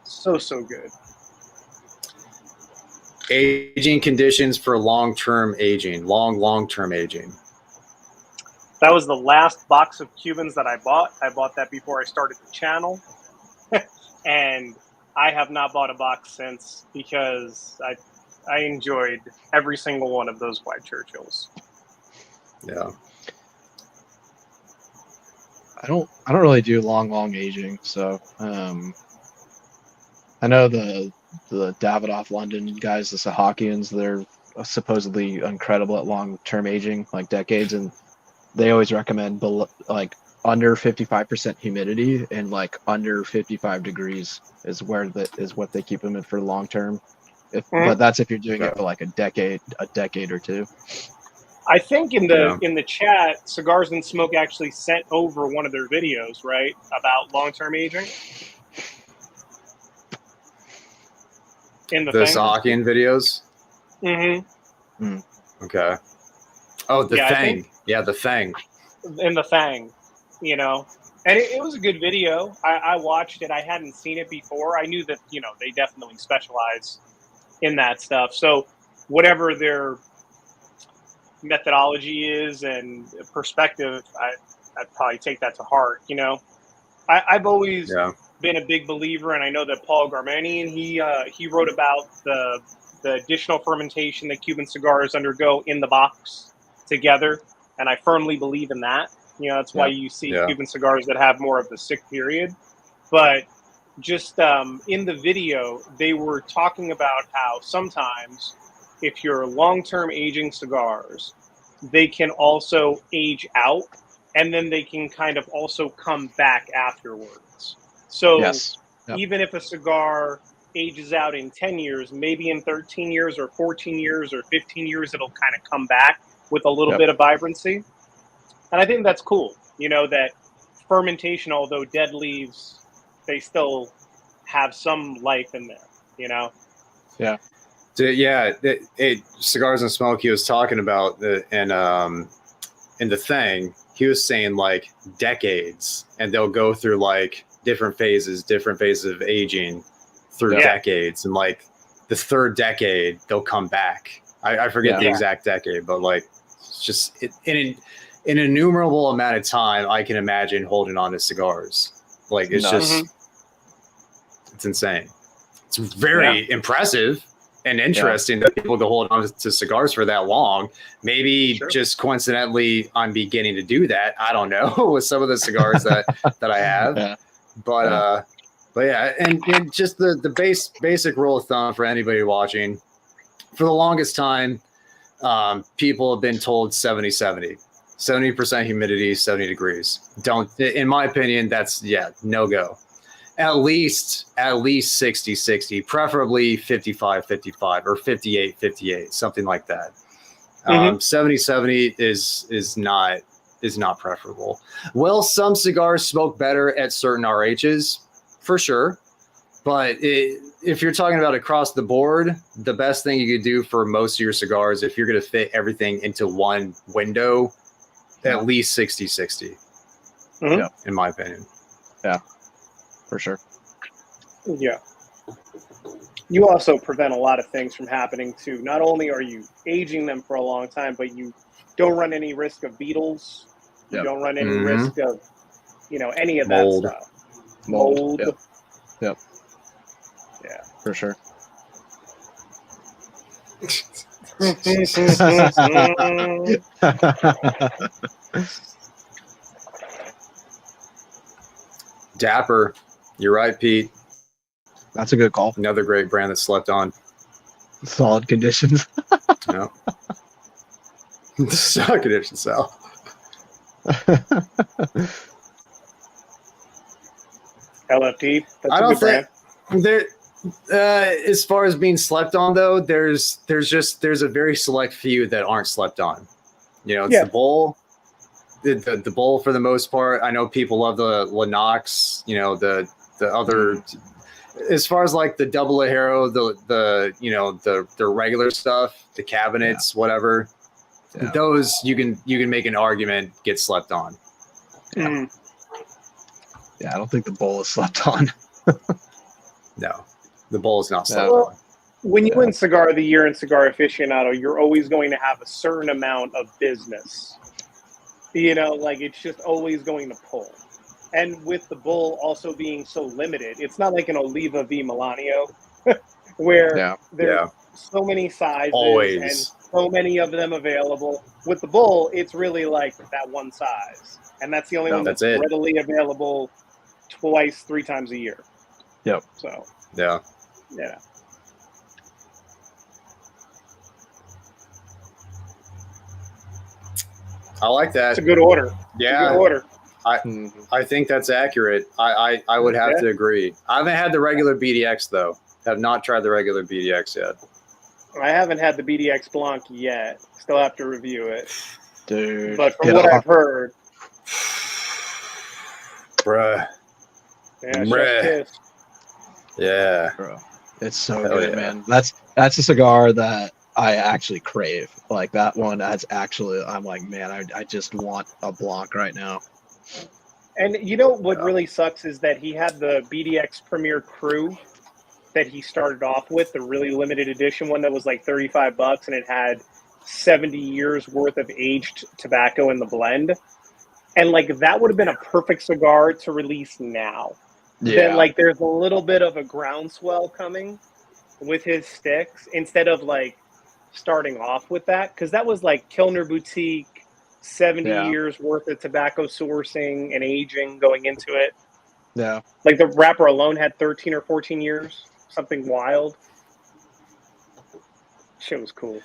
So good. Aging conditions for long-term aging. Long-term aging. That was the last box of Cubans that I bought. I bought that before I started the channel. And I have not bought a box since because I enjoyed every single one of those White Churchills. Yeah. I don't really do long aging, so I know the Davidoff London guys, the Sahakians, they're supposedly incredible at long-term aging, like decades, and they always recommend like under 55% humidity and like under 55 degrees is what they keep them in for long term. But that's if you're doing it for like a decade or two. I think in the chat, Cigars and Smoke actually sent over one of their videos, right, about long-term aging. In the Sahakian videos. Mm-hmm. Okay. Oh, the Thang. Yeah, the Thang. In the Thang, you know. And it was a good video. I watched it. I hadn't seen it before. I knew that, you know, they definitely specialize in that stuff. So whatever their methodology is and perspective, I'd probably take that to heart, you know. I've always been a big believer, and I know that Paul Garmanian, he wrote about the additional fermentation that Cuban cigars undergo in the box together, and I firmly believe in that. You know, that's why you see Cuban cigars that have more of the sick period. But just in the video, they were talking about how sometimes if you're long-term aging cigars, they can also age out, and then they can kind of also come back afterwards. So even if a cigar ages out in 10 years, maybe in 13 years or 14 years or 15 years, it'll kind of come back with a little bit of vibrancy. And I think that's cool, that fermentation, although dead leaves, they still have some life in there, Yeah. Yeah, Cigars and Smoke, he was talking about in the thing, he was saying like decades, and they'll go through like different phases of aging through decades, and like the third decade they'll come back. I forget the exact decade, but like it's just in an innumerable amount of time, I can imagine holding on to cigars. Like it's just it's insane. It's very impressive and interesting that people can hold on to cigars for that long. Maybe just coincidentally, I'm beginning to do that. I don't know with some of the cigars that I have, but yeah, and just the basic rule of thumb for anybody watching. For the longest time, people have been told 70% humidity, 70 degrees. In my opinion, that's no go. At least 60, preferably 55 or 58, something like that. 70 is not preferable. Well, some cigars smoke better at certain RHs, for sure. But if you're talking about across the board, the best thing you could do for most of your cigars, if you're going to fit everything into one window, at least 60, in my opinion. Yeah. For sure. Yeah. You also prevent a lot of things from happening too. Not only are you aging them for a long time, but you don't run any risk of beetles. You don't run any risk of, any of Mold. that stuff. Mold. Yep. Yeah. For sure. Dapper. You're right, Pete. That's a good call. Another great brand that slept on. Solid conditions. No. Solid condition, Sal. LFD. That's I a don't good think brand. as far as being slept on though, there's a very select few that aren't slept on. It's the Bull. The Bull for the most part. I know people love the Lennox, the other as far as like the double Ajero, the regular stuff, the cabinets, whatever. Yeah. Those you can make an argument get slept on. Yeah, I don't think the Bull is slept on. No, the Bull is not slept Well, on. when you win Cigar of the Year and Cigar Aficionado, you're always going to have a certain amount of business. Like it's just always going to pull. And with the Bull also being so limited, it's not like an Oliva v. Milanio where there's so many sizes and so many of them available. With the Bull, it's really like that one size. And that's the only one that's readily available 2-3 times a year. Yep. So, yeah. I like that. It's a good order. Yeah. Good order. I think that's accurate. I would have to agree. I haven't had the regular BDX though. Have not tried the regular BDX yet. I haven't had the BDX Blanc yet. Still have to review it. Dude. But from what I've heard, bruh. Yeah. Yeah. Bro. It's so good, man. That's a cigar that I actually crave. Like that one, I'm like, man, I just want a Blanc right now. And what really sucks is that he had the BDX Premier Crew that he started off with, the really limited edition one that was like $35, and it had 70 years worth of aged tobacco in the blend. And like that would have been a perfect cigar to release now. Then like there's a little bit of a groundswell coming with his sticks instead of like starting off with that, because that was like Kilner Boutique, 70 years worth of tobacco sourcing and aging going into it. Yeah. Like the wrapper alone had 13 or 14 years, something wild. Shit was cool.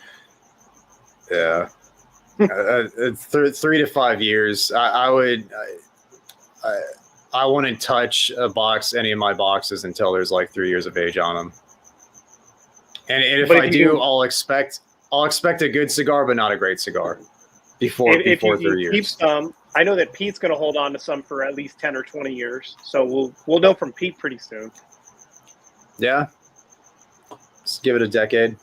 Yeah. 3 to 5 years. I wouldn't touch any of my boxes until there's like 3 years of age on them. And if I do, I'll expect a good cigar, but not a great cigar. before if 3 you keep years. some, I know that Pete's going to hold on to some for at least 10 or 20 years. So we'll know from Pete pretty soon. Yeah. Just give it a decade.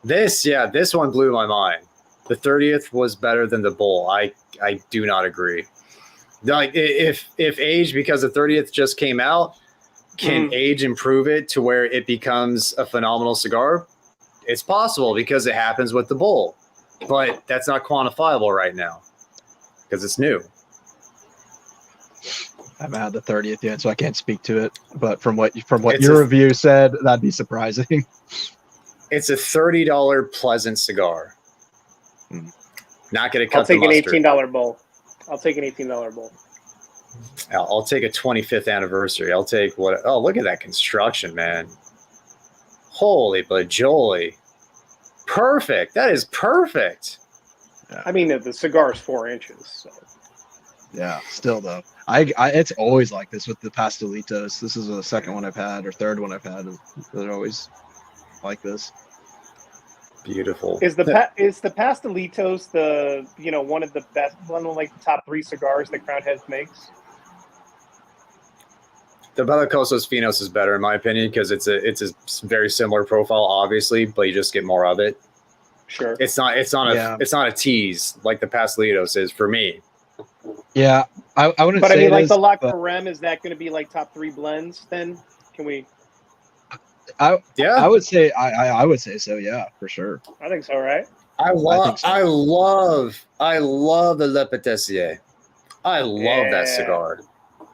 This one blew my mind. The 30th was better than the Bull. I do not agree. Like if age, because the 30th just came out, can age improve it to where it becomes a phenomenal cigar? It's possible because it happens with the Bull, but that's not quantifiable right now because it's new. I haven't had the 30th yet, so I can't speak to it. But from what your review said, that'd be surprising. It's a $30 pleasant cigar. Not going to cut I'll take the an mustard. $18 bowl. I'll take an $18 bowl. I'll take a 25th anniversary. I'll take what? Oh, look at that construction, man. Holy bajoli. Perfect. That is perfect. Yeah. I mean, the cigar is 4 inches. So. Yeah, still though. I it's always like this with the pastelitos. This is the second one I've had or third one I've had. They're always like this. Beautiful. Is the pastelitos one of the best, one of like the top 3 cigars that Crown Heads makes? The Belicosos Finos is better in my opinion because it's a very similar profile, obviously, but you just get more of it. Sure. It's not a tease like the Pastelitos is for me. Yeah, I wouldn't. But say I mean, like the La but... Carême, is that going to be like top 3 blends? Then can we? I would say I would say so. Yeah, for sure. I think so, right? I love the Le Pétissier. I love that cigar.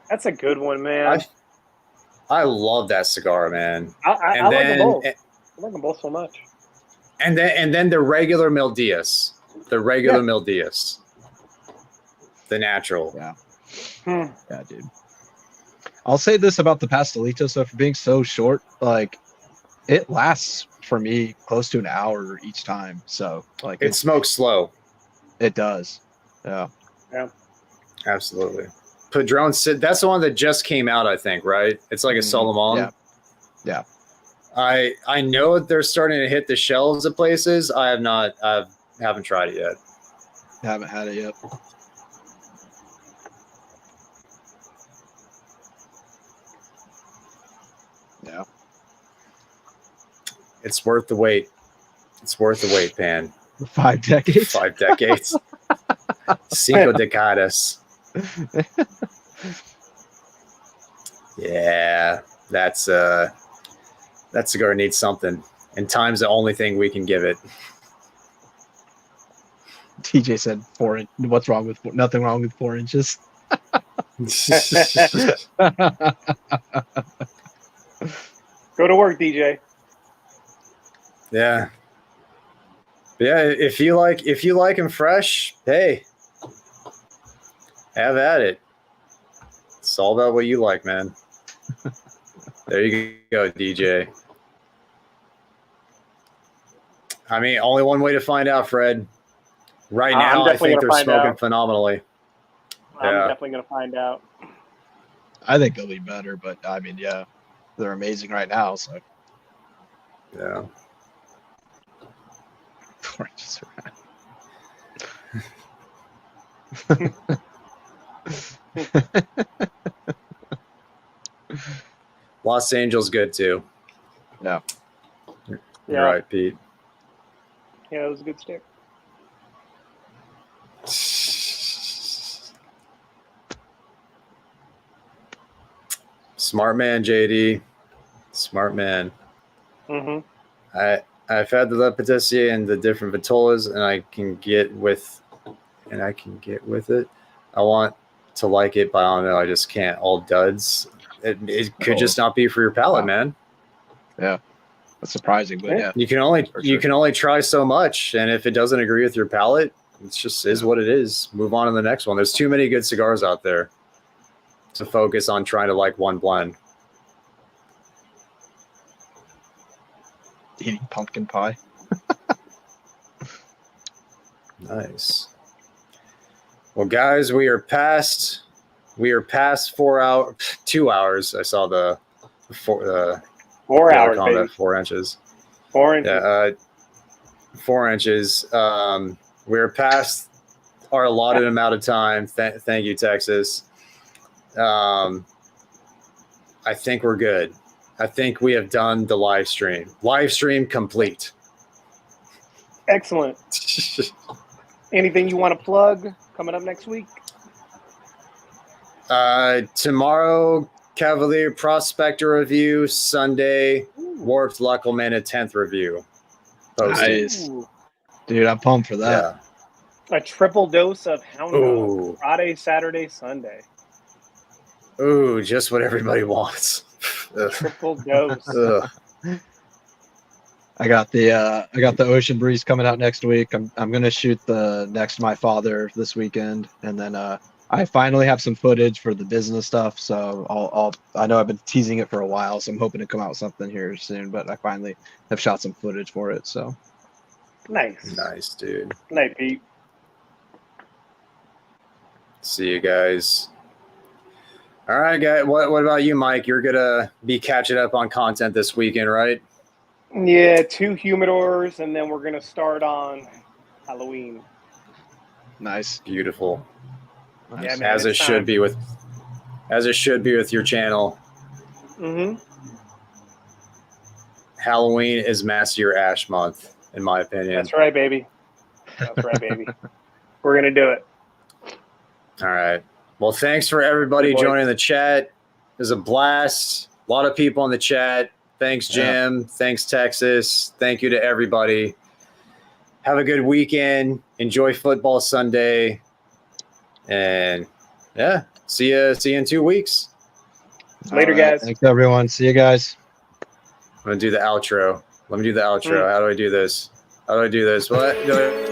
That's a good one, man. I love that cigar, man. I like them both. I like them both so much. And then the regular Mil Diaz. The regular Mil Diaz. The natural. Yeah. Yeah, dude. I'll say this about the Pastelito. So for being so short, like it lasts for me close to an hour each time. So like it smokes slow. It does. Yeah. Yeah. Absolutely. Padron, that's the one that just came out, I think, right? It's like a Solomon. Yeah. I know they're starting to hit the shelves of places. I haven't tried it yet. Haven't had it yet. Yeah. It's worth the wait. It's worth the wait, Pan. 5 decades. 5 decades. Cinco décadas. Yeah, that cigar needs something, and time's the only thing we can give it. TJ said 4 inch. What's wrong with nothing wrong with 4 inches? Go to work, DJ. Yeah. If you like them fresh, hey, have at it. It's all about what you like, man. There you go, DJ. I mean, only one way to find out, Fred. Right now, I think they're smoking phenomenally. I'm definitely going to find out. I think they'll be better, but I mean, yeah, they're amazing right now. So, yeah. 4 inches around. Los Angeles good too. Yeah. You're right, Pete. Yeah, it was a good stick. Smart man, JD. Smart man. Mm-hmm. I've had the Le Pétissier and the different Vitolas, and I can get with it. I want to like it, but I don't know. I just can't. All duds. It could just not be for your palate, man. Yeah, that's surprising, but yeah. You can only try so much, and if it doesn't agree with your palate, it just is what it is. Move on to the next one. There's too many good cigars out there to focus on trying to like one blend. Eating pumpkin pie. Nice. Well, guys, we are past 4 hours, 2 hours. I saw the 4 hours, baby. 4 inches. 4 inches. Yeah, 4 inches. We're past our allotted amount of time. Thank you, Texas. I think we're good. I think we have done the live stream. Live stream complete. Excellent. Anything you want to plug coming up next week? Tomorrow, Cavalier Prospector review. Sunday, Warped Luckelman 10th review. Posted. Nice. Dude, I'm pumped for that. A triple dose of Hound Dog. Ooh. Friday, Saturday, Sunday. Ooh, just what everybody wants. Ugh. Triple dose. Ugh. I got the Ocean Breeze coming out next week. I'm gonna shoot the next My Father this weekend, and then I finally have some footage for the business stuff. So I know I've been teasing it for a while, so I'm hoping to come out with something here soon. But I finally have shot some footage for it. So Nice, dude. Night, Pete. See you guys. All right, guys. What about you, Mike? You're gonna be catching up on content this weekend, right? Yeah, 2 humidors, and then we're gonna start on Halloween. nice. Beautiful. Nice. Yeah, man. As it it's should time. be with your channel. Mm-hmm. Halloween is Master Your Ash month, in my opinion. That's right, baby. That's right, baby. We're gonna do it. All right. Well, thanks for everybody Hey, boys. joining the chat. It was a blast. A lot of people in the chat. Thanks, Jim. Thanks, Texas. Thank you to everybody. Have a good weekend. Enjoy football Sunday. And yeah, see you in 2 weeks. Later, All right. guys. Thanks, everyone. See you guys. I'm gonna do the outro. Let me do the outro. How do I do this? What?